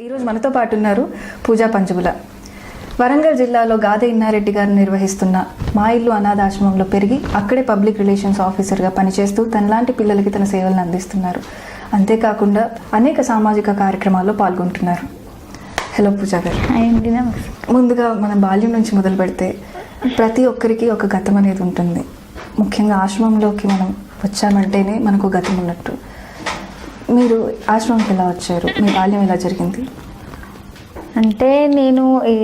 ఈరోజు మనతో పాటు ఉన్నారు పూజా పంచబుల. వరంగల్ జిల్లాలో గాదె ఇన్నారెడ్డి గారు నిర్వహిస్తున్న మా ఇల్లు అనాథాశ్రమంలో పెరిగి అక్కడే పబ్లిక్ రిలేషన్స్ ఆఫీసర్గా పనిచేస్తూ తనలాంటి పిల్లలకి తన సేవలను అందిస్తున్నారు. అంతేకాకుండా అనేక సామాజిక కార్యక్రమాల్లో పాల్గొంటున్నారు. హలో పూజా గారు. ముందుగా మనం బాల్యం నుంచి మొదలు పెడితే ప్రతి ఒక్కరికి ఒక గతం అనేది ఉంటుంది. ముఖ్యంగా ఆశ్రమంలోకి మనం వచ్చామంటేనే మనకు గతం ఉన్నట్టు. మీరు ఆశ్రమంకి ఎలా వచ్చారు? మీ బాల్యం ఎలా జరిగింది? అంటే నేను ఈ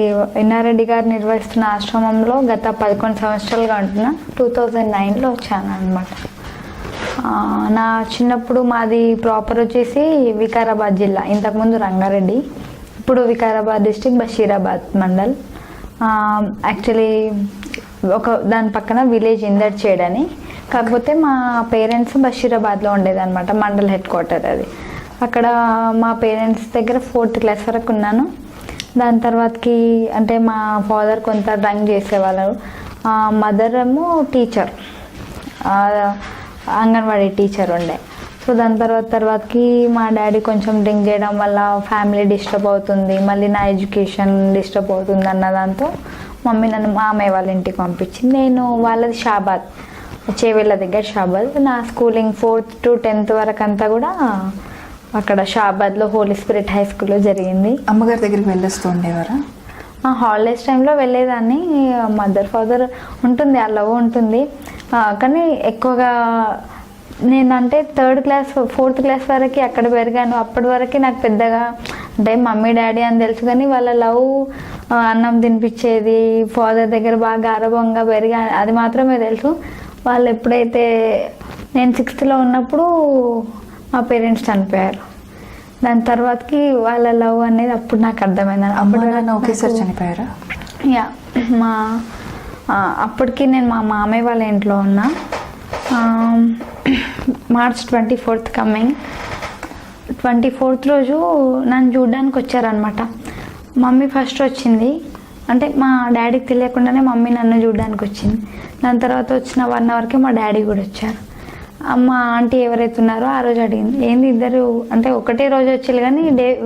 ఇన్నారెడ్డి గారు నిర్వహిస్తున్న ఆశ్రమంలో గత 11 సంవత్సరాలుగా ఉంటున్నా. 2009లో వచ్చాను అనమాట. నా చిన్నప్పుడు మాది ప్రాపర్ వచ్చేసి వికారాబాద్ జిల్లా, ఇంతకుముందు రంగారెడ్డి, ఇప్పుడు వికారాబాద్ డిస్టిక్, బషీరాబాద్ మండల్. యాక్చువల్లీ దాని పక్కన విలేజ్ ఇందర్ చేయడని. కాకపోతే మా పేరెంట్స్ బషీరాబాద్లో ఉండేదన్నమాట, మండల్ హెడ్ క్వార్టర్ అది. అక్కడ మా పేరెంట్స్ దగ్గర 4th క్లాస్ వరకు ఉన్నాను. దాని తర్వాతకి అంటే మా ఫాదర్ కొంత డ్రాయింగ్ చేసేవాళ్ళు, మదర్ ఏమో టీచర్, అంగన్వాడీ టీచర్ ఉండే. సో దాని తర్వాతకి మా డాడీ కొంచెం డ్రింక్ చేయడం వల్ల ఫ్యామిలీ డిస్టర్బ్ అవుతుంది, మళ్ళీ నా ఎడ్యుకేషన్ డిస్టర్బ్ అవుతుంది అన్న దాంతో మమ్మీ నన్ను మా అమ్మాయి వాళ్ళ ఇంటికి పంపించింది. నేను వాళ్ళది షాబాద్, చేవెళ్ళ దగ్గర షాబాద్. నా స్కూలింగ్ 4th to 10th వరకు అంతా కూడా అక్కడ షాబాద్లో హోలీ స్పిరిట్ హై స్కూల్లో జరిగింది. అమ్మగారి దగ్గరికి వెళ్ళొస్తూ ఉండేవారా? హాలిడేస్ టైంలో వెళ్ళేదాన్ని. మదర్ ఫాదర్ ఉంటుంది, ఆ లవ్ ఉంటుంది. కానీ ఎక్కువగా నేనంటే 3rd క్లాస్ 4th క్లాస్ వరకు అక్కడ పెరిగాను. అప్పటి వరకు నాకు పెద్దగా అంటే మమ్మీ డాడీ అని తెలుసు, కానీ వాళ్ళ లవ్, అన్నం తినిపించేది, ఫాదర్ దగ్గర బాగా గారాబంగా పెరిగా, అది మాత్రమే తెలుసు. వాళ్ళు ఎప్పుడైతే నేను 6thలో ఉన్నప్పుడు మా పేరెంట్స్ చనిపోయారు. దాని తర్వాతకి వాళ్ళ లవ్ అనేది అప్పుడు నాకు అర్థమైంది. ఒకేసారి చనిపోయారా? యా, అప్పటికి నేను మా మామయ్య వాళ్ళ ఇంట్లో ఉన్నా. March 24th కమింగ్ 24th రోజు నన్ను చూడడానికి వచ్చారనమాట. మమ్మీ ఫస్ట్ వచ్చింది, అంటే మా డాడీకి తెలియకుండానే మమ్మీ నన్ను చూడడానికి వచ్చింది. దాని తర్వాత వచ్చిన 1 అవర్కే మా డాడీ కూడా వచ్చారు. అమ్మ ఆంటీ ఎవరైతే ఉన్నారో ఆ రోజు అడిగింది, ఏంది ఇద్దరు అంటే ఒకటే రోజు వచ్చారు కానీ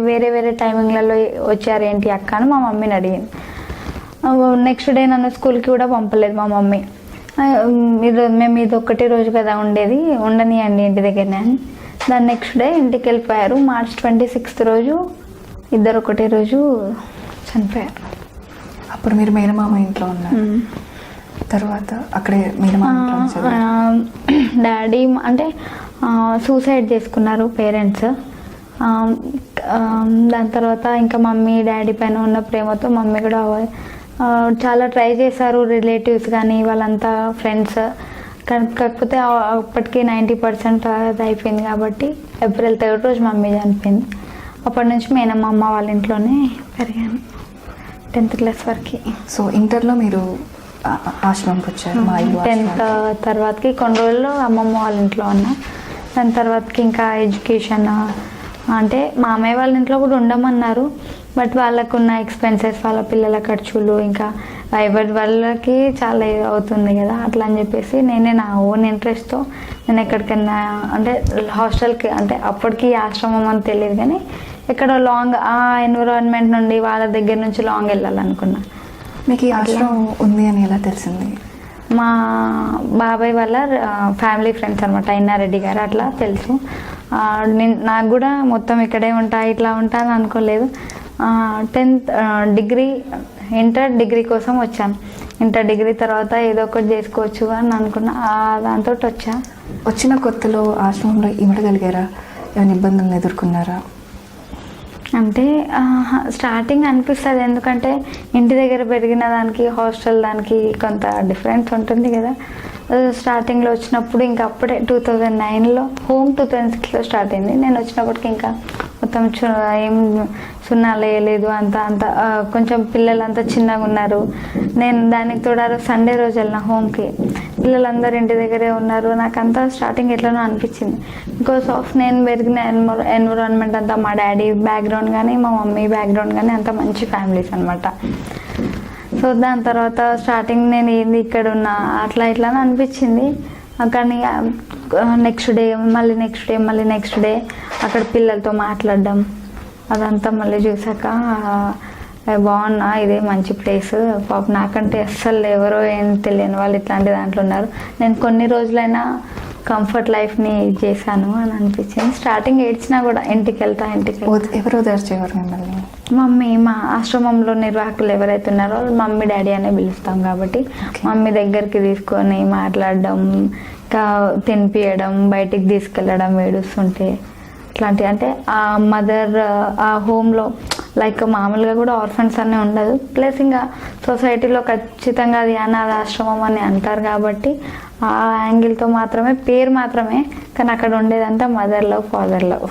వేరే వేరే టైమింగ్లలో వచ్చారు ఏంటి అక్క అని మా మమ్మీని అడిగింది. నెక్స్ట్ డే నన్ను స్కూల్కి కూడా పంపలేదు మా మమ్మీ. మేము ఇది ఒక్కటే రోజు కదా ఉండేది, ఉండనియండి ఇంటి దగ్గరనే అని. దాని నెక్స్ట్ డే ఇంటికి వెళ్ళిపోయారు. March 26th రోజు ఇద్దరు ఒకటే రోజు చనిపోయారు. అప్పుడు మీరు మేనమామ ఇంట్లో ఉన్నారు. తర్వాత అక్కడే మేనమామ డాడీ అంటే సూసైడ్ చేసుకున్నారు పేరెంట్స్. దాని తర్వాత ఇంకా మమ్మీ డాడీ పైన ఉన్న ప్రేమతో మమ్మీ కూడా చాలా ట్రై చేశారు, రిలేటివ్స్ కానీ వాళ్ళంతా ఫ్రెండ్స్. కాకపోతే అప్పటికి 90% అది అయిపోయింది కాబట్టి April 3rd రోజు మమ్మీ చనిపోయింది. అప్పటి నుంచి మేనమ్మ వాళ్ళ ఇంట్లోనే పెరిగాను 10th క్లాస్ వరకు. సో ఇంటర్లో మీరు ఆశ్రమంకి వచ్చారు? 10th తర్వాతకి కొన్ని రోజులు అమ్మమ్మ వాళ్ళ ఇంట్లో ఉన్నా. దాని తర్వాతకి ఇంకా ఎడ్యుకేషన్ అంటే మామయ్య వాళ్ళ ఇంట్లో కూడా ఉండమన్నారు, బట్ వాళ్ళకున్న ఎక్స్పెన్సెస్, వాళ్ళ పిల్లల ఖర్చులు, ఇంకా ఎవరి వాళ్ళకి చాలా అవుతుంది కదా, అట్లా అని చెప్పేసి నేనే నా ఓన్ ఇంట్రెస్ట్తో నేను ఎక్కడికైనా అంటే హాస్టల్కి, అంటే అప్పటికి ఆశ్రమం అని తెలియదు కానీ ఎక్కడో లాంగ్ ఆ ఎన్విరాన్మెంట్ నుండి వాళ్ళ దగ్గర నుంచి లాంగ్ వెళ్ళాలనుకున్నా. మీకు ఈ ఆశ్రమం ఉంది అని ఎలా తెలిసింది? మా బాబాయ్ వాళ్ళ ఫ్యామిలీ ఫ్రెండ్స్ అనమాట, ఇన్నారెడ్డి గారు, అట్లా తెలుసు. నాకు కూడా మొత్తం ఇక్కడే ఉంటా ఇట్లా ఉంటా అని అనుకోలేదు. 10th ఇంటర్ డిగ్రీ కోసం వచ్చాను. ఇంటర్ డిగ్రీ తర్వాత ఏదో ఒకటి చేసుకోవచ్చు అని అనుకున్నా, దాంతో వచ్చా. వచ్చిన కొత్తలో ఆశ్రమంలో ఇమడగలిగారా? ఏమైనా ఇబ్బందులను ఎదుర్కొన్నారా? అంటే స్టార్టింగ్ అనిపిస్తుంది, ఎందుకంటే ఇంటి దగ్గర పెరిగిన దానికి హాస్టల్ దానికి కొంత డిఫరెన్స్ ఉంటుంది కదా. స్టార్టింగ్లో వచ్చినప్పుడు ఇంకా అప్పుడే 2009లో, హోమ్ 2006లో స్టార్ట్ అయింది. నేను వచ్చినప్పటికి ఇంకా మొత్తం ఏం సున్నాలు వేయలేదు, అంత కొంచెం పిల్లలంతా చిన్నగా ఉన్నారు. నేను దానికి తోడారు సండే రోజు వెళ్ళిన హోమ్కి, పిల్లలందరూ ఇంటి దగ్గరే ఉన్నారు. నాకంతా స్టార్టింగ్ ఎట్లనో అనిపించింది, బికాస్ ఆఫ్ నేను పెరిగిన ఎన్విరాన్మెంట్ అంతా, మా డాడీ బ్యాక్గ్రౌండ్ కానీ మా మమ్మీ బ్యాక్గ్రౌండ్ కానీ అంత మంచి ఫ్యామిలీస్ అనమాట. సో దాని తర్వాత స్టార్టింగ్ నేను ఏంది ఇక్కడ ఉన్నా అట్లా ఇట్లా అనిపించింది. కానీ నెక్స్ట్ డే మళ్ళీ నెక్స్ట్ డే అక్కడ పిల్లలతో మాట్లాడడం, అదంతా మళ్ళీ చూసాక బాగున్నా, ఇదే మంచి ప్లేస్, పాప నాకంటే అస్సలు ఎవరో ఏం తెలియని వాళ్ళు ఇట్లాంటి దాంట్లో ఉన్నారు, నేను కొన్ని రోజులైనా కంఫర్ట్ లైఫ్ని చేశాను అని అనిపించింది. స్టార్టింగ్ ఏడ్చినా కూడా ఇంటికి వెళ్తా. ఎవరో తెరిచేవారు మిమ్మల్ని? మమ్మీ, మా ఆశ్రమంలో నిర్వాహకులు ఎవరైతే ఉన్నారో మమ్మీ డాడీ అనే పిలుస్తాం కాబట్టి మమ్మీ దగ్గరికి తీసుకొని మాట్లాడడం, ఇంకా తినిపియడం, బయటికి తీసుకెళ్ళడం ఏడుస్తుంటే ఇట్లాంటి. అంటే ఆ మదర్ ఆ హోమ్లో లైక్ మామూలుగా కూడా ఆర్ఫన్స్ అనే ఉండదు, ప్లస్ ఇంకా సొసైటీలో ఖచ్చితంగా అది అనాథ ఆశ్రమం అని అంటారు కాబట్టి ఆ యాంగిల్తో మాత్రమే పేరు మాత్రమే, కానీ అక్కడ ఉండేదంతా మదర్ లవ్, ఫాదర్ లవ్.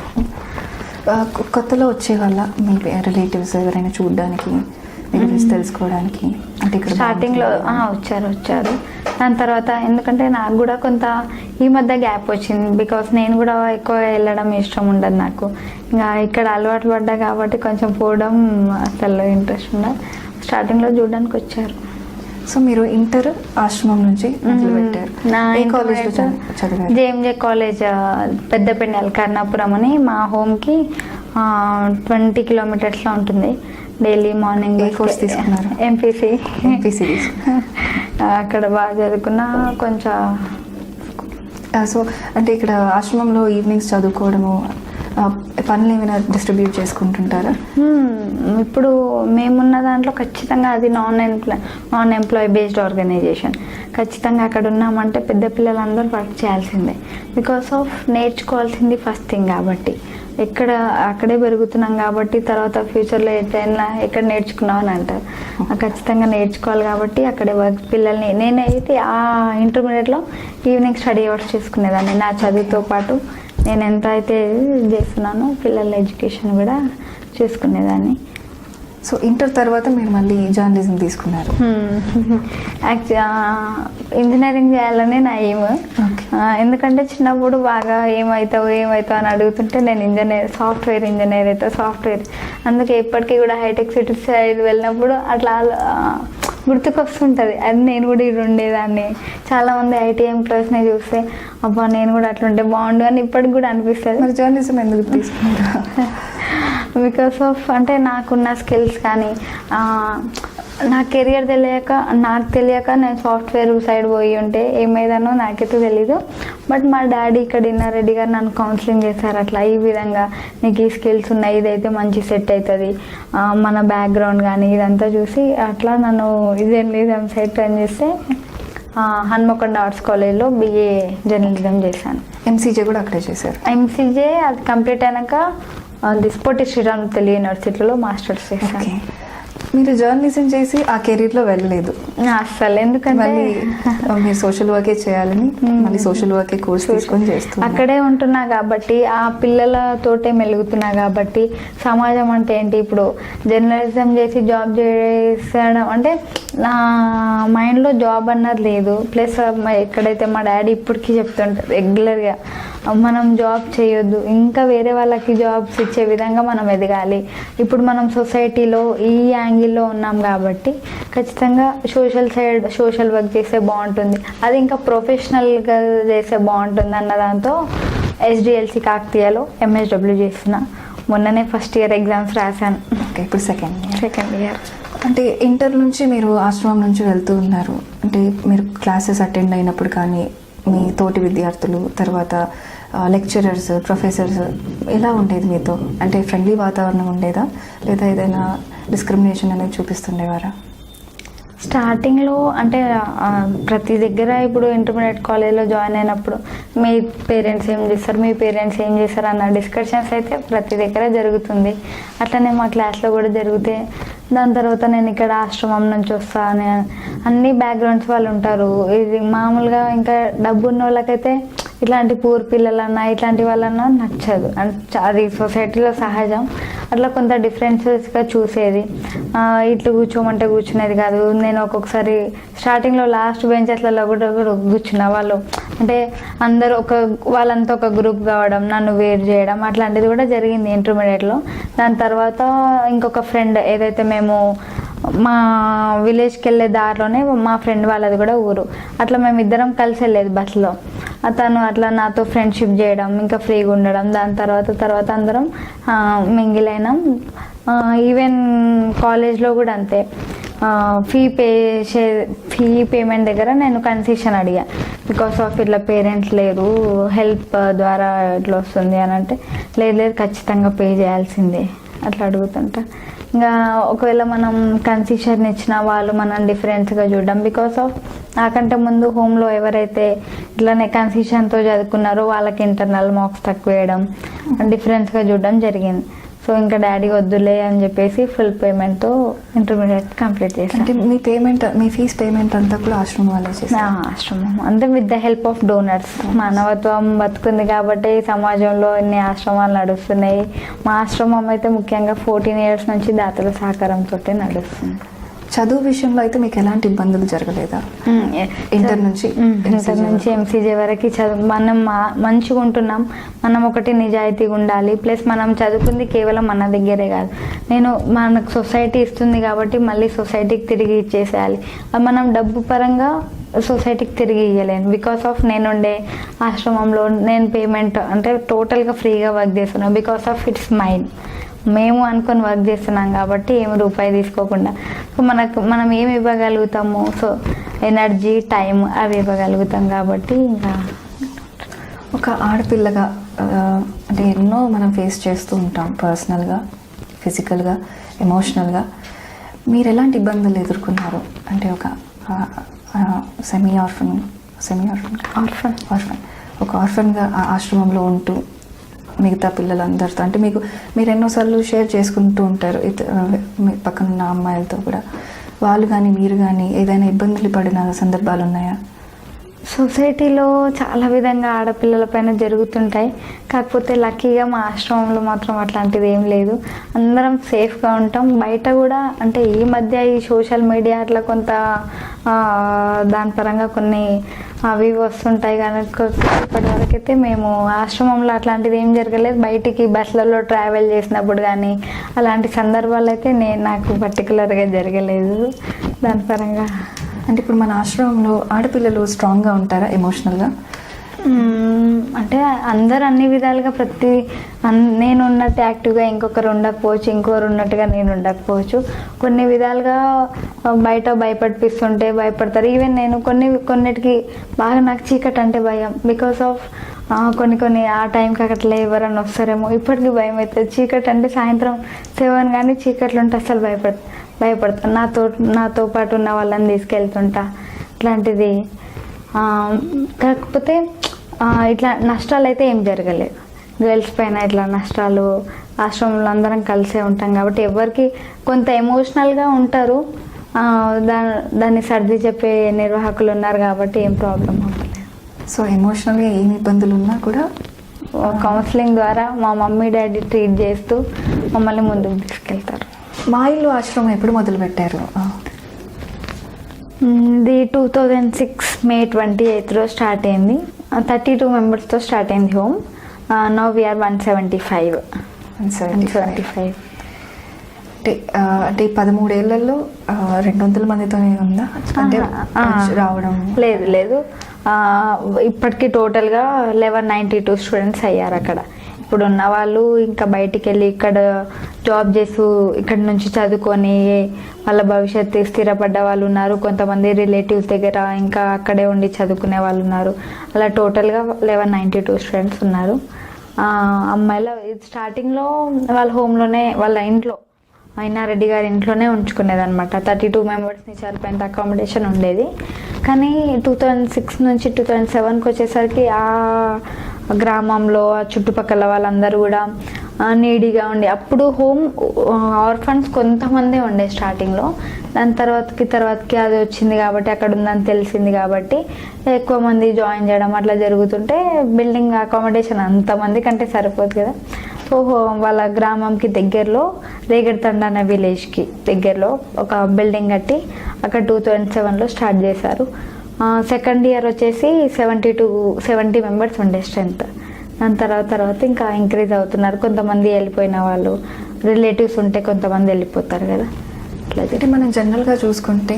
కొత్తలో వచ్చే వాళ్ళ మీ రిలేటివ్స్ ఎవరైనా చూడడానికి, మీ గురించి తెలుసుకోవడానికి? అంటే ఇక్కడ స్టార్టింగ్లో వచ్చారు. దాని తర్వాత ఎందుకంటే నాకు కూడా కొంత ఈ మధ్య గ్యాప్ వచ్చింది, బికాస్ నేను కూడా ఎక్కువగా వెళ్ళడం ఇష్టం ఉండదు నాకు. ఇంకా ఇక్కడ అలవాటు పడ్డా కాబట్టి కొంచెం పోవడం అసలు ఇంట్రెస్ట్ ఉండదు. స్టార్టింగ్లో చూడడానికి వచ్చారు. సో మీరు ఇంటర్ ఆశ్రమం నుంచి మొదలుపెట్టారు. జేఎంజే కాలేజ్ పెద్దపెండాలి కర్ణాపురం అని మా హోమ్కి 20 కిలోమీటర్స్లో ఉంటుంది. డైలీ మార్నింగ్ కోర్స్ తీసుకున్నారు? ఎంపీసీ. అక్కడ బాగా చదువుకున్నా కొంచెం. సో అంటే ఇక్కడ ఆశ్రమంలో ఈవినింగ్స్ చదువుకోవడము, పనులు ఏమైనా డిస్ట్రిబ్యూట్ చేసుకుంటుంటారా? ఇప్పుడు మేమున్న దాంట్లో ఖచ్చితంగా అది నాన్ ఎంప్లాయీ బేస్డ్ ఆర్గనైజేషన్. ఖచ్చితంగా అక్కడ ఉన్నామంటే పెద్ద పిల్లలందరూ వర్క్ చేయాల్సిందే, బికాస్ ఆఫ్ నేర్చుకోవాల్సింది ఫస్ట్ థింగ్ కాబట్టి. అక్కడే పెరుగుతున్నాం కాబట్టి తర్వాత ఫ్యూచర్లో ఎక్కడ నేర్చుకున్నావు అని అంటారు. ఖచ్చితంగా నేర్చుకోవాలి కాబట్టి అక్కడే వర్క్ పిల్లల్ని. నేనైతే ఆ ఇంటర్మీడియట్లో ఈవినింగ్ స్టడీ అవర్స్ చేసుకునేదాన్ని. నా చదువుతో పాటు నేను ఎంత అయితే చేస్తున్నానో పిల్లల ఎడ్యుకేషన్ కూడా చేసుకునేదాన్ని. సో ఇంటర్ తర్వాత మీరు మళ్ళీ జర్నలిజం తీసుకున్నారు? ఇంజనీరింగ్ చేయాలని నా ఎయిమ్. ఎందుకంటే చిన్నప్పుడు బాగా ఏమవుతావు అని అడుగుతుంటే నేను సాఫ్ట్వేర్ ఇంజనీర్ అయితే సాఫ్ట్వేర్. అందుకే ఇప్పటికీ కూడా హైటెక్ సిటీ సైడ్ వెళ్ళినప్పుడు అట్లా గుర్తుకొస్తుంటుంది, అది నేను కూడా ఇక్కడ ఉండేదాన్ని. చాలామంది ఐటీ ఎంప్లాయీస్ని చూస్తే అబ్బా నేను కూడా అట్లుంటే బాగుండు అని ఇప్పటికి కూడా అనిపిస్తుంది. మరి జర్నలిజం ఎందుకు తీసుకున్నారు? బికాస్ ఆఫ్ అంటే నాకున్న స్కిల్స్ కానీ నా కెరియర్ నాకు తెలియక నేను సాఫ్ట్వేర్ సైడ్ పోయి ఉంటే ఏమైందనో నాకైతే తెలీదు. బట్ మా డాడీ ఇక్కడ ఇన్నారెడ్డి గారు నన్ను కౌన్సిలింగ్ చేశారు, అట్లా ఈ విధంగా నీకు ఈ స్కిల్స్ ఉన్నాయి, ఇదైతే మంచి సెట్ అవుతుంది, మన బ్యాక్గ్రౌండ్ కానీ ఇదంతా చూసి అట్లా నన్ను జర్నలిజం సైడ్ టర్న్ చేస్తే హన్మకొండ ఆర్ట్స్ కాలేజ్లో BA జర్నలిజం చేశాను. MCJ కూడా అక్కడే చేశారు? MCJ అది కంప్లీట్ అయినాక పొట్టి శ్రీరామ్ తెలుగు యూనివర్సిటీలో మాస్టర్స్ చేశాను. మీరు జర్నలిజం చేసి ఆ కెరీర్లో వెళ్ళలేదు అసలు, ఎందుకంటే మీరు సోషల్ వర్కే చేయాలని మళ్ళీ సోషల్ వర్కే కోర్స్ తీసుకొని చేస్తున్నారు. అక్కడే ఉంటున్నా కాబట్టి ఆ పిల్లలతోటే మెలుగుతున్నా కాబట్టి సమాజం అంటే ఏంటి, ఇప్పుడు జర్నలిజం చేసి జాబ్ చేసడం అంటే నా మైండ్లో జాబ్ అన్నది లేదు. ప్లస్ ఎక్కడైతే మా డాడీ ఇప్పటికీ చెప్తుంటారు రెగ్యులర్గా, మనం జాబ్ చేయొద్దు, ఇంకా వేరే వాళ్ళకి జాబ్స్ ఇచ్చే విధంగా మనం ఎదగాలి. ఇప్పుడు మనం సొసైటీలో ఈ యాంగిల్లో ఉన్నాం కాబట్టి ఖచ్చితంగా సోషల్ వర్క్ చేస్తే బాగుంటుంది, అది ఇంకా ప్రొఫెషనల్గా చేస్తే బాగుంటుంది అన్న దాంతో SDLC కాకతీయలో MSW చేస్తున్నా. మొన్ననే ఫస్ట్ ఇయర్ ఎగ్జామ్స్ రాశాను. ఓకే, ఇప్పుడు సెకండ్ ఇయర్. అంటే ఇంటర్ నుంచి మీరు ఆశ్రమం నుంచి వెళ్తూ ఉన్నారు, అంటే మీరు క్లాసెస్ అటెండ్ అయినప్పుడు కానీ మీ తోటి విద్యార్థులు, తర్వాత లెక్చరర్స్, ప్రొఫెసర్స్ ఎలా ఉండేది మీతో? అంటే ఫ్రెండ్లీ వాతావరణం ఉండేదా, లేదా ఏదైనా డిస్క్రిమినేషన్ అనేది చూపిస్తుండేవారా? స్టార్టింగ్లో అంటే ప్రతి దగ్గర ఇప్పుడు ఇంటర్మీడియట్ కాలేజ్లో జాయిన్ అయినప్పుడు మీ పేరెంట్స్ ఏం చేస్తారు అన్న డిస్కషన్స్ అయితే ప్రతి దగ్గర జరుగుతుంది. అట్లనే మా క్లాస్లో కూడా జరిగితే దాని తర్వాత నేను ఇక్కడ ఆశ్రమం నుంచి వస్తాను, అన్ని బ్యాక్గ్రౌండ్స్ వాళ్ళు ఉంటారు. ఇది మామూలుగా ఇంకా డబ్బు ఉన్న వాళ్ళకైతే ఇట్లాంటి పూర్ పిల్లలన్నా ఇట్లాంటి వాళ్ళన్నా నచ్చదు, అది సొసైటీలో సహజం. అట్లా కొంత డిఫరెన్సెస్గా చూసేది, ఇట్లా కూర్చోమంటే కూర్చునేది కాదు. నేను ఒక్కొక్కసారి స్టార్టింగ్లో లాస్ట్ బెంచెస్లలో కూడా కూర్చున్నా, వాళ్ళు అంటే అందరూ వాళ్ళంతా ఒక గ్రూప్ కావడం, నన్ను వేరు చేయడం అట్లాంటిది కూడా జరిగింది ఇంటర్మీడియట్లో. దాని తర్వాత ఇంకొక ఫ్రెండ్ ఏదైతే మేము మా విలేజ్కి వెళ్ళే దారిలోనే మా ఫ్రెండ్ వాళ్ళది కూడా ఊరు. అట్లా మేము ఇద్దరం కలిసి వెళ్ళేది బస్సులో. తను అట్లా నాతో ఫ్రెండ్షిప్ చేయడం, ఇంకా ఫ్రీగా ఉండడం, దాని తర్వాత అందరం మింగిల్ అయినాం. ఈవెన్ కాలేజ్లో కూడా అంతే. ఫీ పేమెంట్ దగ్గర నేను కన్సెషన్ అడిగా, బికాస్ ఆఫ్ ఇట్లా పేరెంట్స్ లేరు, హెల్ప్ ద్వారా ఇట్లా వస్తుంది అని అంటే, లేదు ఖచ్చితంగా పే చేయాల్సిందే అట్లా అడుగుతుంటా. ఇంకా ఒకవేళ మనం కన్సెషన్ ఇచ్చిన వాళ్ళు మనం డిఫరెన్స్గా చూడడం, బికాస్ ఆఫ్ నాకంటే ముందు హోమ్లో ఎవరైతే ఇట్లానే కన్సెషన్తో చదువుకున్నారో వాళ్ళకి ఇంటర్నల్ మార్క్స్ తక్కువ వేయడం, డిఫరెన్స్గా చూడడం జరిగింది. సో ఇంకా డాడీ వద్దులే అని చెప్పేసి ఫుల్ పేమెంట్తో ఇంటర్మీడియట్ కంప్లీట్ చేశాను. అంటే మీ ఫీజ్ పేమెంట్ అంతా కూడా ఆశ్రమం వాళ్ళే చేశారు? ఆశ్రమం అంటే with the help of donors. మానవత్వం బతుకుంది కాబట్టి సమాజంలో ఎన్ని ఆశ్రమాలు నడుస్తున్నాయి. మా ఆశ్రమం అయితే ముఖ్యంగా 14 years నుంచి దాతల సహకారంతో నడుస్తుంది. చదువు విషయంలో అయితే మీకు ఎలాంటి ఇబ్బందులు జరగలేదా? ఇంటర్ నుంచి ఎంసీజే వరకు చదువు మనం మంచిగా ఉంటున్నాం. మనం ఒకటి నిజాయితీగా ఉండాలి. ప్లస్ మనం చదువుకుంది కేవలం మన దగ్గరే కాదు, మనకు సొసైటీ ఇస్తుంది కాబట్టి మళ్ళీ సొసైటీకి తిరిగి ఇచ్చేసేయాలి. మనం డబ్బు పరంగా సొసైటీకి తిరిగి ఇవ్వలేను. బికాస్ ఆఫ్ నేనుండే ఆశ్రమంలో నేను పేమెంట్ అంటే టోటల్గా ఫ్రీగా వర్క్ చేస్తున్నాను. బికాస్ ఆఫ్ ఇట్స్ మైండ్, మేము అనుకొని వర్క్ చేస్తున్నాం కాబట్టి ఏమి రూపాయి తీసుకోకుండా. సో మనం ఏమి ఇవ్వగలుగుతాము? సో ఎనర్జీ, టైం అవి ఇవ్వగలుగుతాం కాబట్టి. ఇంకా ఒక ఆడపిల్లగా అంటే ఎన్నో మనం ఫేస్ చేస్తూ ఉంటాం, పర్సనల్గా, ఫిజికల్గా, ఎమోషనల్గా. మీరు ఎలాంటి ఇబ్బందులు ఎదుర్కొన్నారు? అంటే ఒక ఆర్ఫన్ ఒక ఆర్ఫన్గా ఆశ్రమంలో ఉంటూ మిగతా పిల్లలందరితో, అంటే మీరు ఎన్నోసార్లు షేర్ చేసుకుంటూ ఉంటారు మీ పక్కనున్న అమ్మాయిలతో కూడా. వాళ్ళు కానీ మీరు కానీ ఏదైనా ఇబ్బందులు పడిన సందర్భాలు ఉన్నాయా? సొసైటీలో చాలా విధంగా ఆడపిల్లల పైన జరుగుతుంటాయి. కాకపోతే లక్కీగా మా ఆశ్రమంలో మాత్రం అట్లాంటిది ఏం లేదు. అందరం సేఫ్గా ఉంటాం. బయట కూడా అంటే ఈ మధ్య ఈ సోషల్ మీడియా అట్లా కొంత దాని పరంగా కొన్ని అవి వస్తుంటాయి. కానీ ఇప్పటివరకైతే మేము ఆశ్రమంలో అట్లాంటిది ఏం జరగలేదు. బయటికి బస్సులలో ట్రావెల్ చేసినప్పుడు కానీ అలాంటి సందర్భాలు అయితే నాకు పర్టికులర్గా జరగలేదు దాని పరంగా. అంటే ఇప్పుడు మన ఆశ్రమంలో ఆడపిల్లలు స్ట్రాంగ్గా ఉంటారా ఎమోషనల్గా? అంటే అందరు అన్ని విధాలుగా నేను ఉన్నట్టు యాక్టివ్గా ఇంకొకరు ఉండకపోవచ్చు, ఇంకొకరు ఉన్నట్టుగా నేను ఉండకపోవచ్చు. కొన్ని విధాలుగా బయట భయపడతారు. ఈవెన్ నేను కొన్నిటికి బాగా నాకు చీకటి అంటే భయం. బికాస్ ఆఫ్ కొన్ని ఆ టైంకి అట్లా ఎవరన్నా వస్తారేమో ఇప్పటికీ భయం అవుతుంది. చీకటి అంటే సాయంత్రం 7 కానీ చీకట్లు ఉంటే అసలు భయపడతాను. నాతో పాటు ఉన్న వాళ్ళని తీసుకెళ్తుంటా అట్లాంటిది. కాకపోతే ఇట్లా నష్టాలు అయితే ఏం జరగలేదు. గర్ల్స్ పైన ఇట్లా నష్టాలు ఆశ్రమంలో అందరం కలిసే ఉంటాం కాబట్టి ఎవరికి కొంత ఎమోషనల్గా ఉంటారు. దాన్ని సర్ది చెప్పే నిర్వాహకులు ఉన్నారు కాబట్టి ఏం ప్రాబ్లం అవ్వలేదు. సో ఎమోషనల్గా ఏమి ఇబ్బందులు ఉన్నా కూడా కౌన్సిలింగ్ ద్వారా మా మమ్మీ డాడీ ట్రీట్ చేస్తూ మమ్మల్ని ముందుకు తీసుకెళ్తారు. మా ఇల్లు ఆశ్రమం ఎప్పుడు మొదలుపెట్టారు? ఇది 2006 May 28 స్టార్ట్ అయింది. 32 members స్టార్ట్ అయింది హోమ్. Now we are 175. అంటే 13 ఏళ్లలో 200 మందితోనే ఉందా? అంటే రావడం లేదు. ఇప్పటికీ టోటల్గా 1192 స్టూడెంట్స్ అయ్యారు అక్కడ. ఇప్పుడు ఉన్న వాళ్ళు ఇంకా బయటికి వెళ్ళి ఇక్కడ జాబ్ చేస్తూ ఇక్కడ నుంచి చదువుకొని వాళ్ళ భవిష్యత్తు స్థిరపడ్డ వాళ్ళు ఉన్నారు. కొంతమంది రిలేటివ్స్ దగ్గర ఇంకా అక్కడే ఉండి చదువుకునే వాళ్ళు ఉన్నారు. అలా టోటల్గా 1192 స్టూడెంట్స్ ఉన్నారు. అమ్మాయిల స్టార్టింగ్లో వాళ్ళ హోమ్లోనే వాళ్ళ ఇంట్లో అయినారెడ్డి గారి ఇంట్లోనే ఉంచుకునేది అనమాట. 32 మెంబర్స్ని సరిపోయేంత అకామిడేషన్ ఉండేది. కానీ 2006 నుంచి 2007కి వచ్చేసరికి ఆ గ్రామంలో ఆ చుట్టుపక్కల వాళ్ళందరూ కూడా నీడీగా ఉండే. అప్పుడు హోమ్ ఆర్ఫన్స్ కొంతమందే ఉండే స్టార్టింగ్లో. దాని తర్వాతకి అది వచ్చింది కాబట్టి అక్కడ ఉందని తెలిసింది కాబట్టి ఎక్కువ మంది జాయిన్ చేయడం అట్లా జరుగుతుంటే బిల్డింగ్ అకామిడేషన్ అంతమంది కంటే సరిపోదు కదా. సో వాళ్ళ గ్రామంకి దగ్గరలో రేగడితండ అనే విలేజ్కి దగ్గరలో ఒక బిల్డింగ్ కట్టి అక్కడ 2007లో స్టార్ట్ చేశారు. సెకండ్ ఇయర్ వచ్చేసి 70 మెంబర్స్ ఉండే స్ట్రెంత్. దాని తర్వాత ఇంకా ఇంక్రీజ్ అవుతున్నారు. కొంతమంది వెళ్ళిపోయిన వాళ్ళు రిలేటివ్స్ ఉంటే కొంతమంది వెళ్ళిపోతారు కదా, అట్లయితే. అంటే మనం జనరల్గా చూసుకుంటే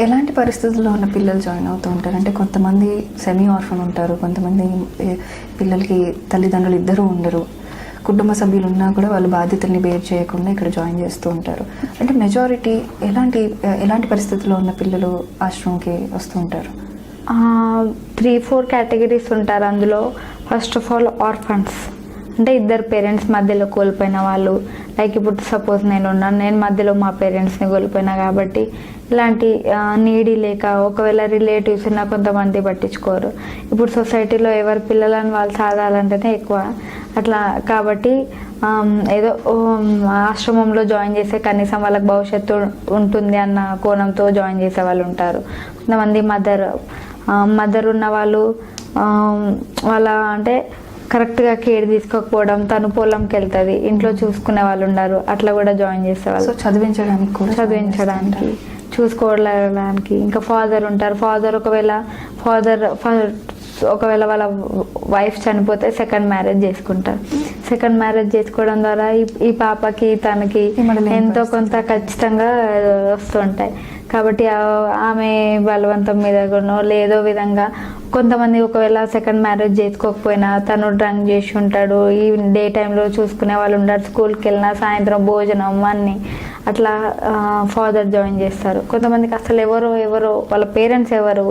ఎలాంటి పరిస్థితుల్లో ఉన్న పిల్లలు జాయిన్ అవుతూ ఉంటారు అంటే కొంతమంది సెమీ ఆర్ఫన్ ఉంటారు, కొంతమంది పిల్లలకి తల్లిదండ్రులు ఇద్దరూ ఉండరు, కుటుంబ సభ్యులు ఉన్నా కూడా వాళ్ళు బాధ్యతల్ని బేర్ చేయకుండా ఇక్కడ జాయిన్ చేస్తూ ఉంటారు. అంటే మెజారిటీ ఎలాంటి పరిస్థితుల్లో ఉన్న పిల్లలు ఆశ్రమంకి వస్తూ ఉంటారు? 3-4 కేటగిరీస్ ఉంటారు. అందులో ఫస్ట్ ఆఫ్ ఆల్ ఆర్ఫన్స్ అంటే ఇద్దరు పేరెంట్స్ మధ్యలో కోల్పోయిన వాళ్ళు. లైక్ ఇప్పుడు సపోజ్ నేను మధ్యలో మా పేరెంట్స్ని కోల్పోయినా కాబట్టి ఇలాంటి నీడీ లేక ఒకవేళ రిలేటివ్స్ ఉన్న కొంతమంది పట్టించుకోరు. ఇప్పుడు సొసైటీలో ఎవరి పిల్లలను వాళ్ళు సాధాలంటేనే ఎక్కువ అట్లా కాబట్టి ఏదో ఆశ్రమంలో జాయిన్ చేస్తే కనీసం వాళ్ళకి భవిష్యత్తు ఉంటుంది అన్న కోణంతో జాయిన్ చేసే వాళ్ళు ఉంటారు. కొంతమంది మదర్ ఉన్న వాళ్ళు వాళ్ళ అంటే కరెక్ట్గా కేర్ తీసుకోకపోవడం, తను పొలంకి వెళ్తుంది, ఇంట్లో చూసుకునే వాళ్ళు ఉన్నారు, అట్లా కూడా జాయిన్ చేసేవాళ్ళు. చదివించడానికి చూసుకోవడానికి. ఇంకా ఫాదర్ ఉంటారు. ఫాదర్ ఒకవేళ వాళ్ళ వైఫ్ చనిపోతే సెకండ్ మ్యారేజ్ చేసుకుంటారు. సెకండ్ మ్యారేజ్ చేసుకోవడం ద్వారా ఈ పాపకి తనకి ఎంతో కొంత ఖచ్చితంగా వస్తుంటాయి. కాబట్టి ఆమె బలవంతం మీదనో లేదో విధంగా కొంతమంది ఒకవేళ సెకండ్ మ్యారేజ్ చేసుకోకపోయినా తను డ్రంక్ చేసి ఉంటాడు, ఈ డే టైంలో చూసుకునే వాళ్ళు ఉంటారు, స్కూల్కి వెళ్ళినా సాయంత్రం భోజనం అన్నీ అట్లా ఫాదర్ జాయిన్ చేస్తారు. కొంతమందికి అసలు ఎవరో వాళ్ళ పేరెంట్స్ ఎవరు,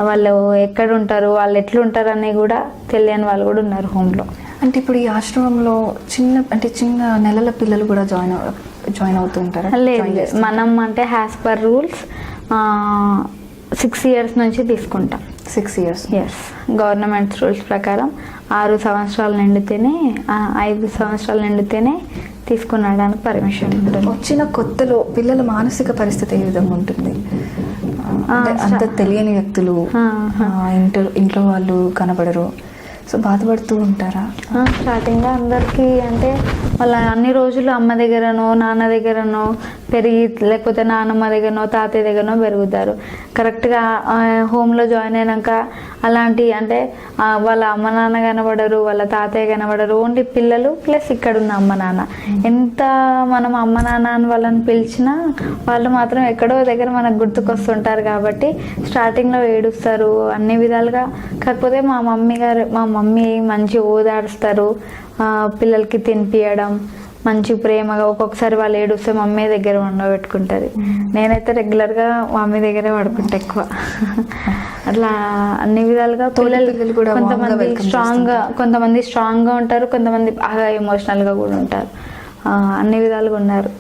వాళ్ళు ఎక్కడ ఉంటారు, వాళ్ళు ఎట్లుంటారు అని కూడా తెలియని వాళ్ళు కూడా ఉన్నారు హోమ్లో. అంటే ఇప్పుడు ఈ ఆశ్రమంలో చిన్న నెలల పిల్లలు కూడా జాయిన్ అవుతూ ఉంటారా? లేదు, మనం అంటే యాజ్ పర్ రూల్స్ 6 years నుంచి తీసుకుంటాం. 6 years? ఎస్, గవర్నమెంట్ రూల్స్ ప్రకారం 6 సంవత్సరాలు నిండితేనే 5 సంవత్సరాలు నిండితేనే తీసుకునడానికి పర్మిషన్ ఉంటుంది. వచ్చిన కొత్తలో పిల్లల మానసిక పరిస్థితి ఏ విధంగా ఉంటుంది? అంత తెలియని వ్యక్తులు, ఇంట్లో వాళ్ళు కనబడరు, సో బాధపడుతూ ఉంటారా? స్టార్టింగ్లో అందరికీ అంటే వాళ్ళ అన్ని రోజులు అమ్మ దగ్గరనో నాన్న దగ్గరనో పెరిగి, లేకపోతే నాన్నమ్మ దగ్గరనో తాతయ్య దగ్గరనో పెరుగుతారు. కరెక్ట్గా హోమ్లో జాయిన్ అయినాక అలాంటి అంటే వాళ్ళ అమ్మ నాన్న కనబడరు, వాళ్ళ తాతయ్య కనబడరు, ఓన్లీ పిల్లలు ప్లస్ ఇక్కడ ఉన్న అమ్మ నాన్న. ఎంత మనం అమ్మ నాన్న అని వాళ్ళని పిలిచినా వాళ్ళు మాత్రం ఎక్కడో దగ్గర మనకు గుర్తుకొస్తుంటారు. కాబట్టి స్టార్టింగ్లో ఏడుస్తారు అన్ని విధాలుగా. కాకపోతే మా మమ్మీ మంచి ఓదారుస్తారు, పిల్లలకి తినిపియడం, మంచి ప్రేమగా. ఒక్కొక్కసారి వాళ్ళు ఏడుస్తే మమ్మీ దగ్గర ఉండబెట్టుకుంటుంది. నేనైతే రెగ్యులర్గా మమ్మీ దగ్గరే పడుకుంటా ఎక్కువ. అట్లా అన్ని విధాలుగా పిల్లలు కూడా కొంతమంది స్ట్రాంగ్గా ఉంటారు, కొంతమంది బాగా ఎమోషనల్గా కూడా ఉంటారు. అన్ని విధాలుగా ఉన్నారు.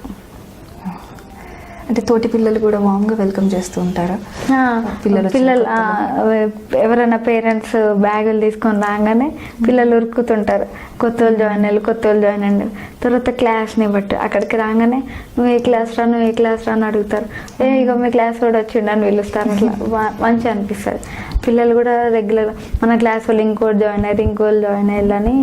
అంటే తోటి పిల్లలు కూడా వామ్గా వెల్కమ్ చేస్తూ ఉంటారా? పిల్లలు ఎవరైనా పేరెంట్స్ బ్యాగులు తీసుకొని రాగానే పిల్లలు ఉరుకుతుంటారు, కొత్త వాళ్ళు జాయిన్ అయ్యారు. తర్వాత క్లాస్ని బట్టి అక్కడికి రాగానే నువ్వు ఏ క్లాస్ రా అని అడుగుతారు. ఇక మీ క్లాస్ కూడా వచ్చిండు అని పిలుస్తారు. అట్లా మంచిగా అనిపిస్తుంది. పిల్లలు కూడా రెగ్యులర్ మన క్లాస్ వాళ్ళు ఇంకోటి జాయిన్ అయ్యారని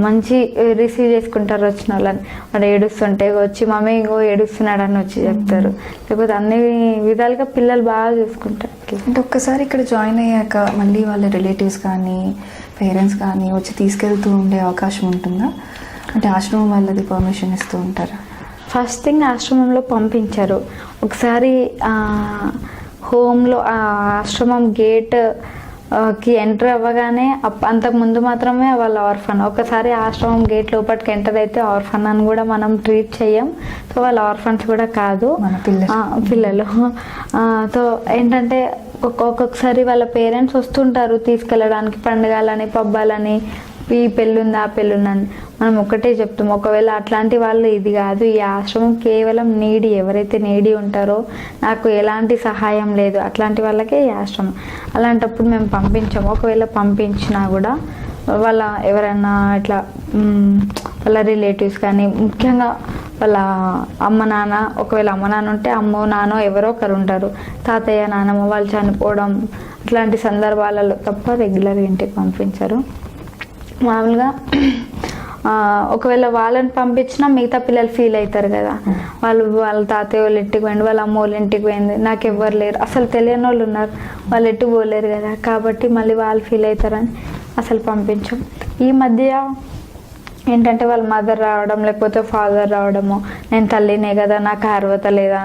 మంచి రిసీవ్ చేసుకుంటారు వచ్చిన వాళ్ళని. వాడు ఏడుస్తుంటే వచ్చి మమ్మీ ఇంకో ఏడుస్తున్నాడు అని వచ్చి చెప్తారు. లేకపోతే అన్ని విధాలుగా పిల్లలు బాగా చూసుకుంటారు. అంటే ఒక్కసారి ఇక్కడ జాయిన్ అయ్యాక మళ్ళీ వాళ్ళ రిలేటివ్స్ కానీ పేరెంట్స్ కానీ వచ్చి తీసుకెళ్తూ ఉండే అవకాశం ఉంటుందా? అంటే ఆశ్రమం వాళ్ళది పర్మిషన్ ఇస్తూ ఉంటారా? ఫస్ట్ థింగ్ ఆశ్రమంలో పంపించారు. ఒకసారి హోమ్లో ఆశ్రమం గేట్ కి ఎంటర్ అవ్వగానే అంతకుముందు మాత్రమే వాళ్ళ ఆర్ఫన్. ఒకసారి ఆశ్రమం గేట్ లోపలికి ఎంటర్ అయితే ఆర్ఫన్ అని కూడా మనం ట్రీట్ చెయ్యం. సో వాళ్ళ ఆర్ఫన్స్ కూడా కాదు, పిల్లలు. సో ఏంటంటే ఒక్కొక్కసారి వాళ్ళ పేరెంట్స్ వస్తుంటారు తీసుకెళ్ళడానికి, పండుగలని పబ్బాలని, ఈ పెళ్ళుంది ఆ పెళ్ళుందని. మనం ఒకటే చెప్తాం, ఒకవేళ అట్లాంటి వాళ్ళు ఇది కాదు, ఈ ఆశ్రమం కేవలం ఎవరైతే నీడీ ఉంటారో, నాకు ఎలాంటి సహాయం లేదు అట్లాంటి వాళ్ళకే ఈ ఆశ్రమం. అలాంటప్పుడు మేము పంపించాము. ఒకవేళ పంపించినా కూడా వాళ్ళ ఎవరైనా ఇట్లా వాళ్ళ రిలేటివ్స్ కానీ, ముఖ్యంగా వాళ్ళ అమ్మ నాన్న, ఒకవేళ అమ్మ నాన్న ఉంటే అమ్మో నాన్నో ఎవరో ఒకరు ఉంటారు, తాతయ్య నాన్నమ్మ వాళ్ళు చనిపోవడం అట్లాంటి సందర్భాలలో తప్ప రెగ్యులర్గా ఇంటికి పంపించరు. మామూలుగా ఒకవేళ వాళ్ళని పంపించినా మిగతా పిల్లలు ఫీల్ అవుతారు కదా, వాళ్ళ తాతయ్య వాళ్ళ ఇంటికి పోయింది, వాళ్ళ అమ్మ వాళ్ళ ఇంటికి పోయింది, నాకు ఎవ్వరు లేరు, అసలు తెలియని వాళ్ళు ఉన్నారు, వాళ్ళు ఎట్టు పోలేరు కదా, కాబట్టి మళ్ళీ వాళ్ళు ఫీల్ అవుతారని అసలు పంపించాం. ఈ మధ్య ఏంటంటే వాళ్ళ మదర్ రావడం లేకపోతే ఫాదర్ రావడము, నేను తల్లినే కదా నాకు అర్హత లేదా,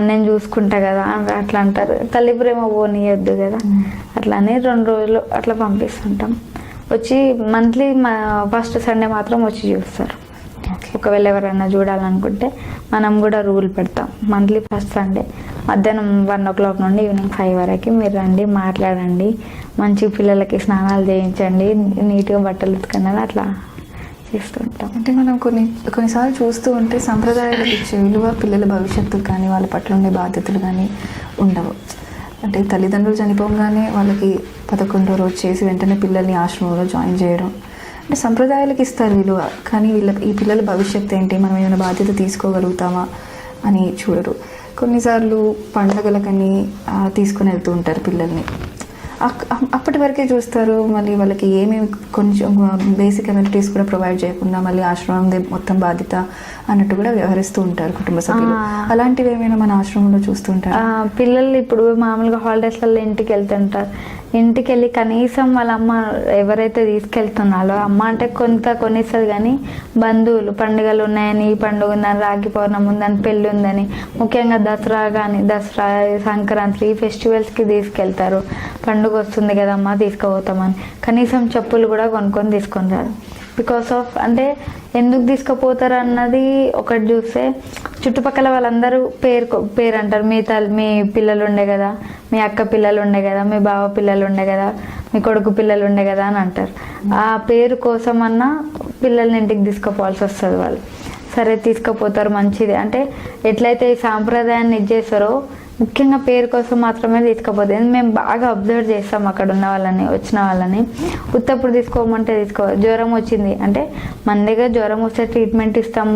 నేను చూసుకుంటా కదా అట్లా అంటారు. తల్లి ప్రేమ పోనీయొద్దు కదా, అట్లానే 2 రోజులు అట్లా పంపిస్తుంటాం. వచ్చి మంత్లీ ఫస్ట్ సండే మాత్రం వచ్చి చూస్తారు. ఒకవేళ ఎవరైనా చూడాలనుకుంటే మనం కూడా రూల్ పెడతాం, మంత్లీ ఫస్ట్ సండే మధ్యాహ్నం 1 o'clock నుండి ఈవినింగ్ 5 వరకు మీరు రండి, మాట్లాడండి, మంచి పిల్లలకి స్నానాలు చేయించండి, నీట్గా బట్టలు ఉతకండి, అట్లా చేస్తుంటాం. అంటే మనం కొన్నిసార్లు చూస్తూ ఉంటే సంప్రదాయాలకు ఇచ్చే విలువ పిల్లల భవిష్యత్తుకు కానీ వాళ్ళ పట్ల ఉండే బాధ్యతలు కానీ ఉండవు. అంటే తల్లిదండ్రులు చనిపోగానే వాళ్ళకి 11వ రోజు చేసి వెంటనే పిల్లల్ని ఆశ్రమంలో జాయిన్ చేయడం, అంటే సంప్రదాయాలకు ఇస్తారు విలువ, కానీ ఈ పిల్లల భవిష్యత్తు ఏంటి, మనం ఏమైనా బాధ్యత తీసుకోగలుగుతామా అని చూడరు. కొన్నిసార్లు పండగలకని తీసుకుని వెళ్తూ ఉంటారు పిల్లల్ని, అప్పటి వరకే చూస్తారు. మళ్ళీ వాళ్ళకి ఏమేమి కొంచెం బేసిక్ అమ్యూనిటీస్ కూడా ప్రొవైడ్ చేయకుండా మళ్ళీ ఆశ్రమం మొత్తం బాధ్యత అన్నట్టు కూడా వ్యవహరిస్తూ ఉంటారు కుటుంబ సభ్యులు. అలాంటివి ఏమైనా మన ఆశ్రమంలో చూస్తుంటారు. పిల్లలు ఇప్పుడు మామూలుగా హాలిడేస్లలో ఇంటికి వెళ్తుంటారు, ఇంటికి వెళ్ళి కనీసం వాళ్ళ అమ్మ ఎవరైతే తీసుకెళ్తున్నారో, అమ్మ అంటే కొనిస్తుంది కానీ బంధువులు పండుగలు ఉన్నాయని, ఈ పండుగ ఉందని, రాఖీ పౌర్ణమి ఉందని, పెళ్ళి ఉందని, ముఖ్యంగా దసరా కానీ దసరా సంక్రాంతి ఈ ఫెస్టివల్స్కి తీసుకెళ్తారు. పండుగ వస్తుంది కదమ్మా తీసుకుపోతామని కనీసం చెప్పులు కూడా కొనుక్కొని తీసుకొని రారు. బికాస్ ఆఫ్ అంటే ఎందుకు తీసుకుపోతారు అన్నది ఒకటి చూస్తే చుట్టుపక్కల వాళ్ళందరూ పేరు అంటారు, మీ పిల్లలు ఉండే కదా, మీ అక్క పిల్లలు ఉండే కదా, మీ బావ పిల్లలు ఉండే కదా, మీ కొడుకు పిల్లలు ఉండే కదా అని అంటారు. ఆ పేరు కోసమన్నా పిల్లల్ని ఇంటికి తీసుకుపోవాల్సి వస్తుంది. వాళ్ళు సరే తీసుకుపోతారు, మంచిది. అంటే ఎట్లయితే ఈ సాంప్రదాయాన్ని ఇచ్చేస్తారో ముఖ్యంగా పేరు కోసం మాత్రమే తీసుకుపోతుంది. మేము బాగా అబ్జర్వ్ చేస్తాం అక్కడ ఉన్న వాళ్ళని, వచ్చిన వాళ్ళని. ఉత్తప్పుడు తీసుకోమంటే జ్వరం వచ్చింది అంటే మన దగ్గర జ్వరం వస్తే ట్రీట్మెంట్ ఇస్తాం.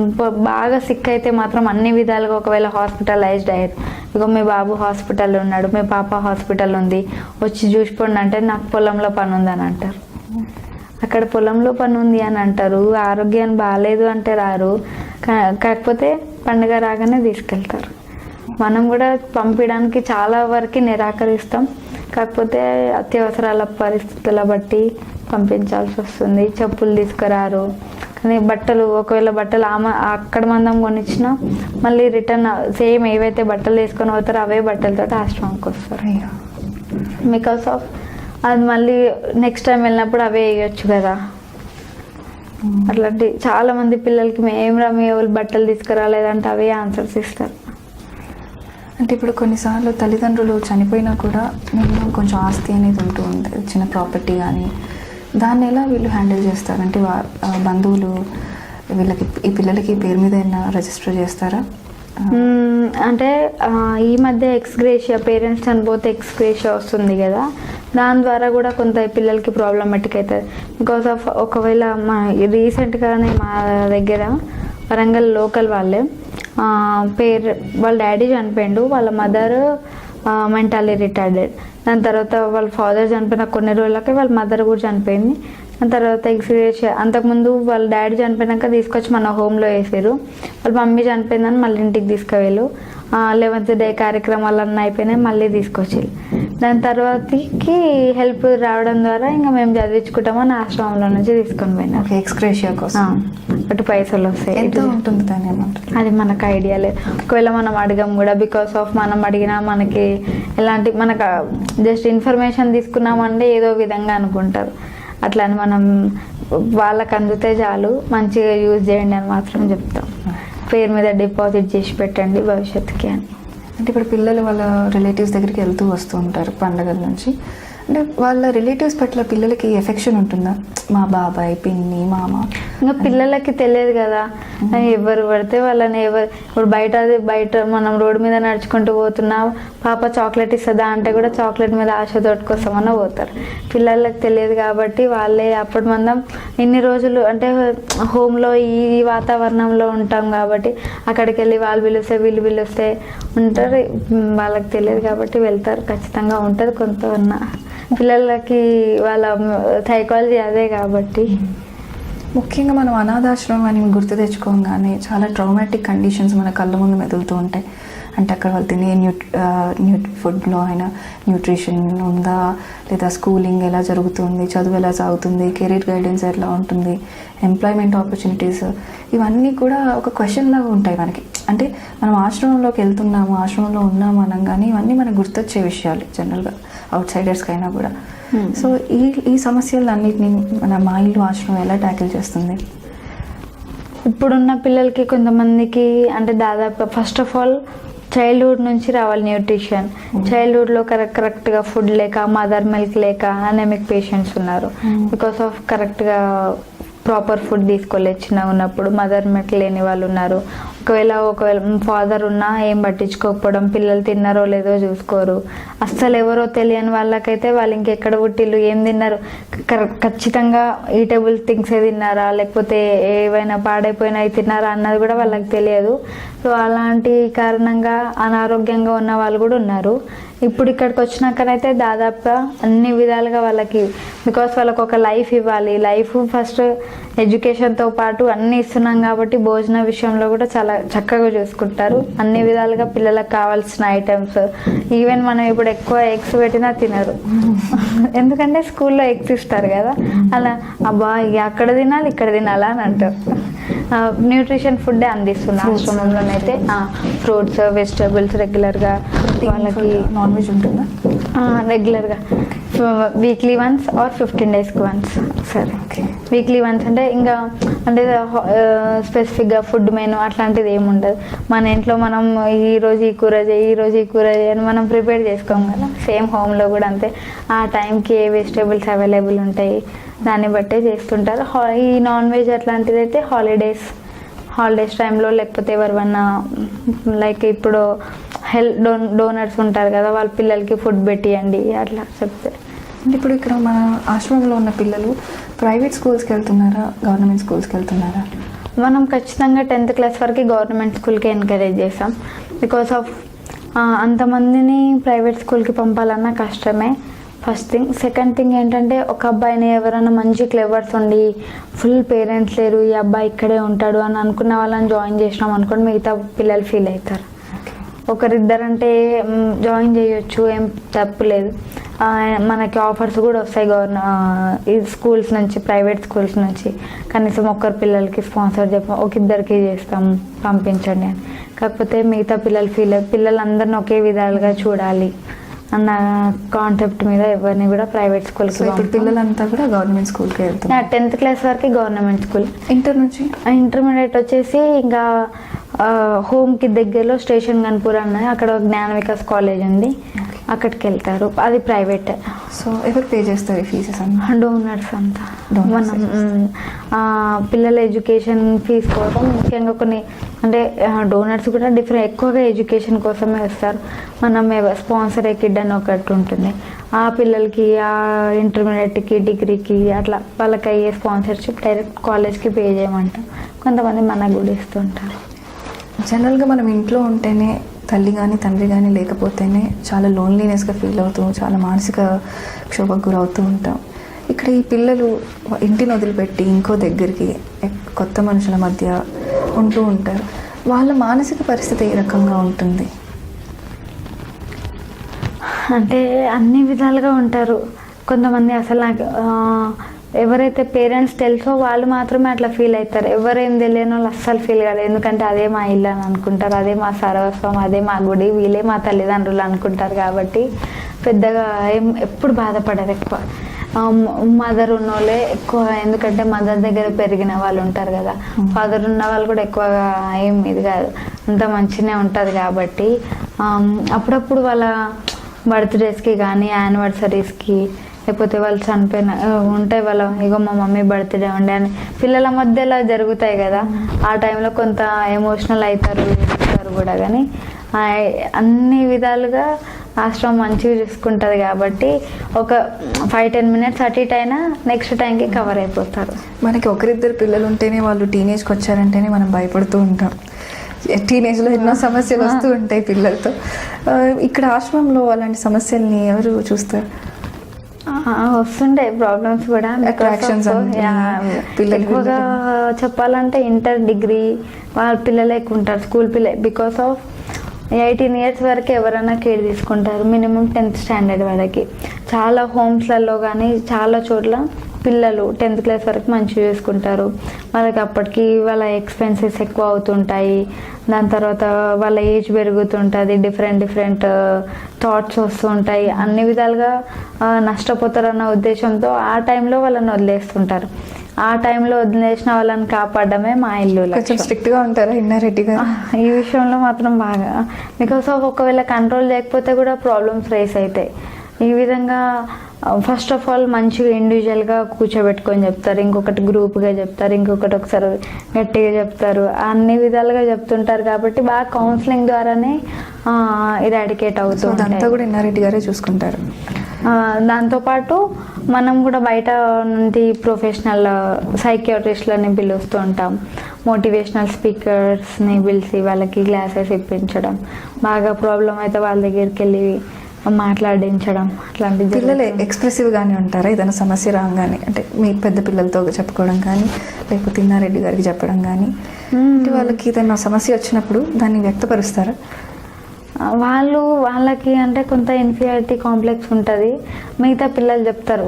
బాగా సిక్ అయితే మాత్రం అన్ని విధాలుగా ఒకవేళ హాస్పిటలైజ్డ్ అయ్యారు, ఇగో మీ బాబు హాస్పిటల్ ఉన్నాడు, మీ పాప హాస్పిటల్ ఉంది, వచ్చి చూసిపోండి అంటే నాకు పొలంలో పని ఉందని అంటారు. అక్కడ పొలంలో పని ఉంది అని అంటారు, ఆరోగ్యాన్ని బాగాలేదు అంటే రారు, కాకపోతే పండుగ రాగానే తీసుకెళ్తారు. మనం కూడా పంపించడానికి చాలా వరకు నిరాకరిస్తాం, కాకపోతే అత్యవసరాల పరిస్థితుల బట్టి పంపించాల్సి వస్తుంది. చెప్పులు తీసుకురారు, కానీ బట్టలు ఒకవేళ బట్టలు అక్కడ మందం కొనిచ్చినా మళ్ళీ రిటర్న్ సేమ్ ఏవైతే బట్టలు వేసుకొని పోతారో అవే బట్టలతో ఆశ్రమంకి వస్తారు. బికాస్ ఆఫ్ అది మళ్ళీ నెక్స్ట్ టైం వెళ్ళినప్పుడు అవే వేయచ్చు కదా. అట్లాంటి చాలా మంది పిల్లలకి మేమరా మీ వాళ్ళు బట్టలు తీసుకురాలేదంటే అవే ఆన్సర్స్ ఇస్తారు. అంటే ఇప్పుడు కొన్నిసార్లు తల్లిదండ్రులు చనిపోయినా కూడా మినిమం కొంచెం ఆస్తి అనేది ఉంటూ ఉంటుంది, చిన్న ప్రాపర్టీ కానీ, దాన్ని ఎలా వీళ్ళు హ్యాండిల్ చేస్తారు? అంటే బంధువులు ఈ పిల్లలకి పేరు మీద ఏమైనా రిజిస్టర్ చేస్తారా? అంటే ఈ మధ్య ఎక్స్గ్రేషియా, పేరెంట్స్ చనిపోతే ఎక్స్గ్రేషియా వస్తుంది కదా, దాని ద్వారా కూడా కొంత పిల్లలకి ప్రాబ్లమాటిక్ అవుతుంది. బికాస్ ఆఫ్ ఒకవేళ రీసెంట్గానే మా దగ్గర వరంగల్ లోకల్ వాళ్ళే వాళ్ళ డాడీ చనిపోయిండు, వాళ్ళ మదర్ మెంటల్లీ రిటార్డెడ్. దాని తర్వాత వాళ్ళ ఫాదర్ చనిపోయిన కొన్ని రోజులకి వాళ్ళ మదర్ కూడా చనిపోయింది. దాని తర్వాత ఎక్స్గ్రేషియా అంతకుముందు వాళ్ళ డాడీ చనిపోయినాక తీసుకొచ్చి మన హోమ్లో వేసారు. వాళ్ళ మమ్మీ చనిపోయిందని మళ్ళీ ఇంటికి తీసుకువెళ్ళు, 11th డే కార్యక్రమాలు అన్నీ అయిపోయినాయి, మళ్ళీ తీసుకొచ్చి దాని తర్వాతకి హెల్ప్ రావడం ద్వారా ఇంకా మేము చదివించుకుంటామని ఆశ్రమంలో నుంచి తీసుకొని పోయినా. ఎక్స్గ్రేషియా కోసం అటు పైసలు వస్తాయి. ఎంత ఉంటుంది దాని అమౌంట్? అది మనకు ఐడియా లేదు, ఒకవేళ మనం అడగం కూడా. బికాస్ ఆఫ్ మనం అడిగినా మనకి ఎలాంటి మనకు జస్ట్ ఇన్ఫర్మేషన్ తీసుకున్నామంటే ఏదో విధంగా అనుకుంటారు. అట్లా అని మనం వాళ్ళకి అందితే చాలు, మంచిగా యూజ్ చేయండి అని మాత్రం చెప్తాం. పేరు మీద డిపాజిట్ చేసి పెట్టండి భవిష్యత్తుకి అని. అంటే ఇప్పుడు పిల్లలు వాళ్ళ రిలేటివ్స్ దగ్గరికి వెళ్తూ వస్తూ ఉంటారు పండగల నుంచి, అంటే వాళ్ళ రిలేటివ్స్ పట్ల పిల్లలకి ఎఫెక్షన్ ఉంటుందా? మా బాబాయ్, పిన్ని, మామ. ఇంకా పిల్లలకి తెలియదు కదా, ఎవరు పడితే వాళ్ళని ఇప్పుడు బయట మనం రోడ్డు మీద నడుచుకుంటూ పోతున్నా పాప చాక్లెట్ ఇస్తుందా అంటే కూడా చాక్లెట్ మీద ఆశతోటి కోసమన్నా పోతారు. పిల్లలకి తెలియదు కాబట్టి వాళ్ళే అప్పటి మందం ఇన్ని రోజులు అంటే హోమ్లో ఈ వాతావరణంలో ఉంటాం కాబట్టి అక్కడికి వెళ్ళి వాళ్ళు పిలుస్తే వీళ్ళు పిలుస్తే ఉంటారు. వాళ్ళకి తెలియదు కాబట్టి వెళ్తారు, ఖచ్చితంగా ఉంటుంది కొంతవన్నా. పిల్లలకి వాళ్ళ సైకాలజీ అదే కాబట్టి. ముఖ్యంగా మనం అనాథాశ్రమం అని గుర్తు తెచ్చుకోగానే చాలా ట్రామాటిక్ కండిషన్స్ మన కళ్ళ ముందు మెదులుతూ ఉంటాయి. అంటే అక్కడ వాళ్ళు తినే ఫుడ్లో అయినా న్యూట్రిషన్ ఉందా, లేదా స్కూలింగ్ ఎలా జరుగుతుంది, చదువు ఎలా సాగుతుంది, కెరీర్ గైడెన్స్ ఎలా ఉంటుంది, ఎంప్లాయ్మెంట్ ఆపర్చునిటీస్, ఇవన్నీ కూడా ఒక క్వశ్చన్ లాగా ఉంటాయి మనకి. అంటే మనం ఆశ్రమంలోకి వెళ్తున్నాము, ఆశ్రమంలో ఉన్నాము అనగానే ఇవన్నీ మనకు గుర్తొచ్చే విషయాలు జనరల్గా అవుట్ సైడర్స్కి అయినా కూడా. సో ఈ సమస్యలన్నిటిని మన మా ఇల్లు ఆశ్రమం ఎలా ట్యాకిల్ చేస్తుంది? ఇప్పుడున్న పిల్లలకి కొంతమందికి అంటే దాదాపు ఫస్ట్ ఆఫ్ ఆల్ చైల్డ్హుడ్ నుంచి రావాలి న్యూట్రిషన్. చైల్డ్హుడ్లో కరెక్ట్గా ఫుడ్ లేక, మదర్ మిల్క్ లేక అనెమిక్ పేషెంట్స్ ఉన్నారు. బికాస్ ఆఫ్ కరెక్ట్గా ప్రాపర్ ఫుడ్ తీసుకోలేదు చిన్నగా ఉన్నప్పుడు. మదర్ మిల్క్ లేని వాళ్ళు ఉన్నారు. ఒకవేళ ఫాదర్ ఉన్నా ఏం పట్టించుకోకపోవడం, పిల్లలు తిన్నారో లేదో చూసుకోరు. అస్సలు ఎవరో తెలియని వాళ్ళకైతే వాళ్ళు ఇంకెక్కడ పుట్టిల్లు, ఏం తిన్నారు, ఖచ్చితంగా ఈటబుల్ థింగ్స్ తిన్నారా లేకపోతే ఏవైనా పాడైపోయినవి తిన్నారా అన్నది కూడా వాళ్ళకి తెలియదు. సో అలాంటి కారణంగా అనారోగ్యంగా ఉన్న వాళ్ళు కూడా ఉన్నారు. ఇప్పుడు ఇక్కడికి వచ్చినాకనైతే దాదాపుగా అన్ని విధాలుగా వాళ్ళకి, బికాస్ వాళ్ళకి ఒక లైఫ్ ఇవ్వాలి. లైఫ్ ఫస్ట్ ఎడ్యుకేషన్తో పాటు అన్నీ ఇస్తున్నాం కాబట్టి భోజన విషయంలో కూడా చాలా చక్కగా చూసుకుంటారు. అన్ని విధాలుగా పిల్లలకు కావాల్సిన ఐటమ్స్, ఈవెన్ మనం ఇప్పుడు ఎక్కువ ఎగ్స్ పెట్టినా తినరు, ఎందుకంటే స్కూల్లో ఎగ్స్ ఇస్తారు కదా. అలా అబ్బా ఇక అక్కడ తినాలి ఇక్కడ తినాలా అని అంటారు. న్యూట్రిషన్ ఫుడ్ అందిస్తున్నారు ఆశ్రమంలోనైతే. ఫ్రూట్స్, వెజిటబుల్స్ రెగ్యులర్గా వాళ్ళకి. నాన్ వెజ్ ఉంటుందా? రెగ్యులర్గా వీక్లీ వన్స్ ఆర్ 15 daysకి వన్స్. సరే, వీక్లీ వన్స్ అంటే ఇంకా అంటే స్పెసిఫిక్గా ఫుడ్ మెనూ అట్లాంటిది ఏమి ఉండదు. మన ఇంట్లో మనం ఈరోజు ఈ కూర చేయి, ఈరోజు ఈ కూర చేయి అని మనం ప్రిపేర్ చేసుకోం కదా. సేమ్ హోమ్లో కూడా అంతే. ఆ టైంకి ఏ వెజిటేబుల్స్ అవైలబుల్ ఉంటాయి దాన్ని బట్టే చేస్తుంటారు. ఈ నాన్ వెజ్ అట్లాంటిది అయితే హాలిడేస్ టైంలో, లేకపోతే ఎవరివన్నా లైక్ ఇప్పుడు డోనర్స్ ఉంటారు కదా, వాళ్ళ పిల్లలకి ఫుడ్ పెట్టియండి అట్లా చెప్తే. ఇప్పుడు ఇక్కడ మన ఆశ్రమంలో ఉన్న పిల్లలు ప్రైవేట్ స్కూల్స్కి వెళ్తున్నారా, గవర్నమెంట్ స్కూల్స్కి వెళ్తున్నారా? మనం ఖచ్చితంగా 10th క్లాస్ వరకు గవర్నమెంట్ స్కూల్కి ఎంకరేజ్ చేస్తాం. బికాస్ ఆఫ్ అంతమందిని ప్రైవేట్ స్కూల్కి పంపాలన్నా కష్టమే, ఫస్ట్ థింగ్. సెకండ్ థింగ్ ఏంటంటే ఒక అబ్బాయిని ఎవరైనా మంచి క్లెవర్స్ ఉండి ఫుల్ పేరెంట్స్ లేరు, ఈ అబ్బాయి ఇక్కడే ఉంటాడు అని అనుకున్న వాళ్ళని జాయిన్ చేసినాం అనుకోండి, మిగతా పిల్లలు ఫీల్ అవుతారు. ఒకరిద్దరంటే జాయిన్ చేయొచ్చు, ఏం తప్పు లేదు. మనకి ఆఫర్స్ కూడా వస్తాయి ఈ స్కూల్స్ నుంచి, ప్రైవేట్ స్కూల్స్ నుంచి. కనీసం ఒక్కరి పిల్లలకి స్పాన్సర్ ఒకిద్దరికి చేస్తాం పంపించండి అని. కాకపోతే మిగతా పిల్లలందరినీ ఒకే విధాలుగా చూడాలి అన్న కాన్సెప్ట్ మీద ఎవరిని కూడా ప్రైవేట్ స్కూల్కి. ఇప్పుడు పిల్లలంతా కూడా గవర్నమెంట్ స్కూల్కి వెళ్తారు. 10th క్లాస్ వరకు గవర్నమెంట్ స్కూల్. ఇంటర్మీడియట్ వచ్చేసి ఇంకా హోమ్కి దగ్గరలో స్టేషన్ గన్పూర్ అన్నది, అక్కడ జ్ఞాన వికాస్ కాలేజ్ ఉంది, అక్కడికి వెళ్తారు. అది ప్రైవేట్. సో ఎవరు పే చేస్తారు ఫీజెస్? డోనర్స్ అంతా. మనం పిల్లల ఎడ్యుకేషన్ ఫీజు కోసం ముఖ్యంగా కొన్ని అంటే డోనర్స్ కూడా ఎక్కువగా ఎడ్యుకేషన్ కోసమే వస్తారు. మనం స్పాన్సర్ కిడ్ అని ఒకటి ఉంటుంది, ఆ పిల్లలకి ఆ ఇంటర్మీడియట్కి, డిగ్రీకి అట్లా వాళ్ళకి అయ్యే స్పాన్సర్షిప్ డైరెక్ట్ కాలేజ్కి పే చేయమంటాం. కొంతమంది మనకు కూడా ఇస్తుంటారు. జనరల్గా మనం ఇంట్లో ఉంటేనే, తల్లి కానీ తండ్రి కానీ లేకపోతేనే చాలా లోన్లీనెస్గా ఫీల్ అవుతూ, చాలా మానసిక క్షోభకు గురవుతూ ఉంటాం. ఇక్కడ ఈ పిల్లలు ఇంటిని వదిలిపెట్టి ఇంకో దగ్గరికి కొత్త మనుషుల మధ్య ఉంటూ ఉంటారు. వాళ్ళ మానసిక పరిస్థితి ఏ రకంగా ఉంటుంది? అంటే అన్ని విధాలుగా ఉంటారు. కొంతమంది అసలు నాకు ఎవరైతే పేరెంట్స్ తెలుసో వాళ్ళు మాత్రమే అట్లా ఫీల్ అవుతారు. ఎవరేం తెలియని వాళ్ళు అస్సలు ఫీల్ కాదు. ఎందుకంటే అదే మా ఇల్లు అని అనుకుంటారు, అదే మా సర్వస్వం, అదే మా గుడి, వీళ్ళే మా తల్లిదండ్రులు అనుకుంటారు. కాబట్టి పెద్దగా ఎప్పుడు బాధపడరు. ఎక్కువ మదర్ ఉన్న వాళ్ళే ఎక్కువ, ఎందుకంటే మదర్ దగ్గర పెరిగిన వాళ్ళు ఉంటారు కదా. ఫాదర్ ఉన్న వాళ్ళు కూడా ఎక్కువగా ఏం ఇది కాదు, అంత మంచిగానే ఉంటుంది. కాబట్టి అప్పుడప్పుడు వాళ్ళ బర్త్డేస్కి కానీ యానివర్సరీస్కి, లేకపోతే వాళ్ళు చనిపోయిన ఉంటాయి వాళ్ళ, ఇగో మా మమ్మీ బర్త్డే ఉండే అని పిల్లల మధ్యలో జరుగుతాయి కదా, ఆ టైంలో కొంత ఎమోషనల్ అవుతారు కూడా. కానీ అన్ని విధాలుగా ఆశ్రమం మంచిగా చూసుకుంటుంది కాబట్టి ఒక 5-10 minutes అటు ఇటు అయినా నెక్స్ట్ టైంకి కవర్ అయిపోతారు. మనకి ఒకరిద్దరు పిల్లలు ఉంటేనే, వాళ్ళు టీనేజ్కి వచ్చారంటేనే మనం భయపడుతూ ఉంటాం. టీనేజ్లో ఎన్నో సమస్యలు వస్తూ ఉంటాయి పిల్లలతో. ఇక్కడ ఆశ్రమంలో అలాంటి సమస్యల్ని ఎవరు చూస్తారు? వస్తుండే ప్రాబ్లమ్స్ కూడా. ఎక్కువగా చెప్పాలంటే ఇంటర్, డిగ్రీ వాళ్ళ పిల్లలే ఎక్కువ ఉంటారు, స్కూల్ పిల్లలే. బికాస్ ఆఫ్ 18 ఇయర్స్ వరకు ఎవరైనా కేర్ తీసుకుంటారు, మినిమం 10th స్టాండర్డ్ వరకు. చాలా హోమ్స్లలో కానీ చాలా చోట్ల పిల్లలు 10th క్లాస్ వరకు మంచిగా చూసుకుంటారు. వాళ్ళకి అప్పటికి వాళ్ళ ఎక్స్పెన్సెస్ ఎక్కువ అవుతుంటాయి. దాని తర్వాత వాళ్ళ ఏజ్ పెరుగుతుంటుంది, డిఫరెంట్ థాట్స్ వస్తుంటాయి. అన్ని విధాలుగా నష్టపోతారన్న ఉద్దేశంతో ఆ టైంలో వాళ్ళని వదిలేస్తుంటారు. ఆ టైంలో వదిలేసిన వాళ్ళని కాపాడమే మా ఇల్లు. కొంచెం స్ట్రిక్ట్గా ఉంటారా ఇన్నారెడ్డి గారు ఈ విషయంలో మాత్రం బాగా, బికాస్ ఆఫ్ ఒకవేళ కంట్రోల్ లేకపోతే కూడా ప్రాబ్లమ్స్ రేస్ అవుతాయి. ఈ విధంగా ఫస్ట్ ఆఫ్ ఆల్ మంచిగా ఇండివిజువల్గా కూర్చోబెట్టుకొని చెప్తారు, ఇంకొకటి గ్రూప్గా చెప్తారు, ఇంకొకటి ఒకసారి గట్టిగా చెప్తారు, అన్ని విధాలుగా చెప్తుంటారు. కాబట్టి బాగా కౌన్సిలింగ్ ద్వారానే ఇరాడికేట్ అవుతుంది. అదంతా కూడా ఇన్నారెడ్డి గారే చూసుకుంటారు. దాంతోపాటు మనం కూడా బయట నుండి ప్రొఫెషనల్ సైకియాట్రిస్ట్లని పిలుస్తూ ఉంటాం, మోటివేషనల్ స్పీకర్స్ని పిలిచి వాళ్ళకి క్లాసెస్ ఇప్పించడం, బాగా ప్రాబ్లం అయితే వాళ్ళ దగ్గరికి వెళ్ళి మాట్లాడించడం, అట్లాంటివి. పిల్లలు ఎక్స్ప్రెసివ్గానే ఉంటారా? ఏదైనా సమస్య రాగానే అంటే మీ పెద్ద పిల్లలతో చెప్పుకోవడం కానీ లేకపోతే ఇన్నారెడ్డి గారికి చెప్పడం కానీ, అంటే వాళ్ళకి ఏదైనా సమస్య వచ్చినప్పుడు దాన్ని వ్యక్తపరుస్తారా? వాళ్ళకి అంటే కొంత ఇన్ఫీరియారిటీ కాంప్లెక్స్ ఉంటుంది. మిగతా పిల్లలు చెప్తారు,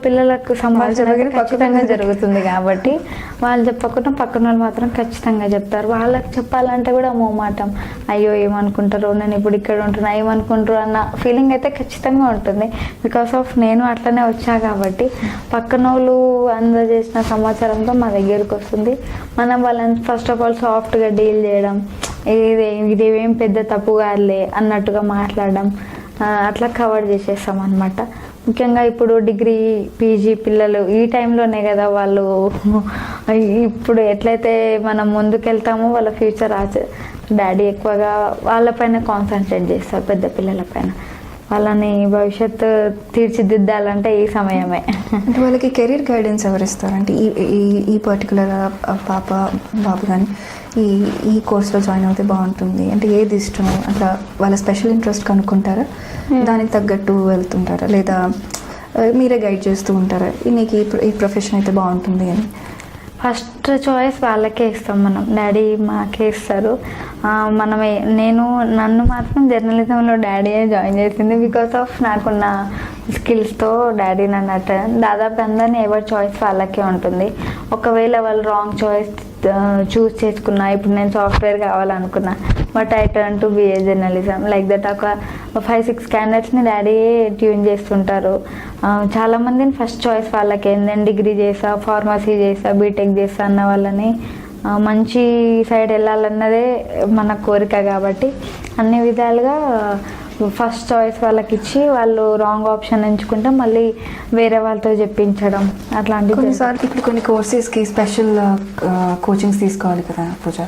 పిల్లలకు సంభాషణ ఖచ్చితంగా జరుగుతుంది కాబట్టి వాళ్ళు చెప్పకుండా పక్కన వాళ్ళు మాత్రం ఖచ్చితంగా చెప్తారు. వాళ్ళకి చెప్పాలంటే కూడా మోమాటం, అయ్యో ఏమనుకుంటారు, నేను ఇప్పుడు ఇక్కడ ఉంటున్నా ఏమనుకుంటారు అన్న ఫీలింగ్ అయితే ఖచ్చితంగా ఉంటుంది. బికాస్ ఆఫ్ నేను అట్లనే వచ్చా కాబట్టి పక్కన వాళ్ళు అందజేసిన సమాచారంతో మా దగ్గరికి వస్తుంది. మనం వాళ్ళని ఫస్ట్ ఆఫ్ ఆల్ సాఫ్ట్గా డీల్ చేయడం, ఇదేం పెద్ద తప్పు కాదులే అన్నట్టుగా మాట్లాడడం, అట్లా కవర్ చేసేస్తాం అన్నమాట. ముఖ్యంగా ఇప్పుడు డిగ్రీ పీజీ పిల్లలు ఈ టైంలోనే కదా వాళ్ళు, ఇప్పుడు ఎట్లయితే మనం ముందుకెళ్తామో వాళ్ళ ఫ్యూచర్ డాడీ ఎక్కువగా వాళ్ళపైన కాన్సన్ట్రేట్ చేస్తారు, పెద్ద పిల్లలపైన. వాళ్ళని భవిష్యత్తు తీర్చిదిద్దాలంటే ఈ సమయమే. అంటే వాళ్ళకి కెరీర్ గైడెన్స్ ఎవరు ఇస్తారు? అంటే ఈ పర్టికులర్ బాబు కానీ ఈ కోర్స్లో జాయిన్ అవుతే బాగుంటుంది అంటే ఏది ఇష్టం, అట్లా వాళ్ళ స్పెషల్ ఇంట్రెస్ట్ కనుక్కుంటారా? దానికి తగ్గట్టు వెళ్తుంటారా లేదా మీరే గైడ్ చేస్తూ ఉంటారా నీకు ఈ ప్రొఫెషన్ అయితే బాగుంటుంది అని? ఫస్ట్ చాయిస్ వాళ్ళకే ఇస్తాం మనం, డాడీ మాకే ఇస్తారు. నన్ను మాత్రం జర్నలిజంలో డాడీయే జాయిన్ చేసింది. బికాస్ ఆఫ్ నాకున్న స్కిల్స్తో డాడీ నన్ను దాదాపు అందరినీ ఎవరి చాయిస్ వాళ్ళకే ఉంటుంది. ఒకవేళ వాళ్ళు రాంగ్ చాయిస్ చూస్ చేసుకున్నా, ఇప్పుడు నేను సాఫ్ట్వేర్ కావాలనుకున్నా, but I turn to BA journalism like that. ఒక 5-6 క్యాండిడేట్స్ని డాడీయే ట్యూన్ చేస్తుంటారు. చాలామందిని ఫస్ట్ చాయిస్ వాళ్ళకే, నేను డిగ్రీ చేసా, ఫార్మసీ చేసా, బీటెక్ చేసా అన్న వాళ్ళని మంచి సైడ్ వెళ్ళాలన్నదే మన కోరిక. కాబట్టి అన్ని విధాలుగా ఫస్ట్ చాయిస్ వాళ్ళకి ఇచ్చి వాళ్ళు రాంగ్ ఆప్షన్ ఎంచుకుంటే మళ్ళీ వేరే వాళ్ళతో చెప్పించడం అట్లాంటివి. కొన్నిసార్లు ఇప్పుడు కొన్ని కోర్సెస్కి స్పెషల్ కోచింగ్స్ తీసుకోవాలి కదా పూజ,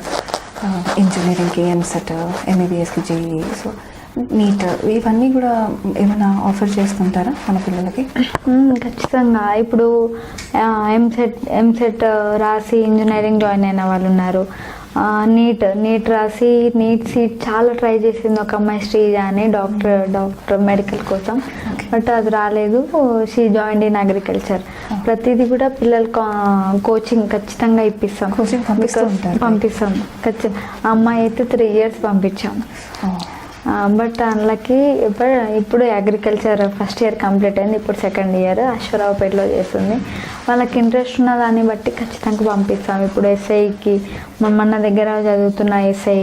ఇంజనీరింగ్కి ఎంసెట్, ఎంబీబీఎస్కి జేఈ, సో నీట్, ఇవన్నీ కూడా ఏమైనా ఆఫర్ చేస్తుంటారా మన పిల్లలకి? ఖచ్చితంగా. ఇప్పుడు ఎంసెట్ రాసి ఇంజనీరింగ్ జాయిన్ అయిన వాళ్ళు ఉన్నారు. నీట్ రాసి నీట్ సీట్ చాలా ట్రై చేసింది ఒక అమ్మాయి, శ్రీజ అని, డాక్టర్ మెడికల్ కోసం, బట్ అది రాలేదు. She joined in agriculture. ప్రతిదీ కూడా పిల్లలు కోచింగ్ ఖచ్చితంగా ఇప్పిస్తాం, పంపిస్తాం. అమ్మాయి అయితే 3 years పంపించాం. బట్ అందులోకి ఇప్పుడు అగ్రికల్చర్ ఫస్ట్ ఇయర్ కంప్లీట్ అయింది, ఇప్పుడు 2nd year అశ్వరావుపేటలో చేస్తుంది. వాళ్ళకి ఇంట్రెస్ట్ ఉన్న దాన్ని బట్టి ఖచ్చితంగా పంపిస్తాం. ఇప్పుడు ఎస్ఐకి మన దగ్గర చదువుతున్న ఎస్ఐ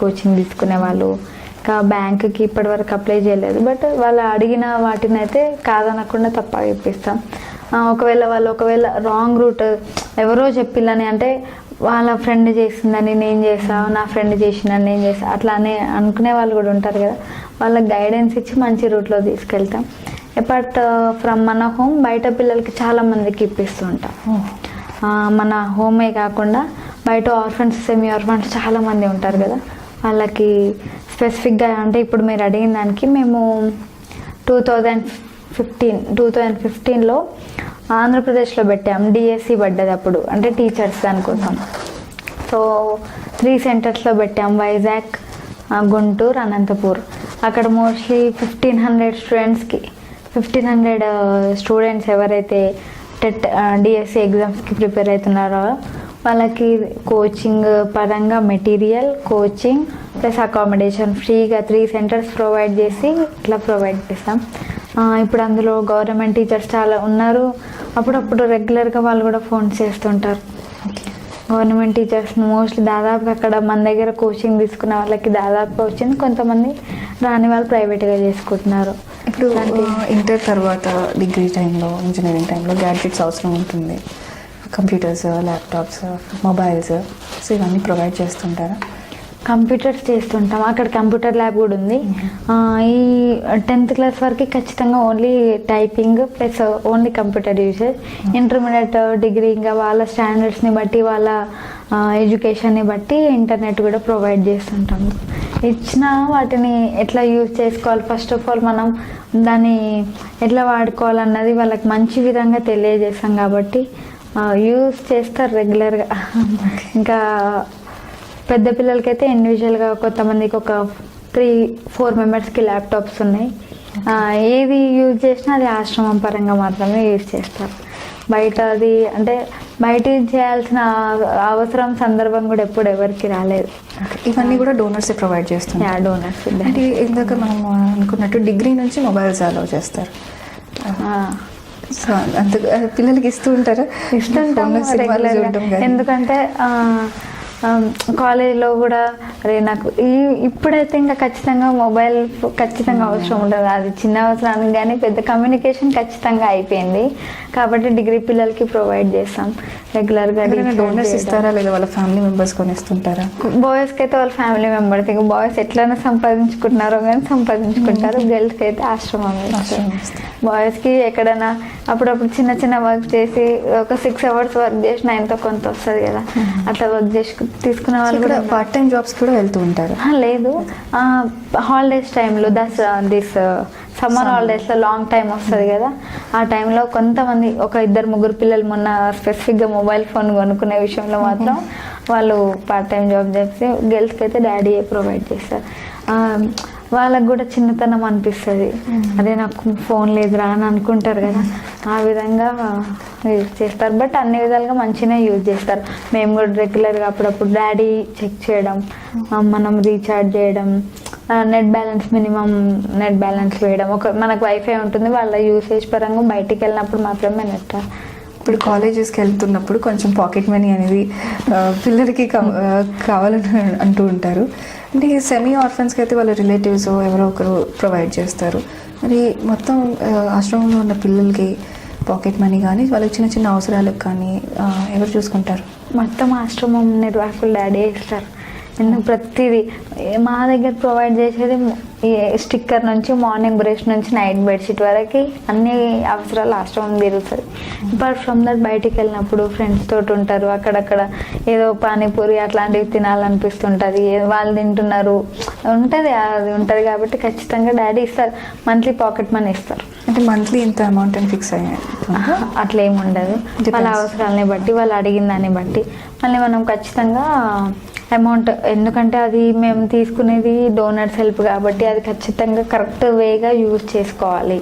కోచింగ్ తీసుకునే వాళ్ళు, ఇంకా బ్యాంకుకి ఇప్పటివరకు అప్లై చేయలేదు, బట్ వాళ్ళు అడిగిన వాటిని అయితే కాదనకుండా తప్పగా ఇప్పిస్తాం. ఒకవేళ రాంగ్ రూట్ ఎవరో చెప్పిల్లని, అంటే వాళ్ళ ఫ్రెండ్ చేసిందని నేను చేసా, నా ఫ్రెండ్ చేసిందని నేను చేసా, అట్లానే అనుకునే వాళ్ళు కూడా ఉంటారు కదా, వాళ్ళకి గైడెన్స్ ఇచ్చి మంచి రూట్లో తీసుకెళ్తాం. అపార్ట్ ఫ్రమ్ మన హోమ్ బయట పిల్లలకి చాలా మందికి ఇప్పిస్తూ ఉంటాం. మన హోమే కాకుండా బయట ఆర్ఫన్స్, సెమీ ఆర్ఫన్స్ చాలా మంది ఉంటారు కదా, వాళ్ళకి స్పెసిఫిక్గా అంటే ఇప్పుడు మీరు అడిగిన దానికి మేము 2015లో ఆంధ్రప్రదేశ్లో పెట్టాం. డిఎస్సి పడ్డది అప్పుడు, అంటే టీచర్స్ దానికోసం. సో 3 centersలో పెట్టాం, వైజాగ్, గుంటూరు, అనంతపూర్. అక్కడ మోస్ట్లీ 1500 స్టూడెంట్స్ ఎవరైతే డిఎస్సి ఎగ్జామ్స్కి ప్రిపేర్ అవుతున్నారో వాళ్ళకి కోచింగ్ పరంగా మెటీరియల్, కోచింగ్, ప్లస్ అకామిడేషన్ ఫ్రీగా 3 సెంటర్స్ ప్రొవైడ్ చేసి ఇట్లా ప్రొవైడ్ చేస్తాం. ఇప్పుడు అందులో గవర్నమెంట్ టీచర్స్ చాలా ఉన్నారు. అప్పుడప్పుడు రెగ్యులర్గా వాళ్ళు కూడా ఫోన్ చేస్తుంటారు. గవర్నమెంట్ టీచర్స్ మోస్ట్లీ దాదాపుగా అక్కడ మన దగ్గర కోచింగ్ తీసుకున్న వాళ్ళకి దాదాపుగా వచ్చింది. కొంతమంది రాని వాళ్ళు ప్రైవేట్గా చేసుకుంటున్నారు. ఇప్పుడు ఇంటర్ తర్వాత డిగ్రీ టైంలో, ఇంజనీరింగ్ టైంలో గ్యాడ్జెట్స్ అవసరం ఉంటుంది. కంప్యూటర్స్, ల్యాప్టాప్స్, మొబైల్స్, సో ఇవన్నీ ప్రొవైడ్ చేస్తుంటారా? కంప్యూటర్స్ చేస్తుంటాం. అక్కడ కంప్యూటర్ ల్యాబ్ కూడా ఉంది. ఈ 10th క్లాస్ వరకు ఖచ్చితంగా only typing plus only computer usage. Intermediate, degree ఇంకా వాళ్ళ స్టాండర్డ్స్ని బట్టి వాళ్ళ ఎడ్యుకేషన్ని బట్టి ఇంటర్నెట్ కూడా ప్రొవైడ్ చేస్తుంటాము. ఇచ్చిన వాటిని ఎట్లా యూజ్ చేసుకోవాలి, ఫస్ట్ ఆఫ్ ఆల్ మనం దాన్ని ఎట్లా వాడుకోవాలన్నది వాళ్ళకి మంచి విధంగా తెలియజేస్తాం కాబట్టి యూజ్ చేస్తారు రెగ్యులర్గా. ఇంకా పెద్ద పిల్లలకైతే ఇండివిజువల్గా కొంతమందికి ఒక 3-4 మెంబర్స్కి ల్యాప్టాప్స్ ఉన్నాయి. ఏది యూజ్ చేసినా అది ఆశ్రమం పరంగా మాత్రమే యూజ్ చేస్తారు. బయట అది అంటే బయట చేయాల్సిన అవసరం సందర్భం కూడా ఎప్పుడు ఎవరికి రాలేదు. ఇవన్నీ కూడా డోనర్స్ ప్రొవైడ్ చేస్తున్నారు. డోనర్స్ అంటే ఇందాక మనం అనుకున్నట్టు డిగ్రీ నుంచి మొబైల్స్ అలౌ చేస్తారు. సో అంత పిల్లలకి ఇస్తూ ఉంటారా? ఇస్తుంటాము రెగ్యులర్గా. ఎందుకంటే కాలేజ్లో కూడా అరే నాకు ఇప్పుడైతే ఇంకా ఖచ్చితంగా మొబైల్ ఖచ్చితంగా అవసరం ఉంటుంది. అది చిన్న అవసరానికి కానీ పెద్ద కమ్యూనికేషన్ ఖచ్చితంగా అయిపోయింది కాబట్టి డిగ్రీ పిల్లలకి ప్రొవైడ్ చేస్తాం రెగ్యులర్గా. డోనర్స్ ఇస్తారా లేదా వాళ్ళ ఫ్యామిలీ మెంబర్స్ కొని ఇస్తుంటారా? బాయ్స్కి అయితే వాళ్ళ ఫ్యామిలీ మెంబర్స్, ఇంకా బాయ్స్ ఎట్లైనా సంపాదించుకుంటున్నారో కానీ సంపాదించుకుంటారు. గర్ల్స్కి అయితే ఆశ్రమం. బాయ్స్కి ఎక్కడైనా అప్పుడప్పుడు చిన్న చిన్న వర్క్ చేసి ఒక 6 hours వర్క్ చేసిన ఎంతో కొంత వస్తుంది కదా, అట్లా వర్క్ చేసి తీసుకునే వాళ్ళు కూడా పార్ట్ టైం జాబ్స్ కూడా వెళ్తూ ఉంటారు. లేదు, హాలిడేస్ టైంలో సమ్మర్ హాలిడేస్లో లాంగ్ టైం వస్తుంది కదా, ఆ టైంలో కొంతమంది ఒక 2-3 పిల్లలు మొన్న స్పెసిఫిక్గా మొబైల్ ఫోన్ కొనుక్కునే విషయంలో మాత్రం వాళ్ళు పార్ట్ టైం జాబ్ చేసి గర్ల్స్కి అయితే డాడీయే ప్రొవైడ్ చేస్తారు. వాళ్ళకు కూడా చిన్నతనం అనిపిస్తుంది, అదే నాకు ఫోన్ లేదురా అని అనుకుంటారు కదా, ఆ విధంగా యూజ్ చేస్తారు. బట్ అన్ని విధాలుగా మంచిగా యూజ్ చేస్తారు. మేము కూడా రెగ్యులర్గా అప్పుడప్పుడు డాడీ చెక్ చేయడం, మనం రీఛార్జ్ చేయడం, net balance minimum net balance వేయడం. మనకు వైఫై ఉంటుంది, వాళ్ళ యూసేజ్ పరంగా బయటికి వెళ్ళినప్పుడు మాత్రమే నెట్. ఇప్పుడు కాలేజెస్కి వెళ్తున్నప్పుడు కొంచెం పాకెట్ మనీ అనేది పిల్లలకి కావాలని అంటూ ఉంటారు. అంటే సెమీ ఆర్ఫన్స్కి అయితే వాళ్ళ రిలేటివ్స్ ఎవరో ఒకరు ప్రొవైడ్ చేస్తారు. మరి మొత్తం ఆశ్రమంలో ఉన్న పిల్లలకి పాకెట్ మనీ కానీ వాళ్ళకి చిన్న చిన్న అవసరాలకు కానీ ఎవరు చూసుకుంటారు? మొత్తం ఆశ్రమం నిర్వాహకులు డాడీ ఇస్తారు. ఎందుకు ప్రతిదీ మా దగ్గర ప్రొవైడ్ చేసేది స్టిక్కర్ నుంచి మార్నింగ్ బ్రష్ నుంచి నైట్ బెడ్షీట్ వరకు అన్ని అవసరాలు ఆశ్రమం తీరుతుంది. అపార్ట్ ఫ్రమ్ దట్ బయటికి వెళ్ళినప్పుడు ఫ్రెండ్స్ తోటి ఉంటారు, అక్కడక్కడ ఏదో పానీపూరి అట్లాంటివి తినాలనిపిస్తుంటుంది, వాళ్ళు తింటున్నారు ఉంటుంది, అది ఉంటుంది కాబట్టి ఖచ్చితంగా డాడీ ఇస్తారు. మంత్లీ పాకెట్ మనీ ఇస్తారు. అంటే మంత్లీ ఇంత అమౌంట్ అని ఫిక్స్ అయ్యాయి అట్లా ఏమి ఉండదు. వాళ్ళ అవసరాలని బట్టి వాళ్ళు అడిగిన దాన్ని బట్టి మళ్ళీ మనం ఖచ్చితంగా అమౌంట్, ఎందుకంటే అది మేము తీసుకునేది డోనర్స్ హెల్ప్ కాబట్టి అది ఖచ్చితంగా కరెక్ట్ వేగా యూజ్ చేసుకోవాలి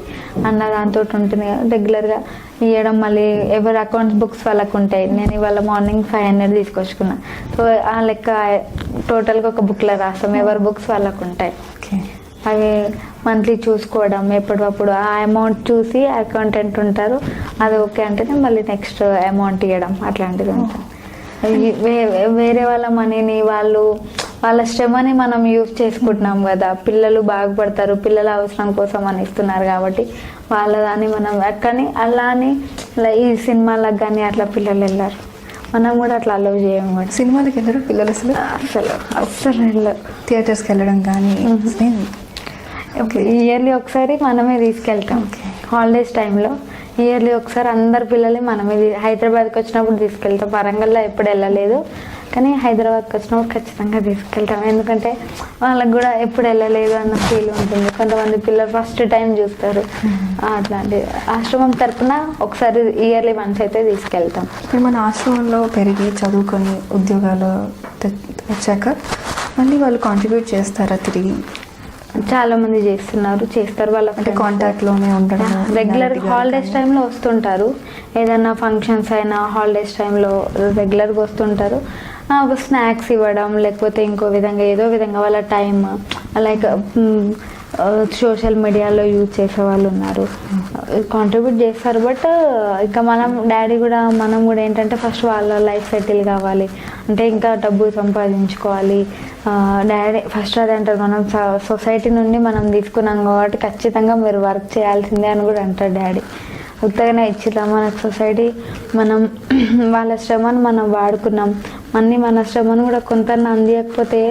అన్న దాంతో ఉంటుంది. రెగ్యులర్గా ఇవ్వడం, మళ్ళీ ఎవరి అకౌంట్స్ బుక్స్ వాళ్ళకు ఉంటాయి. నేను ఇవాళ మార్నింగ్ 500 తీసుకొచ్చుకున్నా, సో ఆ లెక్క టోటల్గా ఒక బుక్లో రాస్తాం, ఎవరి బుక్స్ వాళ్ళకు ఉంటాయి. అవి మంత్లీ చూసుకోవడం, ఎప్పటికప్పుడు ఆ అమౌంట్ చూసి అకౌంటెంట్ ఉంటారు, అది ఓకే అంటేనే మళ్ళీ నెక్స్ట్ అమౌంట్ ఇవ్వడం అట్లాంటిది ఉంటుంది. వేరే వాళ్ళ మనీని వాళ్ళ శ్రమని మనం యూజ్ చేసుకుంటున్నాం కదా, పిల్లలు బాగుపడతారు, పిల్లల అవసరం కోసం అని ఇస్తున్నారు కాబట్టి వాళ్ళ దాన్ని మనం కానీ అలా అని ఈ సినిమాలకు కానీ అట్లా పిల్లలు వెళ్ళారు, మనం కూడా అట్లా అలౌ చేయము. కూడా సినిమాలకు వెళ్ళరు పిల్లలు, అసలు వెళ్ళరు. థియేటర్స్కి వెళ్ళడం కానీ ఇయర్లీ ఒకసారి మనమే తీసుకెళ్తాం. హాలిడేస్ టైంలో ఇయర్లీ ఒకసారి అందరు పిల్లల్ని మనమే హైదరాబాద్కి వచ్చినప్పుడు తీసుకెళ్తాం. వరంగల్లో ఎప్పుడు వెళ్ళలేదు కానీ హైదరాబాద్కి వచ్చినప్పుడు ఖచ్చితంగా తీసుకెళ్తాం. ఎందుకంటే వాళ్ళకి కూడా ఎప్పుడు వెళ్ళలేదు అన్న ఫీల్ ఉంటుంది. కొంతమంది పిల్లలు ఫస్ట్ టైం చూస్తారు. అట్లాంటి ఆశ్రమం తరఫున ఒకసారి ఇయర్లీ వన్స్ అయితే తీసుకెళ్తాం. ఇప్పుడు మన ఆశ్రమంలో పెరిగి చదువుకొని ఉద్యోగాలు వచ్చాక మళ్ళీ వాళ్ళు కాంట్రిబ్యూట్ చేస్తారా తిరిగి? చాలా మంది చేస్తారు. వాళ్ళ అంటే కాంటాక్ట్లోనే ఉండడం, రెగ్యులర్ హాలిడేస్ టైంలో వస్తుంటారు. ఏదైనా ఫంక్షన్స్ అయినా హాలిడేస్ టైంలో రెగ్యులర్గా వస్తుంటారు. స్నాక్స్ ఇవ్వడం, లేకపోతే ఇంకో విధంగా ఏదో విధంగా వాళ్ళ టైం లైక్ సోషల్ మీడియాలో యూజ్ చేసే వాళ్ళు ఉన్నారు, కాంట్రిబ్యూట్ చేస్తారు. బట్ ఇంకా డాడీ కూడా మనం కూడా ఏంటంటే ఫస్ట్ వాళ్ళ లైఫ్ సెటిల్ కావాలి అంటే ఇంకా డబ్బు సంపాదించుకోవాలి. డాడీ ఫస్ట్ అదే అంటారు, మనం సొసైటీ నుండి మనం తీసుకున్నాం కాబట్టి ఖచ్చితంగా మీరు వర్క్ చేయాల్సిందే అని కూడా అంటారు డాడీ. ఉత్తగానే ఇచ్చిరా మనకు సొసైటీ, మనం వాళ్ళ శ్రమను మనం వాడుకున్నాం, మన శ్రమను కూడా కొంత అందియకపోతే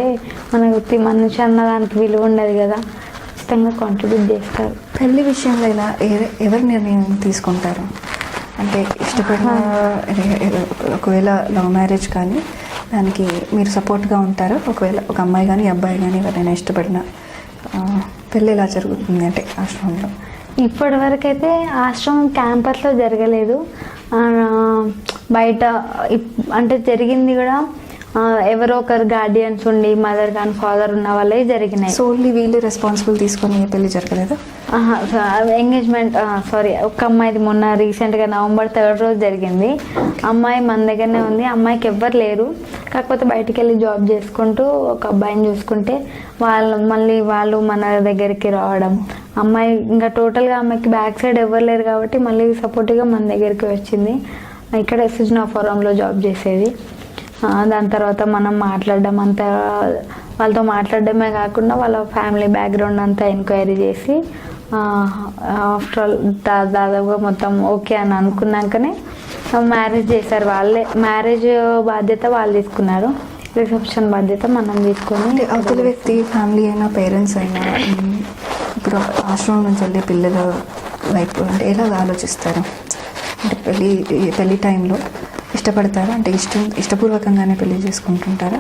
మనకు మనిషి అన్నదానికి విలువ ఉండదు కదా, ఖచ్చితంగా కాంట్రిబ్యూట్ చేస్తారు. పెళ్లి విషయంలో ఇలా ఎవరు నిర్ణయం తీసుకుంటారు? అంటే ఇష్టపడిన ఒకవేళ లవ్ మ్యారేజ్ కానీ దానికి మీరు సపోర్ట్గా ఉంటారా? ఒకవేళ ఒక అమ్మాయి కానీ అబ్బాయి కానీ ఎవరైనా ఇష్టపడిన పెళ్ళి ఎలా జరుగుతుంది అంటే ఆశ్రమంలో? ఇప్పటి వరకు అయితే ఆశ్రమం క్యాంపస్లో జరగలేదు, బయట అంటే జరిగింది కూడా ఎవరో ఒకరు గార్డియన్స్ ఉండి మదర్ కానీ ఫాదర్ ఉన్న వాళ్ళే జరిగినాయి. సోన్లీ వీళ్ళు రెస్పాన్సిబుల్ తీసుకొని పెళ్లి జరగలేదు? ఎంగేజ్మెంట్ ఒక అమ్మాయిది మొన్న రీసెంట్గా November 3rd రోజు జరిగింది. అమ్మాయి మన దగ్గరనే ఉంది, అమ్మాయికి ఎవ్వరు లేరు, కాకపోతే బయటికి వెళ్ళి జాబ్ చేసుకుంటూ ఒక అబ్బాయిని చూసుకుంటే వాళ్ళు మన దగ్గరికి రావడం, అమ్మాయి ఇంకా టోటల్గా అమ్మాయికి బ్యాక్ సైడ్ ఎవ్వరు లేరు కాబట్టి మళ్ళీ సపోర్టివ్గా మన దగ్గరికి వచ్చింది. ఇక్కడ సుజనాపురంలో జాబ్ చేసేది. దాని తర్వాత మనం మాట్లాడడం అంతా వాళ్ళతో మాట్లాడడమే కాకుండా వాళ్ళ ఫ్యామిలీ బ్యాక్గ్రౌండ్ అంతా ఎంక్వైరీ చేసి ఆఫ్టర్ ఆల్ దాదాపుగా మొత్తం ఓకే అని అనుకున్నాకనే మ్యారేజ్ చేశారు. వాళ్ళే మ్యారేజ్ బాధ్యత వాళ్ళు తీసుకున్నారు, రిసెప్షన్ బాధ్యత మనం తీసుకొని. అవతల వ్యక్తి ఫ్యామిలీ అయినా పేరెంట్స్ అయినా ఇప్పుడు ఆశ్రమం నుంచి వెళ్ళే పిల్లల వైపు అంటే ఎలా ఆలోచిస్తారు? అంటే పెళ్ళి టైంలో ఇష్టపడతారా? అంటే ఇష్టపూర్వకంగానే పెళ్లి చేసుకుంటుంటారా?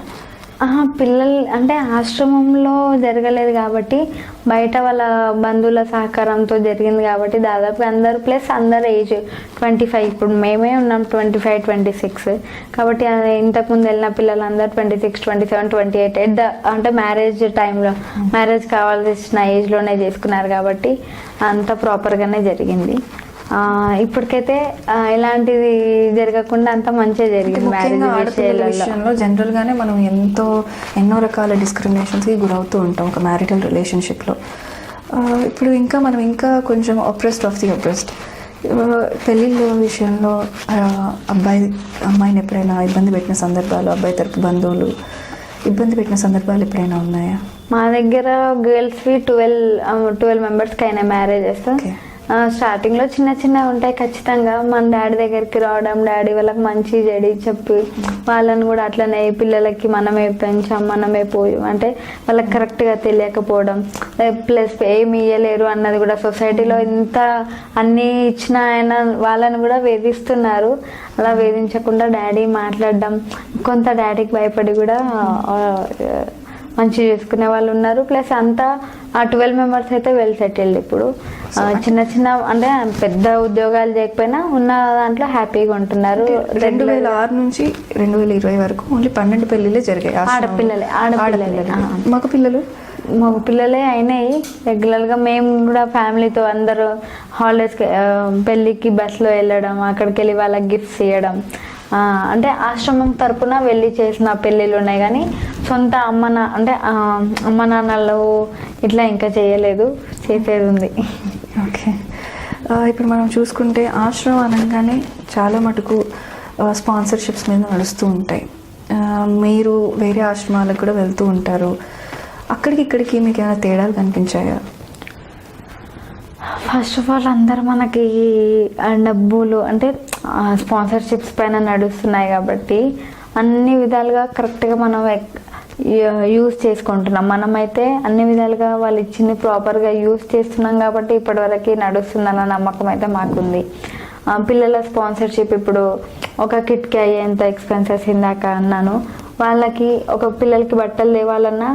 పిల్లలు అంటే ఆశ్రమంలో జరగలేదు కాబట్టి బయట వాళ్ళ బంధువుల సహకారంతో జరిగింది కాబట్టి దాదాపు అందరు ఏజ్ 25, ఇప్పుడు మేమే ఉన్నాం 25, 26 కాబట్టి ఇంతకుముందు వెళ్ళిన పిల్లలు అందరూ 26, 27, 28 అంటే మ్యారేజ్ టైంలో మ్యారేజ్ కావాల్సిన ఏజ్లోనే చేసుకున్నారు కాబట్టి అంత ప్రాపర్గానే జరిగింది. ఇప్పటికైతే ఇలాంటిది జరగకుండా అంత మంచిగా జరిగింది. మ్యారేజ్ విషయంలో జనరల్గానే మనం ఎన్నో రకాల డిస్క్రిమినేషన్స్కి గురవుతూ ఉంటాం ఒక మ్యారిటల్ రిలేషన్షిప్లో. ఇప్పుడు మనం కొంచెం అప్రెస్డ్ ఆఫ్ ది అప్రెస్డ్. పెళ్ళిళ్ళ విషయంలో అమ్మాయిని ఎప్పుడైనా ఇబ్బంది పెట్టిన సందర్భాలు, అబ్బాయి తరపు బంధువులు ఇబ్బంది పెట్టిన సందర్భాలు ఎప్పుడైనా ఉన్నాయా? మా దగ్గర గర్ల్స్వి 12 మెంబర్స్కి అయినా మ్యారేజెస్. స్టార్టింగ్లో చిన్న ఉంటాయి ఖచ్చితంగా. మన డాడీ దగ్గరికి రావడం, డాడీ వాళ్ళకి మంచి చెడి చెప్పి వాళ్ళని కూడా అట్లనే పిల్లలకి మనమే పెంచాం మనమే పోయి అంటే వాళ్ళకి కరెక్ట్గా తెలియకపోవడం, ప్లస్ ఏమి ఇయ్యలేరు అన్నది కూడా సొసైటీలో ఇంత అన్నీ ఇచ్చిన ఆయన వాళ్ళని కూడా వేధిస్తున్నారు. అలా వేధించకుండా డాడీ మాట్లాడడం, కొంత డాడీకి భయపడి కూడా మంచిగా చేసుకునే వాళ్ళు ఉన్నారు. ప్లస్ అంతా 12 మెంబర్స్ అయితే వెల్ సెటిల్డ్. ఇప్పుడు చిన్న అంటే పెద్ద ఉద్యోగాలు చేయకపోయినా ఉన్న దాంట్లో హ్యాపీగా ఉంటున్నారు. 2006 నుంచి 2020 వరకు ఓన్లీ 12 పెళ్ళిళ్ళే జరిగాయి. ఆడపిల్లలే. మగ పిల్లలే అయినాయి. రెగ్యులర్గా మేము కూడా ఫ్యామిలీతో అందరూ హాలిడేస్కి పెళ్ళికి బస్లో వెళ్ళడం, అక్కడికి వెళ్ళి వాళ్ళకి గిఫ్ట్స్ ఇవ్వడం, అంటే ఆశ్రమం తరపున వెళ్ళి చేసిన పెళ్ళిళ్ళు ఉన్నాయి కానీ సొంత అమ్మ నాన్నలు ఇట్లా ఇంకా చేయలేదు, చేసేది ఉంది. ఓకే, ఇప్పుడు మనం చూసుకుంటే ఆశ్రమం అనగానే చాలా మటుకు స్పాన్సర్షిప్స్ మీద నడుస్తూ ఉంటాయి. మీరు వేరే ఆశ్రమాలకు కూడా వెళ్తూ ఉంటారు, ఇక్కడికి మీకు ఏమైనా తేడాలు కనిపించాయా? ఫస్ట్ ఆఫ్ ఆల్ అందరు మనకి డబ్బులు అంటే స్పాన్సర్షిప్స్ పైన నడుస్తున్నాయి కాబట్టి అన్ని విధాలుగా కరెక్ట్గా మనం యూజ్ చేసుకుంటున్నాం. మనమైతే అన్ని విధాలుగా వాళ్ళు ఇచ్చింది ప్రాపర్గా యూజ్ చేస్తున్నాం కాబట్టి ఇప్పటివరకు నడుస్తుందన్న నమ్మకం అయితే మాకుంది. పిల్లల స్పాన్సర్షిప్ ఇప్పుడు ఒక కిట్కి అయ్యేంత ఎక్స్పెన్సెస్ ఇందాక అన్నాను. వాళ్ళకి ఒక పిల్లలకి బట్టలు తేవాలన్నా,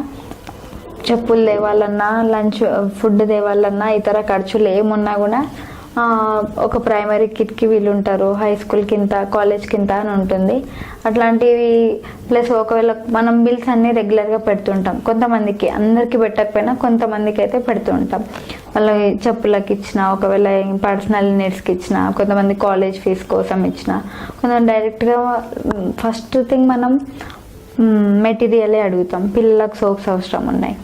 చెప్పులు తేవాలన్నా, లంచ్ ఫుడ్ తేవాలన్నా, ఇతర ఖర్చులు ఏమున్నా కూడా ఒక ప్రైమరీ కిట్కి వీళ్ళు ఉంటారు, హై స్కూల్కి ఇంత, కాలేజ్కి ఇంత అని ఉంటుంది. అట్లాంటివి ప్లస్ ఒకవేళ మనం బిల్స్ అన్నీ రెగ్యులర్గా పెడుతుంటాం. కొంతమందికి, అందరికీ పెట్టకపోయినా కొంతమందికి అయితే పెడుతూ ఉంటాం. వాళ్ళ చెప్పులకి ఇచ్చిన, ఒకవేళ పర్సనల్ నీడ్స్కి ఇచ్చిన, కొంతమంది కాలేజ్ ఫీజు కోసం ఇచ్చిన, కొంతమంది డైరెక్ట్గా ఫస్ట్ థింగ్ మనం మెటీరియలే అడుగుతాం. పిల్లలకు సోప్స్ అవసరం ఉన్నాయి,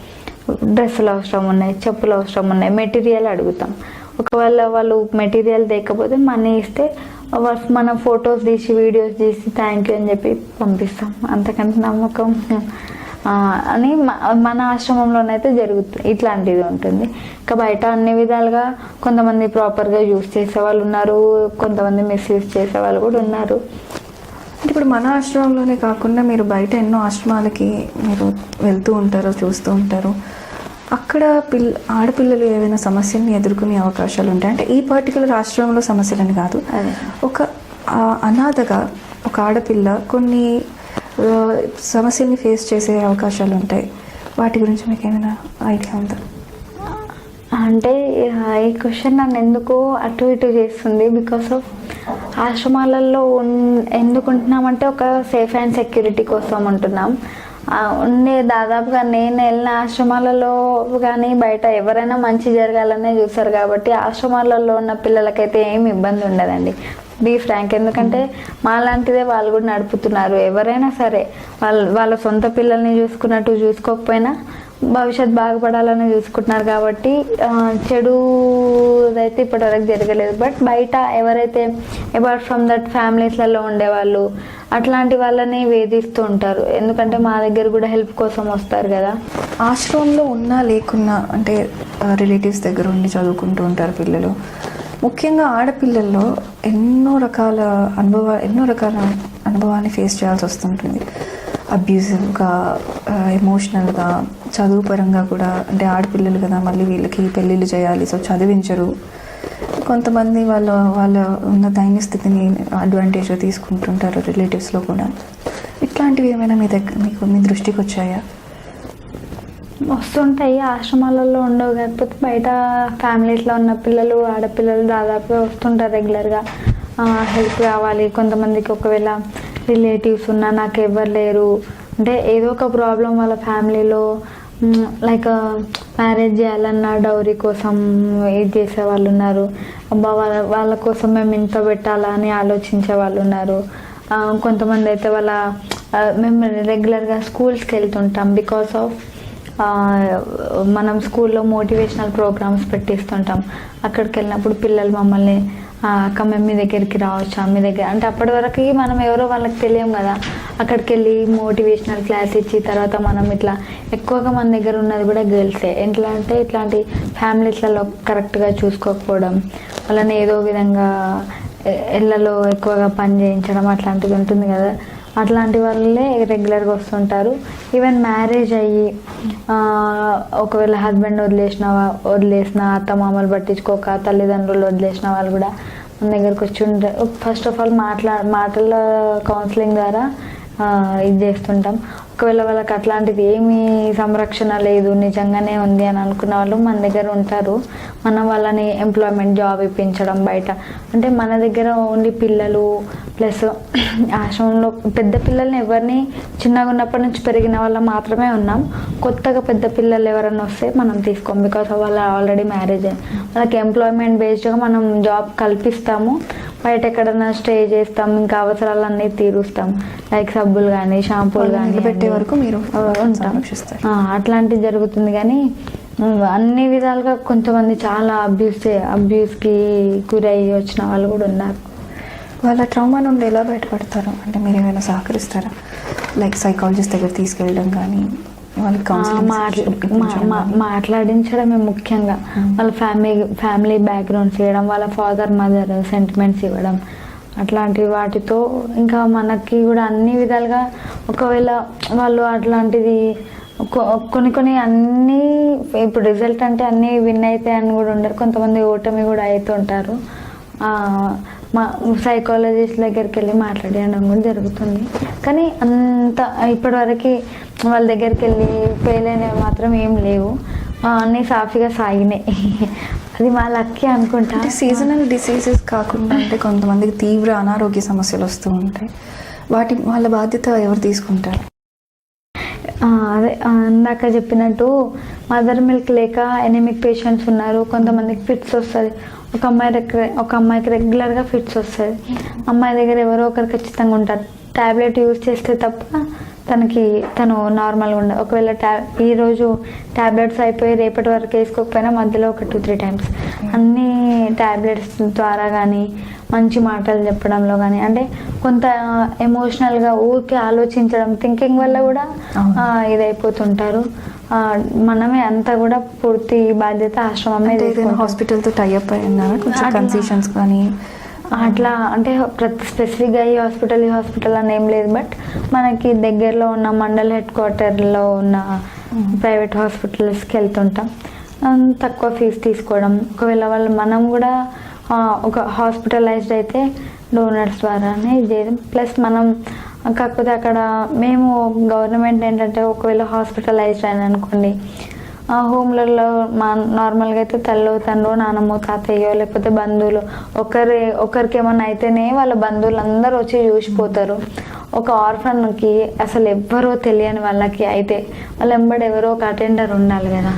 డ్రెస్సులు అవసరం ఉన్నాయి, చెప్పులు అవసరం ఉన్నాయి, మెటీరియల్ అడుగుతాం. ఒకవేళ వాళ్ళు మెటీరియల్ లేకపోతే మనీ ఇస్తే మనం ఫొటోస్ తీసి వీడియోస్ తీసి థ్యాంక్ యూ అని చెప్పి పంపిస్తాం. అంతకంటే నమ్మకం అని మన ఆశ్రమంలోనైతే జరుగుతుంది, ఇట్లాంటిది ఉంటుంది. ఇంకా బయట అన్ని విధాలుగా కొంతమంది ప్రాపర్గా యూస్ చేసే వాళ్ళు ఉన్నారు, కొంతమంది మిస్యూజ్ చేసే వాళ్ళు కూడా ఉన్నారు. ఇప్పుడు మన ఆశ్రమంలోనే కాకుండా మీరు బయట ఎన్నో ఆశ్రమాలకి మీరు వెళ్తూ ఉంటారు, చూస్తూ ఉంటారు. అక్కడ ఆడపిల్లలు ఏవైనా సమస్యల్ని ఎదుర్కొనే అవకాశాలు ఉంటాయి. అంటే ఈ పర్టికులర్ ఆశ్రమంలో సమస్యలని కాదు, ఒక అనాథగా ఒక ఆడపిల్ల కొన్ని సమస్యల్ని ఫేస్ చేసే అవకాశాలు ఉంటాయి. వాటి గురించి మీకు ఏమైనా ఐడియా ఉందా? అంటే ఈ క్వశ్చన్ నన్ను ఎందుకు అటు ఇటు చేస్తుంది. బికాస్ ఆఫ్ ఆశ్రమాలలో ఎందుకు ఉంటున్నామంటే ఒక సేఫ్ అండ్ సెక్యూరిటీ కోసం ఉంటున్నాం. ఉండే దాదాపుగా నేను వెళ్ళిన ఆశ్రమాలలో కానీ బయట ఎవరైనా మంచి జరగాలనే చూస్తారు కాబట్టి ఆశ్రమాలలో ఉన్న పిల్లలకైతే ఏమి ఇబ్బంది ఉండదండి, బీ ఫ్రాంక్. ఎందుకంటే మాలాంటిదే వాళ్ళు కూడా నడుపుతున్నారు. ఎవరైనా సరే వాళ్ళ సొంత పిల్లల్ని చూసుకున్నట్టు చూసుకోకపోయినా భవిష్యత్ బాగుపడాలని చూసుకుంటున్నారు కాబట్టి చెడు అయితే ఇప్పటివరకు జరగలేదు. బట్ బయట ఎవరైతే అపార్ట్ ఫ్రమ్ దట్ ఫ్యామిలీస్లలో ఉండేవాళ్ళు అట్లాంటి వాళ్ళని వేధిస్తూ ఉంటారు. ఎందుకంటే మా దగ్గర కూడా హెల్ప్ కోసం వస్తారు కదా. ఆశ్రమంలో ఉన్నా లేకున్నా అంటే రిలేటివ్స్ దగ్గర ఉండి చదువుకుంటూ ఉంటారు పిల్లలు. ముఖ్యంగా ఆడపిల్లల్లో ఎన్నో రకాల అనుభవాన్ని ఫేస్ చేయాల్సి వస్తుంటుంది. అబ్యూజివ్గా, ఎమోషనల్గా, చదువు పరంగా కూడా. అంటే ఆడపిల్లలు కదా, మళ్ళీ వీళ్ళకి పెళ్ళిళ్ళు చేయాలి, సో చదివించరు. కొంతమంది వాళ్ళ ఉన్న దైన్య స్థితిని అడ్వాంటేజ్గా తీసుకుంటుంటారు రిలేటివ్స్లో కూడా. ఇట్లాంటివి ఏమైనా మీ దృష్టికి వచ్చాయా? వస్తుంటాయి, ఆశ్రమాలలో ఉండవు. కాకపోతే బయట ఫ్యామిలీస్లో ఉన్న పిల్లలు, ఆడపిల్లలు దాదాపుగా వస్తుంటారు రెగ్యులర్గా. హెల్ప్ కావాలి. కొంతమందికి ఒకవేళ రిలేటివ్స్ ఉన్నా నాకు ఎవరు లేరు అంటే ఏదో ఒక ప్రాబ్లం వాళ్ళ ఫ్యామిలీలో, లైక్ మ్యారేజ్ చేయాలన్న డౌరీ కోసం ఇది చేసే వాళ్ళు ఉన్నారు. అబ్బా వాళ్ళ కోసం మేము ఇంత పెట్టాలా అని ఆలోచించే వాళ్ళు ఉన్నారు. కొంతమంది అయితే మేము రెగ్యులర్గా స్కూల్స్కి వెళ్తుంటాం. బికాస్ ఆఫ్ మనం స్కూల్లో మోటివేషనల్ ప్రోగ్రామ్స్ పెట్టిస్తుంటాం. అక్కడికి వెళ్ళినప్పుడు పిల్లలు మమ్మల్ని అక్క మేము మీ దగ్గరికి రావచ్చా, మీ దగ్గర అంటే అప్పటి వరకు మనం ఎవరో వాళ్ళకి తెలియం కదా. అక్కడికి వెళ్ళి మోటివేషనల్ క్లాస్ ఇచ్చి తర్వాత మనం ఇట్లా ఎక్కువగా మన దగ్గర ఉన్నది కూడా గర్ల్సే. ఎట్లా అంటే ఇట్లాంటి ఫ్యామిలీస్లలో కరెక్ట్గా చూసుకోకపోవడం, వాళ్ళని ఏదో విధంగా ఇళ్ళలో ఎక్కువగా పని చేయించడం అట్లాంటిది ఉంటుంది కదా. అట్లాంటి వాళ్ళే రెగ్యులర్గా వస్తుంటారు. ఈవెన్ మ్యారేజ్ అయ్యి ఒకవేళ హస్బెండ్ వదిలేసిన అత్తమామలు పట్టించుకోక తల్లిదండ్రులు వదిలేసిన వాళ్ళు కూడా మన దగ్గరకు వచ్చి ఉంటారు. ఫస్ట్ ఆఫ్ ఆల్ మాటల కౌన్సిలింగ్ ద్వారా ఇది చేస్తుంటాం. ఒకవేళ వాళ్ళకి అట్లాంటిది ఏమీ సంరక్షణ లేదు, నిజంగానే ఉంది అని అనుకున్న వాళ్ళు మన దగ్గర ఉంటారు. మనం వాళ్ళని ఎంప్లాయ్మెంట్ జాబ్ ఇప్పించడం బయట. అంటే మన దగ్గర ఓన్లీ పిల్లలు ప్లస్ ఆశ్రమంలో పెద్ద పిల్లల్ని ఎవరిని చిన్నగా ఉన్నప్పటి నుంచి పెరిగిన వాళ్ళ మాత్రమే ఉన్నాం. కొత్తగా పెద్ద పిల్లలు ఎవరైనా వస్తే మనం తీసుకోం. బికాస్ వాళ్ళ ఆల్రెడీ మ్యారేజ్ అయ్యి వాళ్ళకి ఎంప్లాయ్మెంట్ బేస్డ్గా మనం జాబ్ కల్పిస్తాము. బయట ఎక్కడైనా స్టే చేస్తాం, ఇంకా అవసరాలన్నీ తీరుస్తాం. లైక్ సబ్బులు కానీ షాంపూలు కానీ పెట్టే వరకు మీరు ఉంటాం. అట్లాంటివి జరుగుతుంది. కానీ అన్ని విధాలుగా కొంతమంది చాలా అబ్యూస్కి గురయ్యి వచ్చిన వాళ్ళు కూడా ఉన్నారు. వాళ్ళ ట్రామా నుండి ఎలా బయటపడతారు? అంటే మీరు ఏమైనా సహకరిస్తారా? లైక్ సైకాలజిస్ట్ దగ్గర తీసుకెళ్ళడం కానీ మాట్లాడించడమే ముఖ్యంగా. వాళ్ళ ఫ్యామిలీ బ్యాక్గ్రౌండ్స్ ఇవ్వడం, వాళ్ళ ఫాదర్ మదర్ సెంటిమెంట్స్ ఇవ్వడం, అట్లాంటి వాటితో ఇంకా మనకి కూడా అన్ని విధాలుగా. ఒకవేళ వాళ్ళు అట్లాంటిది కొన్ని అన్నీ ఇప్పుడు రిజల్ట్ అంటే అన్నీ విన్ అవుతాయి అని కూడా ఉండరు. కొంతమంది ఓటమి కూడా అవుతుంటారు. మా సైకాలజిస్ట్ దగ్గరికి వెళ్ళి మాట్లాడడం కూడా జరుగుతుంది. కానీ అంత ఇప్పటివరకు వాళ్ళ దగ్గరికి వెళ్ళి ఫెయిల్ అయినవి మాత్రం ఏం లేవు, అన్నీ సాఫీగా సాగినాయి. అది మా లక్కీ అనుకుంటా. సీజనల్ డిసీజెస్ కాకుండా అంటే కొంతమందికి తీవ్ర అనారోగ్య సమస్యలు వస్తూ ఉంటాయి. వాళ్ళ బాధ్యత ఎవరు తీసుకుంటారు? అదే ఇందాక చెప్పినట్టు మదర్ మిల్క్ లేక ఎనిమిక్ పేషెంట్స్ ఉన్నారు. కొంతమందికి ఫిట్స్ వస్తుంది. ఒక అమ్మాయికి రెగ్యులర్గా ఫిట్స్ వస్తుంది. అమ్మాయి దగ్గర ఎవరో ఒకరు ఖచ్చితంగా ఉంటారు. ట్యాబ్లెట్ యూజ్ చేస్తే తప్ప తను నార్మల్గా ఉండదు. ఒకవేళ ఈరోజు ట్యాబ్లెట్స్ అయిపోయి రేపటి వరకు వేసుకోకపోయినా మధ్యలో ఒక 2-3 టైమ్స్ అన్ని ట్యాబ్లెట్స్ ద్వారా కానీ మంచి మాటలు చెప్పడంలో కానీ అంటే కొంత ఎమోషనల్గా ఊరికే ఆలోచించడం థింకింగ్ వల్ల కూడా ఇదైపోతుంటారు. మనమే అంతా కూడా పూర్తి బాధ్యత ఆశ్రమమే. హాస్పిటల్తో టైఅప్ అయి ఉన్నారా కొంచెం కన్సెషన్స్ కానీ అట్లా అంటే ప్రతి స్పెసిఫిక్గా ఈ హాస్పిటల్ అని ఏం లేదు, బట్ మనకి దగ్గరలో ఉన్న మండల్ హెడ్ క్వార్టర్లో ఉన్న ప్రైవేట్ హాస్పిటల్స్కి వెళ్తుంటాం. తక్కువ ఫీజు తీసుకోవడం, ఒకవేళ మనం కూడా ఒక హాస్పిటలైజ్డ్ అయితే డోనర్స్ ద్వారానే చేయడం. ప్లస్ మనం కాకపోతే అక్కడ మేము గవర్నమెంట్ ఏంటంటే ఒకవేళ హాస్పిటలైజ్డ్ అని అనుకోండి, హోమ్లలో నార్మల్గా అయితే తల్లో తండ్రో నానమ్మో తాతయ్యో లేకపోతే బంధువులు ఒకరికి ఏమన్నా అయితేనే వాళ్ళ బంధువులు అందరూ వచ్చి చూసిపోతారు. ఒక ఆర్ఫన్కి అసలు ఎవ్వరో తెలియని వాళ్ళకి అయితే వాళ్ళ వెంబడి ఎవరో ఒక అటెండర్ ఉండాలి కదా.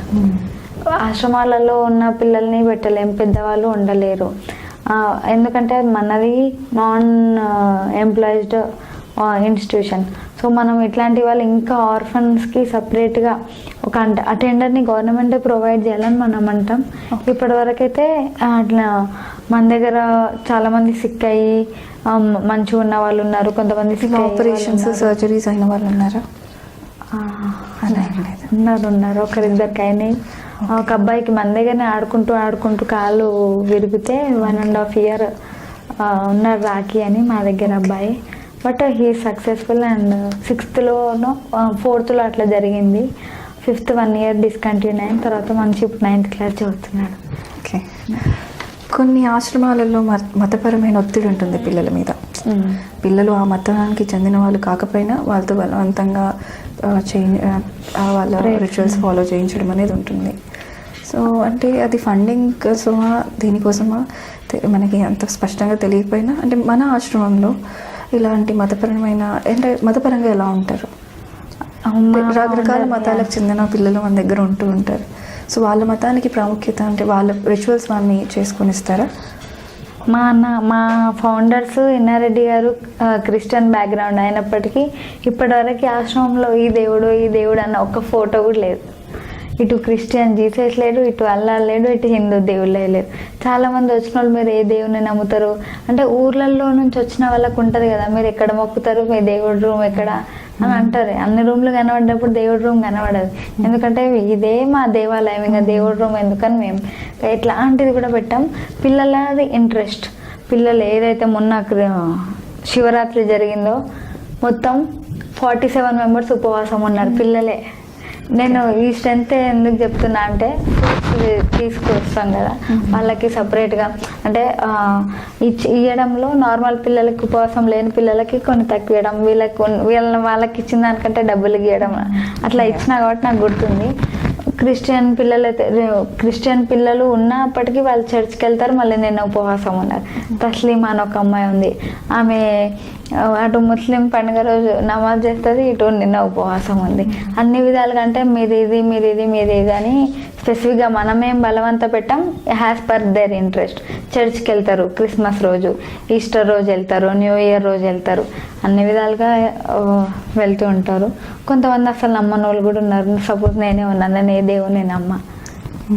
ఆశ్రమాలలో ఉన్న పిల్లల్ని పెట్టలేం, పెద్దవాళ్ళు ఉండలేరు. ఎందుకంటే మనది నాన్ ఎంప్లాయిజ్డ్ ఇన్స్టిట్యూషన్. సో మనం ఇట్లాంటి వాళ్ళు ఇంకా ఆర్ఫన్స్కి సపరేట్గా ఒక అటెండర్ని గవర్నమెంటే ప్రొవైడ్ చేయాలని మనం అంటాం. ఇప్పటివరకు అయితే అట్లా మన దగ్గర చాలామంది సిక్ అయ్యి మంచిగా ఉన్న వాళ్ళు ఉన్నారు, కొంతమంది సిక్ ఆపరేషన్స్ సర్జరీస్ అయిన వాళ్ళు ఉన్నారా? ఉన్నారు ఒకరిద్దరికి అయినాయి. ఒక అబ్బాయికి మన దగ్గరనే ఆడుకుంటూ కాళ్ళు విరిగితే 1.5 year ఉన్నారు రాఖీ అని మా దగ్గర అబ్బాయి. బట్ హీ సక్సెస్ఫుల్ అండ్ 6thలోనో 4thలో అట్లా జరిగింది. 5th 1 year డిస్కంటిన్యూ అయిన తర్వాత మంచి ఇప్పుడు 9th class చదువుతున్నాడు. ఓకే. కొన్ని ఆశ్రమాలలో మతపరమైన ఒత్తిడి ఉంటుంది పిల్లల మీద. పిల్లలు ఆ మతానికి చెందిన వాళ్ళు కాకపోయినా వాళ్ళతో బలవంతంగా వాళ్ళ రిచువల్స్ ఫాలో చేయించడం అనేది ఉంటుంది. సో అంటే అది ఫండింగ్ కోసమా దేనికోసమా మనకి అంత స్పష్టంగా తెలియకపోయినా అంటే మన ఆశ్రమంలో ఇలాంటి మతపరంగా ఎలా ఉంటారు? రకరకాల మతాలకు చెందిన పిల్లలు మన దగ్గర ఉంటూ ఉంటారు. సో వాళ్ళ మతానికి ప్రాముఖ్యత అంటే వాళ్ళ రిచువల్స్ వాళ్ళని చేసుకొని ఇస్తారా? మా ఫౌండర్స్ ఇన్నారెడ్డి గారు క్రిస్టియన్ బ్యాక్గ్రౌండ్ అయినప్పటికీ ఇప్పటివరకు ఆశ్రమంలో ఈ దేవుడు అన్న ఒక ఫోటో కూడా లేదు. ఇటు క్రిస్టియన్ జీసస్ లేడు, ఇటు అల్లా లేడు, ఇటు హిందూ దేవుళ్ళే లేరు. చాలామంది వచ్చిన వాళ్ళు మీరు ఏ దేవుని నమ్ముతారు అంటే ఊర్లలో నుంచి వచ్చిన వాళ్ళకు ఉంటుంది కదా, మీరు ఎక్కడ మొక్కుతారు, మీ దేవుడి రూమ్ ఎక్కడ అని అంటారు. అన్ని రూమ్లు కనబడ్డప్పుడు దేవుడి రూమ్ కనబడదు. ఎందుకంటే ఇదే మా దేవాలయం, ఇంకా దేవుడి రూమ్ ఎందుకని మేము ఎట్లాంటిది కూడా పెట్టాం. పిల్లలది ఇంట్రెస్ట్. పిల్లలు ఏదైతే మొన్న శివరాత్రి జరిగిందో మొత్తం 47 members ఉపవాసం ఉన్నారు పిల్లలే. నేను ఈ స్ట్రెంత్ ఎందుకు చెప్తున్నా అంటే తీసుకొస్తాం కదా వాళ్ళకి సపరేట్గా అంటే ఇవ్వడంలో నార్మల్ పిల్లలకి ఉపవాసం లేని పిల్లలకి కొన్ని తక్కువ ఇవ్వడం, వాళ్ళకి ఇచ్చిన దానికంటే డబ్బులు ఇవ్వడం అట్లా ఇచ్చినా కాబట్టి నాకు గుర్తుంది. క్రిస్టియన్ పిల్లలు ఉన్నప్పటికీ వాళ్ళు చర్చ్కి వెళ్తారు, మళ్ళీ నిన్న ఉపవాసం ఉన్నారు. తస్లీమా అని ఒక అమ్మాయి ఉంది, ఆమె అటు ముస్లిం పండుగ రోజు నమాజ్ చేస్తుంది, ఇటు నిన్న ఉపవాసం ఉంది. అన్ని విధాలుగా అంటే మీరు ఇది అని స్పెసిఫిక్గా మనమేం బలవంత పెట్టాం. యాజ్ పర్ దేర్ ఇంట్రెస్ట్ చర్చ్కి వెళ్తారు, క్రిస్మస్ రోజు, ఈస్టర్ రోజు వెళ్తారు, న్యూ ఇయర్ రోజు వెళ్తారు, అన్ని విధాలుగా వెళ్తూ ఉంటారు. కొంతమంది అసలు నమ్మని వాళ్ళు కూడా ఉన్నారు. సపోజ్ నేనే ఉన్నాను, నేను ఏ దేవుని నమ్మ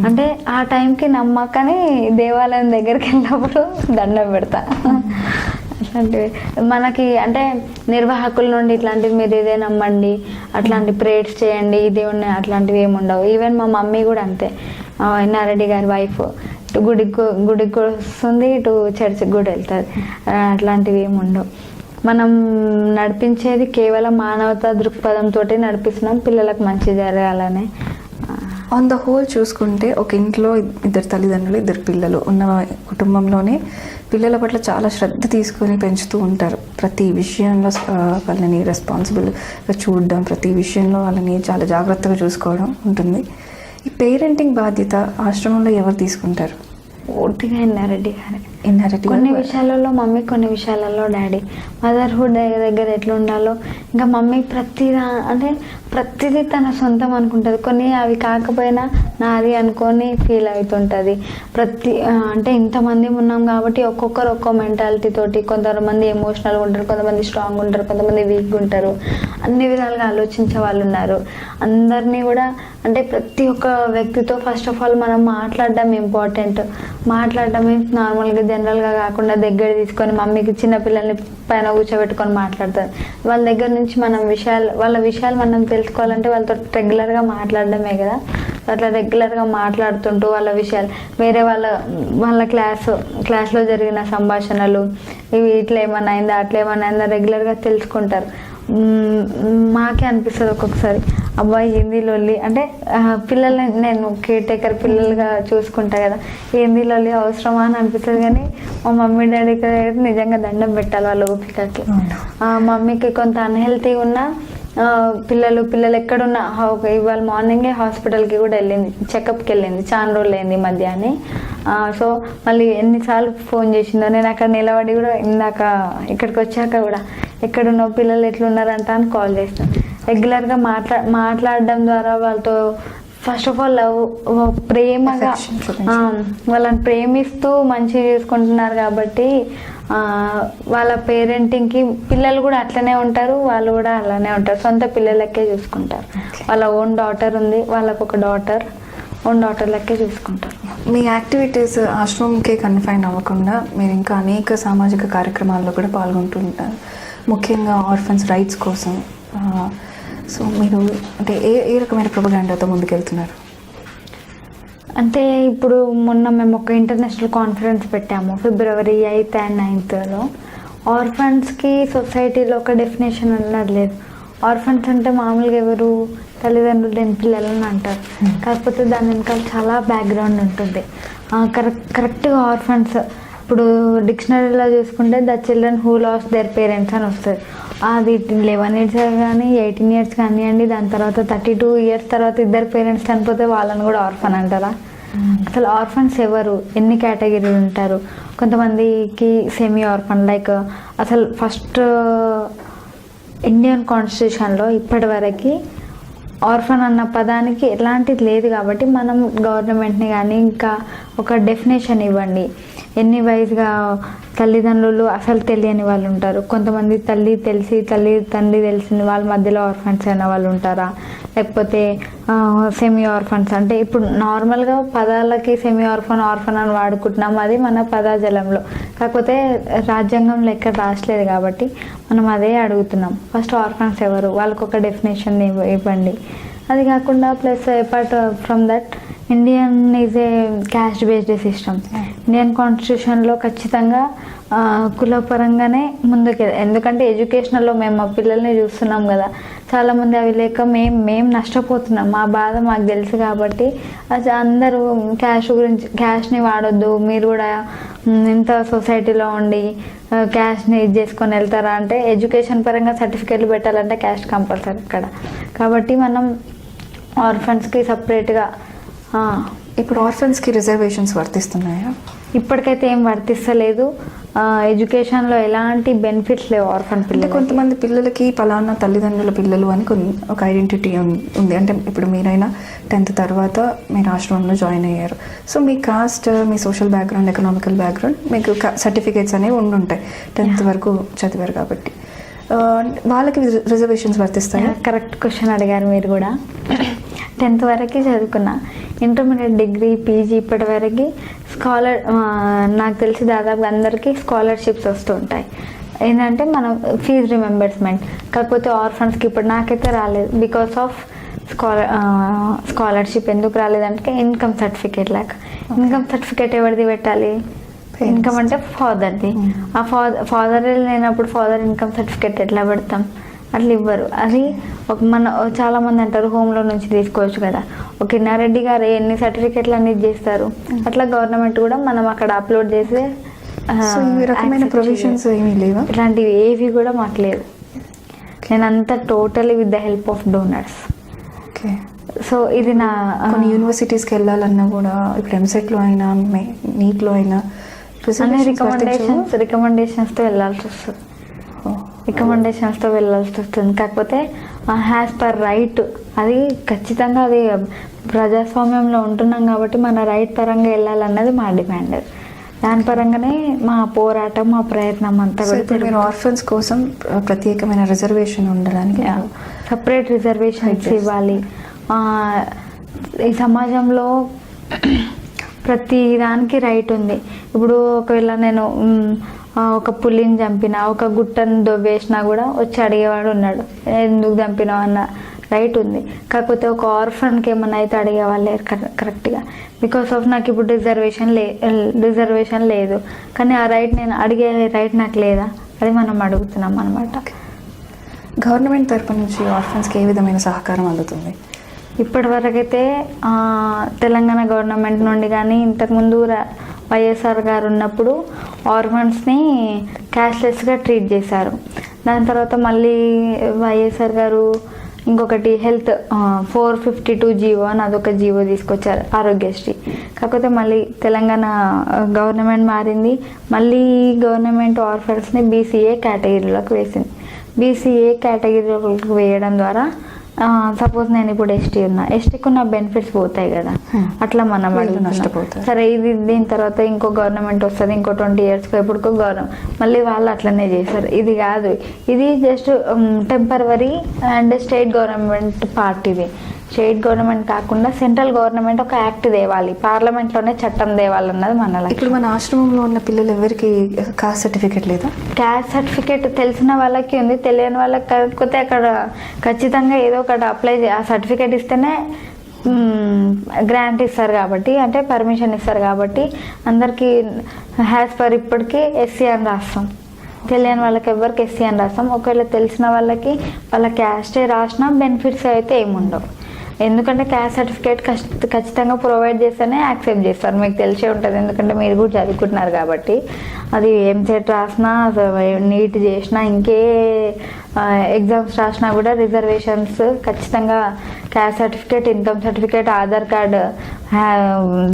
అంటే ఆ టైంకి నమ్మకని దేవాలయం దగ్గరికి వెళ్ళినప్పుడు దండం పెడతా. అట్లాంటివి మనకి అంటే నిర్వాహకుల నుండి ఇట్లాంటివి మీరు ఇదే నమ్మండి, అట్లాంటి ప్రేయర్స్ చేయండి, ఇది ఉన్నాయి, అట్లాంటివి ఏమి ఉండవు. ఈవెన్ మా మమ్మీ కూడా అంతే, ఇన్నారెడ్డి గారి వైఫ్ ఇటు గుడికి వస్తుంది, ఇటు చర్చికి కూడా వెళ్తుంది. అట్లాంటివి ఏమి ఉండవు. మనం నడిపించేది కేవలం మానవతా దృక్పథంతో నడిపిస్తున్నాం, పిల్లలకు మంచి జరగాలని. ఆన్ ద హోల్ చూసుకుంటే ఒక ఇంట్లో 2 తల్లిదండ్రులు 2 పిల్లలు ఉన్న కుటుంబంలోనే పిల్లల పట్ల చాలా శ్రద్ధ తీసుకొని పెంచుతూ ఉంటారు. ప్రతి విషయంలో వాళ్ళని రెస్పాన్సిబుల్గా చూడడం, ప్రతి విషయంలో వాళ్ళని చాలా జాగ్రత్తగా చూసుకోవడం ఉంటుంది. ఈ పేరెంటింగ్ బాధ్యత ఆశ్రమంలో ఎవరు తీసుకుంటారు? పూర్తిగా ఇన్నారెడ్డి గారే. ఇన్హెరిట్ కొన్ని విషయాలలో మమ్మీ, కొన్ని విషయాలలో డాడీ. మదర్హుడ్ దగ్గర ఎట్లా ఉండాలో ఇంకా మమ్మీ ప్రతిదీ తన సొంతం అనుకుంటుంది. కొన్ని అవి కాకపోయినా నాది అనుకొని ఫీల్ అవుతుంటుంది. అంటే ఇంతమంది ఉన్నాం కాబట్టి ఒక్కొక్కరు ఒక్కో మెంటాలిటీ తోటి, కొంతమంది ఎమోషనల్గా ఉంటారు, కొంతమంది స్ట్రాంగ్ ఉంటారు, కొంతమంది వీక్గా ఉంటారు, అన్ని విధాలుగా ఆలోచించే వాళ్ళు ఉన్నారు. అందరినీ కూడా అంటే ప్రతి ఒక్క వ్యక్తితో ఫస్ట్ ఆఫ్ ఆల్ మనం మాట్లాడడం ఇంపార్టెంట్. మాట్లాడడం మీన్స్ నార్మల్గా జనరల్గా కాకుండా దగ్గర తీసుకొని మమ్మీకి చిన్నపిల్లల్ని పైన కూర్చోబెట్టుకొని మాట్లాడతారు. వాళ్ళ దగ్గర నుంచి వాళ్ళ విషయాలు మనం తెలుసుకోవాలంటే వాళ్ళతో రెగ్యులర్గా మాట్లాడడమే కదా. అట్లా రెగ్యులర్గా మాట్లాడుతుంటూ వాళ్ళ విషయాలు, వేరే వాళ్ళ క్లాస్లో జరిగిన సంభాషణలు, ఇవి ఇట్లా ఏమన్నా అయిందా అట్లా ఏమన్నా అయిందా రెగ్యులర్గా తెలుసుకుంటారు. మాకే అనిపిస్తుంది ఒక్కొక్కసారి, అబ్బాయి ఏంది లొల్లి అంటే పిల్లల్ని నేను కేర్ టేకర్ పిల్లలుగా చూసుకుంటా కదా, ఏంది లొల్లి అవసరమా అని అనిపిస్తుంది. కానీ మా మమ్మీ డాడీకి నిజంగా దండం పెట్టాలి వాళ్ళ ఓపికకి. మమ్మీకి కొంత అన్హెల్తీగా ఉన్నా పిల్లలు ఎక్కడున్నా ఇవాళ మార్నింగే హాస్పిటల్కి కూడా వెళ్ళింది, చెకప్కి వెళ్ళింది, చాలా రోజులు అయింది మధ్య అని. సో మళ్ళీ ఎన్నిసార్లు ఫోన్ చేసిందో, నేను అక్కడ నిలబడి కూడా ఇందాక ఇక్కడికి వచ్చాక కూడా ఎక్కడున్నావు పిల్లలు ఎట్లున్నారంట అని కాల్ చేస్తాను. రెగ్యులర్గా మాట్లాడడం ద్వారా వాళ్ళతో ఫస్ట్ ఆఫ్ ఆల్ ప్రేమగా వాళ్ళని ప్రేమిస్తూ మంచిగా చేసుకుంటున్నారు కాబట్టి వాళ్ళ పేరెంటింగ్కి పిల్లలు కూడా అట్లనే ఉంటారు, వాళ్ళు కూడా అలానే ఉంటారు, సొంత పిల్లలకే చూసుకుంటారు. వాళ్ళ ఓన్ డాటర్ ఉంది, వాళ్ళకు ఒక ఓన్ డాటర్ లెక్కే చూసుకుంటారు. మీ యాక్టివిటీస్ ఆశ్రమంకే కన్ఫైన్ అవ్వకుండా మీరు ఇంకా అనేక సామాజిక కార్యక్రమాల్లో కూడా పాల్గొంటుంటారు, ముఖ్యంగా ఆర్ఫన్స్ రైట్స్ కోసం. సో మీరు అంటే ఏ రకమైన ప్రొపగాండాతో ముందుకెళ్తున్నారు? అంటే ఇప్పుడు మొన్న మేము ఒక ఇంటర్నేషనల్ కాన్ఫరెన్స్ పెట్టాము February 8th and 9th. ఆర్ఫన్స్కి సొసైటీలో ఒక డెఫినేషన్ అన్నది లేదు. ఆర్ఫన్స్ అంటే మామూలుగా ఎవరు తల్లిదండ్రులు లేని పిల్లలని అంటారు, కాకపోతే దాని వెనకాల చాలా బ్యాక్గ్రౌండ్ ఉంటుంది. కరెక్ట్గా ఆర్ఫన్స్ ఇప్పుడు డిక్షనరీలో చూసుకుంటే the children who lost their parents అని వస్తుంది. అది 11 years కానీ 18 years కానివ్వండి, దాని తర్వాత 32 years తర్వాత ఇద్దరు పేరెంట్స్ చనిపోతే వాళ్ళని కూడా ఆర్ఫన్ అంటారా? అసలు ఆర్ఫన్స్ ఎవరు, ఎన్ని కేటగిరీలు ఉంటారు? కొంతమందికి సెమీ ఆర్ఫన్, లైక్ అసలు ఫస్ట్ ఇండియన్ కాన్స్టిట్యూషన్లో ఇప్పటి వరకు ఆర్ఫన్ అన్న పదానికి ఎలాంటిది లేదు కాబట్టి మనం గవర్నమెంట్ని కానీ ఇంకా ఒక డెఫినేషన్ ఇవ్వండి. ఎన్ని వయసుగా తల్లిదండ్రులు అసలు తెలియని వాళ్ళు ఉంటారు, కొంతమంది తల్లి తెలిసి తండ్రి తెలిసింది వాళ్ళ మధ్యలో ఆర్ఫన్స్ అయిన వాళ్ళు ఉంటారా, లేకపోతే సెమీ ఆర్ఫన్స్ అంటే ఇప్పుడు నార్మల్గా పదాలకి సెమీ ఆర్ఫన్ అని వాడుకుంటున్నాం, అది మన పదాజలంలో. కాకపోతే రాజ్యాంగంలో ఎక్కడ రాసలేదు కాబట్టి మనం అదే అడుగుతున్నాం. ఫస్ట్ ఆర్ఫన్స్ ఎవరు, వాళ్ళకు ఒక డెఫినేషన్ ఇవ్వండి. అది కాకుండా plus apart from that Indian is a caste based system. Indian కాన్స్టిట్యూషన్లో ఖచ్చితంగా కులపరంగానే ముందుకు, ఎందుకంటే ఎడ్యుకేషన్లో మేము మా పిల్లల్ని చూస్తున్నాం కదా, చాలామంది అవి లేక మేము నష్టపోతున్నాం. మా బాధ మాకు తెలుసు కాబట్టి అది అందరూ క్యాష్ని వాడొద్దు, మీరు కూడా ఇంత సొసైటీలో ఉండి క్యాష్ని ఇది చేసుకొని వెళ్తారా అంటే, ఎడ్యుకేషన్ పరంగా సర్టిఫికేట్లు పెట్టాలంటే క్యాస్ట్ కంపల్సరీ ఇక్కడ. కాబట్టి మనం ఆర్ఫన్స్కి సపరేట్గా. ఇప్పుడు ఆర్ఫన్స్కి రిజర్వేషన్స్ వర్తిస్తున్నాయా? ఇప్పటికైతే ఏం వర్తిస్తలేదు. ఎడ్యుకేషన్లో ఎలాంటి బెనిఫిట్స్ లేవు ఆర్ఫన్ పిల్లలు. కొంతమంది పిల్లలకి పలానా తల్లిదండ్రుల పిల్లలు అని ఒక ఐడెంటిటీ ఉంది. అంటే ఇప్పుడు మీరైనా 10th తర్వాత మీరు ఆశ్రమంలో జాయిన్ అయ్యారు. సో మీ కాస్ట్, మీ సోషల్ బ్యాక్గ్రౌండ్, ఎకనామికల్ బ్యాక్గ్రౌండ్, మీకు సర్టిఫికేట్స్ అనేవి ఉండుంటాయి 10th వరకు చదివారు కాబట్టి. వాళ్ళకి రిజర్వేషన్స్ వర్తిస్తాయి? కరెక్ట్ క్వశ్చన్ అడిగారు మీరు కూడా. 10th వరకు చదువుకున్నా, ఇంటర్మీడియట్, డిగ్రీ, పీజీ ఇప్పటి వరకు నాకు తెలిసి దాదాపు అందరికీ స్కాలర్షిప్స్ వస్తూ ఉంటాయి. ఏంటంటే మనం ఫీజు రిమెంబర్స్మెంట్. కాకపోతే ఆర్ఫన్స్కి ఇప్పుడు నాకైతే రాలేదు బికాస్ ఆఫ్ స్కాలర్షిప్. ఎందుకు రాలేదంటే ఇన్కమ్ సర్టిఫికేట్ లేక. ఇన్కమ్ సర్టిఫికేట్ ఎవరిది పెట్టాలి? ఇన్కమ్ అంటే ఫాదర్ది. ఆ ఫాదర్ లేనప్పుడు ఫాదర్ ఇన్కమ్ సర్టిఫికేట్ ఎట్లా పెడతాం? అట్లా ఇవ్వరు. అది చాలామంది అంటారు హోమ్లో నుంచి తీసుకోవచ్చు కదా. ఒక ఇన్నారెడ్డి గారు ఎన్ని సర్టిఫికేట్లు అన్ని చేస్తారు, అట్లా గవర్నమెంట్ కూడా మనం అక్కడ అప్లోడ్ చేసి ప్రొవిజన్స్ ఏమీ లేవా? ఇలాంటివి ఏవి కూడా మాకు లేదు. నేనంతా totally with the help of donors. Okay. So ఇది నా కొన్ని యూనివర్సిటీస్కి వెళ్ళాలన్నా కూడా ఇప్పుడు ఎంసెట్లో అయినా నీట్లో అయినా అనే Reservations రికమెండేషన్స్తో వెళ్ళాల్సి వస్తుంది. రికమెండేషన్స్తో వెళ్ళాల్సి వస్తుంది. కాకపోతే హ్యాస్ పర్ రైట్ అది ఖచ్చితంగా అది ప్రజాస్వామ్యంలో ఉంటున్నాం కాబట్టి మన రైట్ పరంగా వెళ్ళాలన్నది మా డిమాండ్. దాని పరంగానే మా పోరాటం, మా ప్రయత్నం అంతా కూడా. మీరు ఆర్ఫన్స్ కోసం ప్రత్యేకమైన రిజర్వేషన్ ఉండడానికి సపరేట్ రిజర్వేషన్స్ ఇవ్వాలి. ఈ సమాజంలో ప్రతి దానికి రైట్ ఉంది. ఇప్పుడు ఒకవేళ నేను ఒక పులిని చంపినా, ఒక గుట్టను దొవ్వేసినా కూడా వచ్చి అడిగేవాడు ఉన్నాడు, ఎందుకు చంపినావు అన్న రైట్ ఉంది. కాకపోతే ఒక ఆర్ఫన్కి ఏమన్నా అయితే అడిగేవాళ్ళు కరెక్ట్గా, బికాస్ ఆఫ్ నాకు ఇప్పుడు రిజర్వేషన్ లేదు, కానీ ఆ రైట్ నేను అడిగే రైట్ నాకు లేదా, అది మనం అడుగుతున్నాం అనమాట. గవర్నమెంట్ తరపు నుంచి ఆర్ఫన్స్కి ఏ విధమైన సహకారం అందుతుంది? ఇప్పటివరకైతే తెలంగాణ గవర్నమెంట్ నుండి కానీ, ఇంతకుముందు వైఎస్ఆర్ గారు ఉన్నప్పుడు ఆర్ఫన్స్ని క్యాష్లెస్గా ట్రీట్ చేశారు. దాని తర్వాత మళ్ళీ వైఎస్ఆర్ గారు ఇంకొకటి హెల్త్ 452 జీవో అని అదొక జీవో తీసుకొచ్చారు, ఆరోగ్యశ్రీ. కాకపోతే మళ్ళీ తెలంగాణ గవర్నమెంట్ మారింది, మళ్ళీ గవర్నమెంట్ ఆర్ఫన్స్ని బీసీఏ కేటగిరీలోకి వేసింది. బీసీఏ కేటగిరీలోకి వేయడం ద్వారా సపోజ్ నేను ఇప్పుడు ఎస్టీకి ఉన్న బెనిఫిట్స్ పోతాయి కదా, అట్లా మనం నష్టపోతాం. సరే ఇది దీని తర్వాత ఇంకో గవర్నమెంట్ వస్తుంది, ఇంకో 20 yearsకి ఎప్పుడుకో గవర్నమెంట్ మళ్ళీ వాళ్ళు అట్లనే చేస్తారు. ఇది కాదు, ఇది just temporary and state government part. ఇది స్టేట్ గవర్నమెంట్ కాకుండా సెంట్రల్ గవర్నమెంట్ ఒక యాక్ట్ తేవాలి, పార్లమెంట్లోనే చట్టం తేవాలన్నది మన లక్ష్యం. ఇప్పుడు మన ఆశ్రమంలో ఉన్న పిల్లలు ఎవరికి కాస్ట్ సర్టిఫికేట్ లేదా? క్యాస్ట్ సర్టిఫికేట్ తెలిసిన వాళ్ళకి ఉంది, తెలియని వాళ్ళకి కాకపోతే అక్కడ ఖచ్చితంగా ఏదో ఒకటి అప్లై ఆ సర్టిఫికేట్ ఇస్తేనే గ్రాంట్ ఇస్తారు కాబట్టి, అంటే పర్మిషన్ ఇస్తారు కాబట్టి అందరికీ హ్యాస్ పర్ ఇప్పటికీ ఎస్సీ అని రాస్తాం. తెలియని వాళ్ళకి ఎవరికి ఎస్సీ అని రాస్తాం. ఒకవేళ తెలిసిన వాళ్ళకి వాళ్ళ క్యాస్టే రాసినా బెనిఫిట్స్ అయితే ఏముండవు. ఎందుకంటే క్యాస్ట్ సర్టిఫికేట్ ఖచ్చితంగా ప్రొవైడ్ చేస్తేనే యాక్సెప్ట్ చేస్తారు. మీకు తెలిసే ఉంటుంది, ఎందుకంటే మీరు కూడా చదువుకుంటున్నారు కాబట్టి. అది ఎంసెట్ రాసినా, నీట్ చేసినా, ఇంకే ఎగ్జామ్స్ రాసినా కూడా రిజర్వేషన్స్ ఖచ్చితంగా caste certificate, income certificate, Aadhaar card,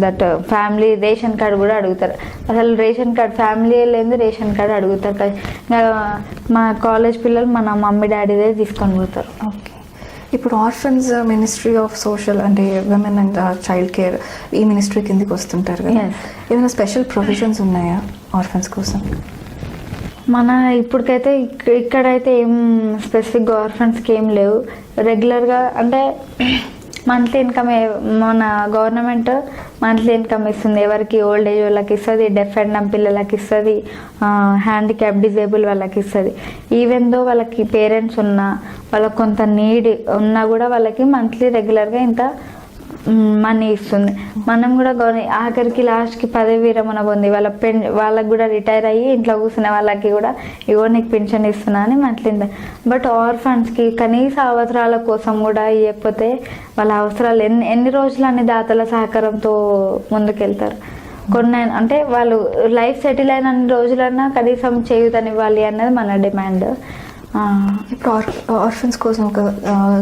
that family ration card కూడా అడుగుతారు. అసలు రేషన్ కార్డు ఫ్యామిలీ లేదు, రేషన్ కార్డు అడుగుతారు. మా కాలేజ్ పిల్లలు మన మమ్మీ డాడీదే తీసుకొని పోతారు. ఓకే. ఇప్పుడు ఆర్ఫన్స్ మినిస్ట్రీ ఆఫ్ సోషల్ అంటే విమెన్ అండ్ చైల్డ్ కేర్ ఈ మినిస్ట్రీ కిందకి వస్తుంటారు కదా, ఏమైనా స్పెషల్ ప్రొవిజన్స్ ఉన్నాయా ఆర్ఫన్స్ కోసం? మన ఇప్పటికైతే ఇక్కడైతే ఏం స్పెసిఫిక్గా ఆర్ఫన్స్కి ఏం లేవు. రెగ్యులర్గా అంటే మంత్లీ ఇన్కమ్ మన గవర్నమెంట్ మంత్లీ ఇన్కమ్ ఇస్తుంది. ఎవరికి ఓల్డ్ ఏజ్ వాళ్ళకి ఇస్తుంది, డెఫ్ అండ్ డమ్ పిల్లలకి ఇస్తుంది, హ్యాండిక్యాప్ డిజేబుల్ వాళ్ళకి ఇస్తుంది. ఈవెన్ దో వాళ్ళకి పేరెంట్స్ ఉన్నా, వాళ్ళకి కొంత నీడ్ ఉన్నా కూడా వాళ్ళకి మంత్లీ రెగ్యులర్గా ఇంత మనీ ఇస్తుంది. మనం కూడా ఆఖరికి లాస్ట్కి పదవి విరమణ పొంది వాళ్ళకి కూడా రిటైర్ అయ్యి ఇంట్లో కూర్చునే వాళ్ళకి కూడా ఇగో నీకు పెన్షన్ ఇస్తున్నా అని మంత్లీ. బట్ ఆర్ఫన్స్కి కనీస అవసరాల కోసం కూడా ఇవ్వకపోతే వాళ్ళ అవసరాలు ఎన్ని రోజులు అన్ని దాతల సహకారంతో ముందుకెళ్తారు. కొన్ని అంటే వాళ్ళు లైఫ్ సెటిల్ అయిన అన్ని రోజులన్నా కనీసం చేయూతనివ్వాలి అన్నది మన డిమాండ్. ఇప్పుడు ఆర్ఫన్స్ కోసం ఒక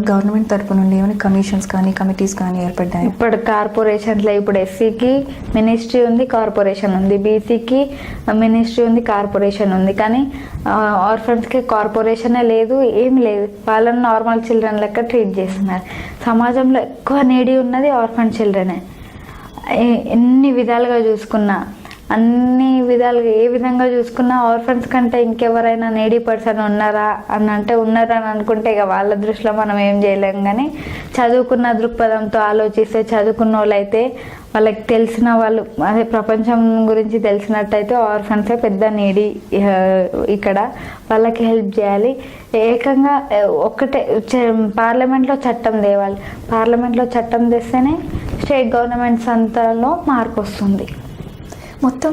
గవర్నమెంట్ తరపు నుండి ఏమైనా కమిషన్స్ కానీ కమిటీస్ కానీ ఏర్పడ్డాయి? ఇప్పుడు కార్పొరేషన్లో ఇప్పుడు ఎస్సీకి మినిస్ట్రీ ఉంది, కార్పొరేషన్ ఉంది, బీసీకి మినిస్ట్రీ ఉంది, కార్పొరేషన్ ఉంది. కానీ ఆర్ఫన్స్కి కార్పొరేషనే లేదు, ఏమి లేదు. వాళ్ళని నార్మల్ చిల్డ్రన్ లెక్క ట్రీట్ చేస్తున్నారు. సమాజంలో ఎక్కువ నీడీ ఉన్నది ఆర్ఫన్ చిల్డ్రనే. ఎన్ని విధాలుగా చూసుకున్నా, అన్ని విధాలుగా ఏ విధంగా చూసుకున్నా ఆర్ఫన్స్ కంటే ఇంకెవరైనా నీడీ పర్సన్ ఉన్నారా అని అంటే ఉన్నారని అనుకుంటే ఇక వాళ్ళ దృష్టిలో మనం ఏం చేయలేం. కానీ చదువుకున్న దృక్పథంతో ఆలోచిస్తే చదువుకున్న వాళ్ళైతే వాళ్ళకి తెలిసిన వాళ్ళు అదే ప్రపంచం గురించి తెలిసినట్టయితే ఆర్ఫన్సే పెద్ద నీడీ ఇక్కడ. వాళ్ళకి హెల్ప్ చేయాలి. ఏకంగా ఒక్కటే పార్లమెంట్లో చట్టం తేవాలి. పార్లమెంట్లో చట్టం తెస్తేనే స్టేట్ గవర్నమెంట్స్ అంతలో మార్పు వస్తుంది. మొత్తం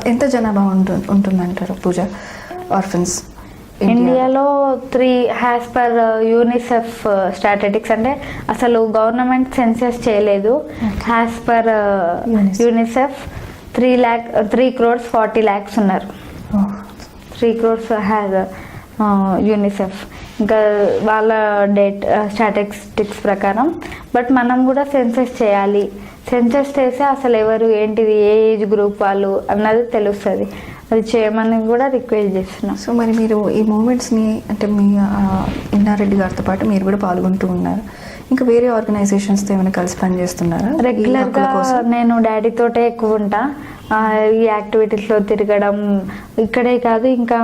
ఎంత జనాభా ఉంటుందంటారు పూజ ఆర్ఫన్స్ ఇండియాలో? 3 హ్యాస్ పర్ యూనిసెఫ్ స్టాటిస్టిక్స్, అంటే అసలు గవర్నమెంట్ సెన్సెస్ చేయలేదు. Has per UNICEF 3 crores 40 lakhs ఉన్నారు. 3 crores హ్యాస్ యూనిసెఫ్. ఇంకా వాళ్ళ స్టాటిస్టిక్స్ ప్రకారం. బట్ మనం కూడా సెన్సెస్ చేయాలి. సెన్సస్ చేస్తే అసలు ఎవరు ఏంటిది ఏ ఏజ్ గ్రూప్ వాళ్ళు అన్నది తెలుస్తుంది. అది చేయమని కూడా రిక్వెస్ట్ చేస్తున్నాం. సో మరి మీరు ఈ మూమెంట్స్ని అంటే మీ ఇన్నారెడ్డి గారితో పాటు మీరు కూడా పాల్గొంటూ ఉన్నారు, ఇంకా వేరే ఆర్గనైజేషన్స్తో ఏమైనా కలిసి పనిచేస్తున్నారా? రెగ్యులర్గా నేను డాడీతోటే ఎక్కువ ఉంటా. ఈ యాక్టివిటీస్లో తిరగడం ఇక్కడే కాదు, ఇంకా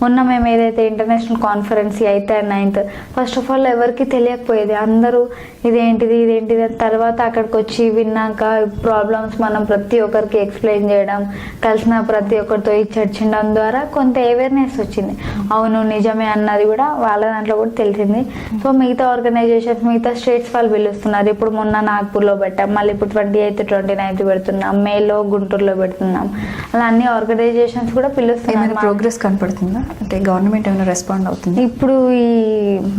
మొన్న మేము ఏదైతే international conference 8th and 9th first of all ఎవరికి తెలియకపోయేది. అందరూ ఇదేంటిది అని తర్వాత అక్కడికి వచ్చి విన్నాక ప్రాబ్లమ్స్ మనం ప్రతి ఒక్కరికి ఎక్స్ప్లెయిన్ చేయడం, కలిసిన ప్రతి ఒక్కరితో చర్చించడం ద్వారా కొంత అవేర్నెస్ వచ్చింది. అవును నిజమే అన్నది కూడా వాళ్ళ దాంట్లో కూడా తెలిసింది. సో మిగతా ఆర్గనైజేషన్స్ మిగతా స్టేట్స్ వాళ్ళు పిలుస్తున్నారు. ఇప్పుడు మొన్న నాగ్పూర్లో పెట్టాం, మళ్ళీ ఇప్పుడు 28th 29th పెడుతున్నాం, మేలో గుంటూరులో పెడుతున్నాం. అలా అన్ని ఆర్గనైజేషన్స్ కూడా పిలుస్తున్నారు. ప్రోగ్రెస్ కనపడుతుందా? అంటే గవర్నమెంట్ ఏమైనా రెస్పాండ్ అవుతుంది? ఇప్పుడు ఈ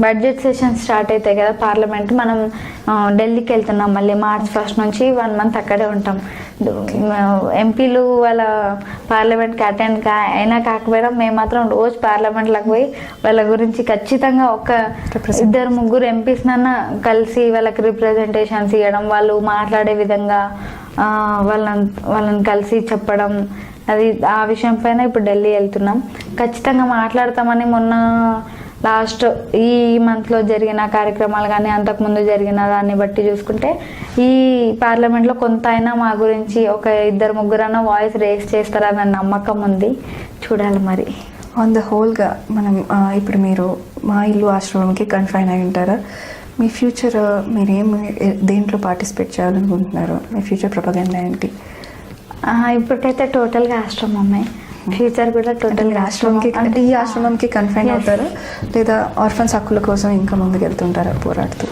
బడ్జెట్ సెషన్ స్టార్ట్ అవుతాయి కదా పార్లమెంట్, మనం ఢిల్లీకి వెళ్తున్నాం మళ్ళీ March 1st నుంచి 1 month అక్కడే ఉంటాం. ఎంపీలు వాళ్ళ పార్లమెంట్కి అటెండ్ అయినా కాకపోయినా మేము మాత్రం రోజు పార్లమెంట్లకు పోయి వాళ్ళ గురించి ఖచ్చితంగా ఒక 2-3 ఎంపీస్ నన్న కలిసి వాళ్ళకి రిప్రజెంటేషన్స్ ఇవ్వడం, వాళ్ళు మాట్లాడే విధంగా వాళ్ళని కలిసి చెప్పడం, అది ఆ విషయం పైన ఇప్పుడు ఢిల్లీ వెళ్తున్నాం. ఖచ్చితంగా మాట్లాడతామని మొన్న లాస్ట్ ఈ మంత్లో జరిగిన కార్యక్రమాలు కానీ అంతకుముందు జరిగిన దాన్ని బట్టి చూసుకుంటే ఈ పార్లమెంట్లో కొంత అయినా మా గురించి ఒక 2-3 వాయిస్ రేస్ చేస్తారన్న నమ్మకం ఉంది. చూడాలి మరి. ఆన్ ద హోల్గా మనం ఇప్పుడు మీరు మా ఇల్లు ఆశ్రమంకి కన్ఫైన్ అయి ఉంటారా? మీ ఫ్యూచర్ దేంట్లో పార్టిసిపేట్ చేయాలనుకుంటున్నారు? మీ ఫ్యూచర్ ప్రొపగండా ఏంటి? ఇప్పటికైతే టోటల్గా ఆశ్రమమే, ఫ్యూచర్ కూడా టోటల్గా ఆశ్రమంకి. అంటే ఈ ఆశ్రమంకి కన్ఫైన్ అవుతారా లేదా ఆర్ఫన్స్ హక్కుల కోసం ఇంకా ముందుకు వెళ్తుంటారా పోరాడుతూ?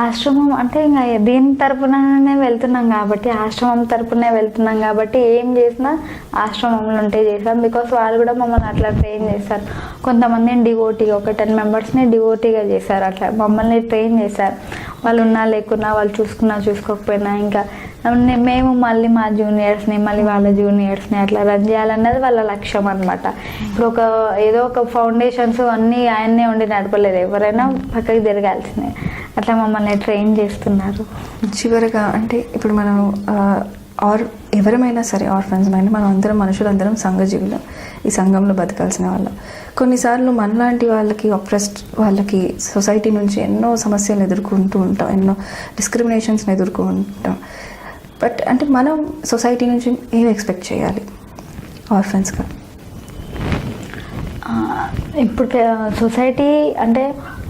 ఆశ్రమం అంటే ఇంకా దీని తరపుననే వెళ్తున్నాం కాబట్టి, ఆశ్రమం తరపునే వెళ్తున్నాం కాబట్టి ఏం చేసినా ఆశ్రమంలో ఉంటే చేస్తాం. బికాస్ వాళ్ళు కూడా మమ్మల్ని అట్లా ట్రైన్ చేస్తారు. కొంతమందిని డివోటీగా ఒక 10 మెంబర్స్ని డివోటీగా చేశారు. అట్లా మమ్మల్ని ట్రైన్ చేశారు. వాళ్ళు ఉన్నా లేకున్నా, వాళ్ళు చూసుకోకపోయినా ఇంకా మేము మళ్ళీ మా జూనియర్స్ని మళ్ళీ వాళ్ళ జూనియర్స్ని అట్లా రన్ చేయాలన్నది వాళ్ళ లక్ష్యం అనమాట. ఇప్పుడు ఏదో ఒక ఫౌండేషన్స్ అన్నీ ఆయన్నే ఉండి నడపలేదు, ఎవరైనా పక్కకి తిరగాల్సిందే. అట్లా మమ్మల్ని ట్రైన్ చేస్తున్నారు. చివరిగా అంటే ఇప్పుడు మనం ఎవరమైనా సరే ఆర్ఫన్స్ మైండ్ మనం అందరం మనుషులందరం సంఘజీవులు, ఈ సంఘంలో బతకాల్సిన వాళ్ళం. కొన్నిసార్లు మనలాంటి వాళ్ళకి అప్రెస్డ్ వాళ్ళకి సొసైటీ నుంచి ఎన్నో సమస్యలు ఎదుర్కొంటూ ఉంటాం, ఎన్నో డిస్క్రిమినేషన్స్ని ఎదుర్కొంటాం. బట్ అంటే మనం సొసైటీ నుంచి ఏం ఎక్స్పెక్ట్ చేయాలి ఆర్ఫన్స్గా? ఇప్పుడు సొసైటీ అంటే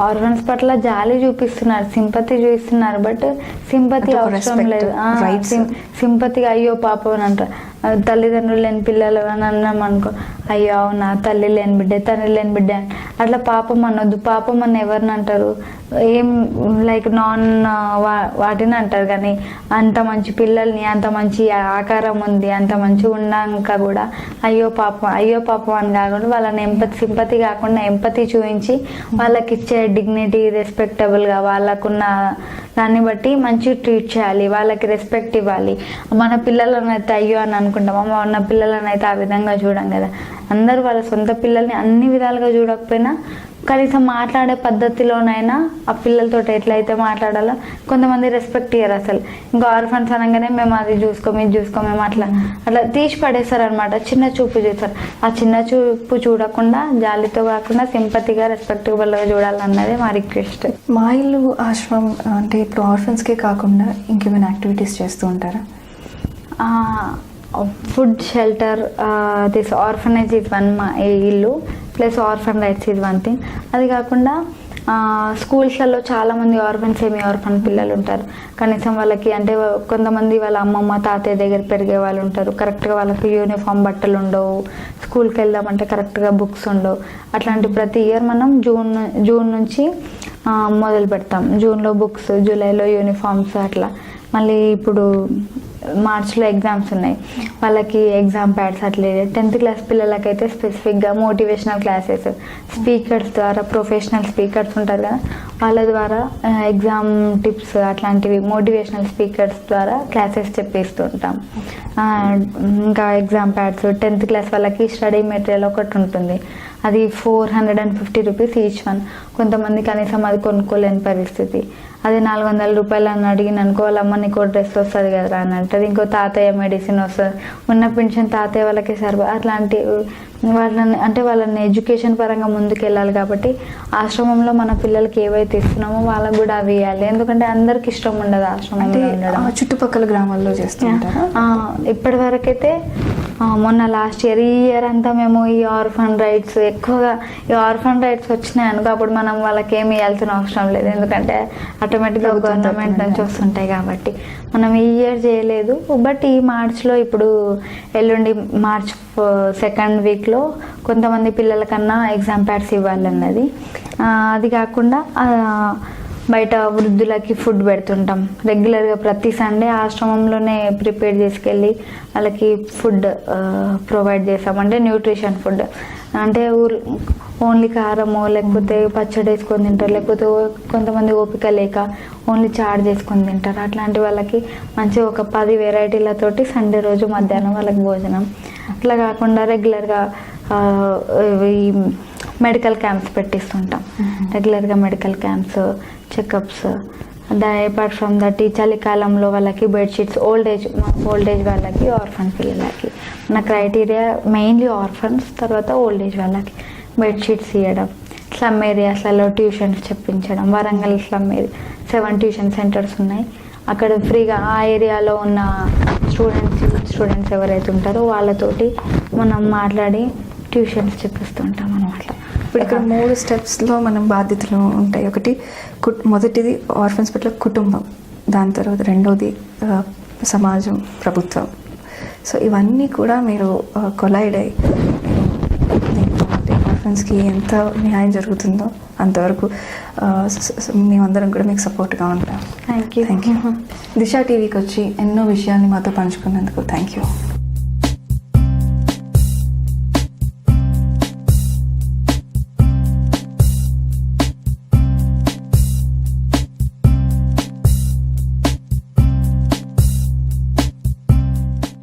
ఆర్ఫన్స్ పట్ల జాలి చూపిస్తున్నారు, సింపతి చూపిస్తున్నారు. బట్ సింపతి అవసరం లేదు. సింపతి అయ్యో పాపం అని అంటారు. తల్లిదండ్రులు లేని పిల్లలు అని అన్నాం అనుకో, అయ్యో అవునా తల్లి లేని బిడ్డ తండ్రి లేని బిడ్డ అట్లా పాపం అనొద్దు. పాపం అని ఎవరిని అంటారు? ఏం లైక్ వాటిని అంటారు. కానీ అంత మంచి పిల్లల్ని, అంత మంచి ఆకారం ఉంది, అంత మంచిగా ఉన్నాక కూడా అయ్యో పాపం అని కాకుండా వాళ్ళని సింపతి కాకుండా ఎంపతి చూపించి వాళ్ళకి ఇచ్చే డిగ్నిటీ, రెస్పెక్టబుల్గా వాళ్ళకున్న దాన్ని బట్టి మంచిగా ట్రీట్ చేయాలి, వాళ్ళకి రెస్పెక్ట్ ఇవ్వాలి. మన పిల్లలను అయితే అయ్యో అని అనుకుంటాం, మన పిల్లలను అయితే ఆ విధంగా చూడం కదా. అందరూ వాళ్ళ సొంత పిల్లల్ని అన్ని విధాలుగా చూడకపోయినా కనీసం మాట్లాడే పద్ధతిలోనైనా ఆ పిల్లలతో ఎట్లయితే మాట్లాడాలో. కొంతమంది రెస్పెక్ట్ ఇయ్యరు అసలు. ఇంకా ఆర్ఫన్స్ అనగానే మేము అది మేము అట్లా తీసి పడేస్తారు అనమాట. చిన్న చూపు చూస్తారు. ఆ చిన్న చూపు చూడకుండా జాలితో కాకుండా సింపతిగా రెస్పెక్టబుల్గా చూడాలన్నదే మా రిక్వెస్ట్. మా ఇల్లు ఆశ్రమం అంటే ఇప్పుడు ఆర్ఫన్స్కే కాకుండా ఇంకేమైనా యాక్టివిటీస్ చేస్తూ ఉంటారా? Food shelter, this orphanage is one. మా ఇల్లు plus orphan rights is one thing. అది కాకుండా స్కూల్స్లలో చాలామంది సెమీ ఆర్ఫన్ పిల్లలు ఉంటారు. కనీసం వాళ్ళకి అంటే కొంతమంది వాళ్ళ అమ్మమ్మ తాతయ్య దగ్గర పెరిగే వాళ్ళు ఉంటారు. కరెక్ట్గా వాళ్ళకి యూనిఫామ్ బట్టలు ఉండవు, స్కూల్కి వెళ్దామంటే కరెక్ట్గా బుక్స్ ఉండవు. అట్లాంటి ప్రతి ఇయర్ మనం జూన్ నుంచి మొదలు పెడతాం. జూన్లో బుక్స్, జూలైలో యూనిఫామ్స్ అట్లా. మళ్ళీ ఇప్పుడు మార్చ్లో ఎగ్జామ్స్ ఉన్నాయి, వాళ్ళకి ఎగ్జామ్ ప్యాడ్స్ అట్లే. 10th క్లాస్ పిల్లలకైతే స్పెసిఫిక్గా మోటివేషనల్ క్లాసెస్, స్పీకర్స్ ద్వారా, ప్రొఫెషనల్ స్పీకర్స్ ఉంటారు కదా, వాళ్ళ ద్వారా ఎగ్జామ్ టిప్స్ అట్లాంటివి మోటివేషనల్ స్పీకర్స్ ద్వారా క్లాసెస్ చెప్పేస్తూ ఉంటాం. ఇంకా ఎగ్జామ్ ప్యాడ్స్, 10th క్లాస్ వాళ్ళకి స్టడీ మెటీరియల్ ఒకటి ఉంటుంది, అది 450 రూపీస్ ఈచ్ వన్. కొంతమంది కనీసం అది కొనుక్కోలేని పరిస్థితి. అదే 400 రూపాయలు అని అడిగిన అనుకో, వాళ్ళ అమ్మ నీకు డ్రెస్ వస్తుంది కదరా అని అంటది. ఇంకో తాతయ్య మెడిసిన్ వస్తుంది, ఉన్న పెన్షన్ తాతయ్య వాళ్ళకి అట్లాంటి వాళ్ళని ఎడ్యుకేషన్ పరంగా ముందుకు వెళ్ళాలి. కాబట్టి ఆశ్రమంలో మన పిల్లలకి ఏవైతే ఇస్తున్నామో వాళ్ళకి కూడా అవి ఇవ్వాలి. ఎందుకంటే అందరికి ఇష్టం ఉండదు ఆశ్రమంలో ఉండడం. చుట్టుపక్కల గ్రామాల్లో చేస్తుంటారు. ఇప్పటి వరకైతే మొన్న లాస్ట్ ఇయర్, ఈ ఇయర్ అంతా మేము ఈ ఆర్ఫన్ రైట్స్ ఎక్కువగా, ఈ ఆర్ఫన్ రైట్స్ వచ్చినాయి అనుకో, అప్పుడు మనం వాళ్ళకి ఏమి ఇవ్వాల్సిన అవసరం లేదు. ఎందుకంటే ఆటోమేటిక్గా గవర్నమెంట్ నుంచి వస్తుంటాయి కాబట్టి మనం ఈ ఇయర్ చేయలేదు. బట్ ఈ మార్చ్లో, ఇప్పుడు ఎల్లుండి మార్చ్ 2nd వీక్లో కొంతమంది పిల్లలకన్నా ఎగ్జామ్ ప్యాడ్స్ ఇవ్వాలన్నది. అది కాకుండా బయట వృద్ధులకి ఫుడ్ పెడుతుంటాం రెగ్యులర్గా. ప్రతి సండే ఆశ్రమంలోనే ప్రిపేర్ చేసుకెళ్ళి వాళ్ళకి ఫుడ్ ప్రొవైడ్ చేస్తాం. అంటే న్యూట్రిషన్ ఫుడ్, అంటే ఓన్లీ కారమో లేకపోతే పచ్చడి వేసుకొని తింటారు, లేకపోతే కొంతమంది ఓపిక లేక ఓన్లీ చారు చేసుకొని తింటారు. అట్లాంటి వాళ్ళకి మంచిగా ఒక 10 వెరైటీలతోటి సండే రోజు మధ్యాహ్నం వాళ్ళకి భోజనం. అట్లా కాకుండా రెగ్యులర్గా ఈ మెడికల్ క్యాంప్స్ పెట్టిస్తుంటాం. రెగ్యులర్గా medical camps, checkups. Apart from that, ఈ చలికాలంలో వాళ్ళకి బెడ్షీట్స్, ఓల్డ్ ఏజ్ వాళ్ళకి, ఆర్ఫన్ పిల్లలకి నా క్రైటీరియా మెయిన్లీ ఆర్ఫన్స్, తర్వాత ఓల్డ్ ఏజ్ వాళ్ళకి బెడ్షీట్స్ ఇవ్వడం. స్లమ్ ఏరియాస్లలో ట్యూషన్స్ చెప్పించడం. Warangal slum area 7 tuition centres ఉన్నాయి. అక్కడ ఫ్రీగా ఆ ఏరియాలో ఉన్న స్టూడెంట్స్ ఎవరైతే ఉంటారో వాళ్ళతోటి మనం మాట్లాడి ట్యూషన్స్ చెప్పిస్తుంటాం అన్నమాట. ఇప్పుడు ఇక్కడ 3 స్టెప్స్లో మనం బాధ్యతలు ఉంటాయి. ఒకటి మొదటిది ఆర్ఫన్స్ పట్ల కుటుంబం, దాని తర్వాత రెండోది సమాజం, ప్రభుత్వం. సో ఇవన్నీ కూడా మీరు కొలైడ్ అయ్యి ఆర్ఫన్స్కి ఎంత న్యాయం జరుగుతుందో అంతవరకు మేమందరం కూడా మీకు సపోర్ట్గా ఉంటాం. Thank you. దిశ టీవీకి వచ్చి ఎన్నో విషయాల్ని మాతో పంచుకున్నందుకు థ్యాంక్ యూ.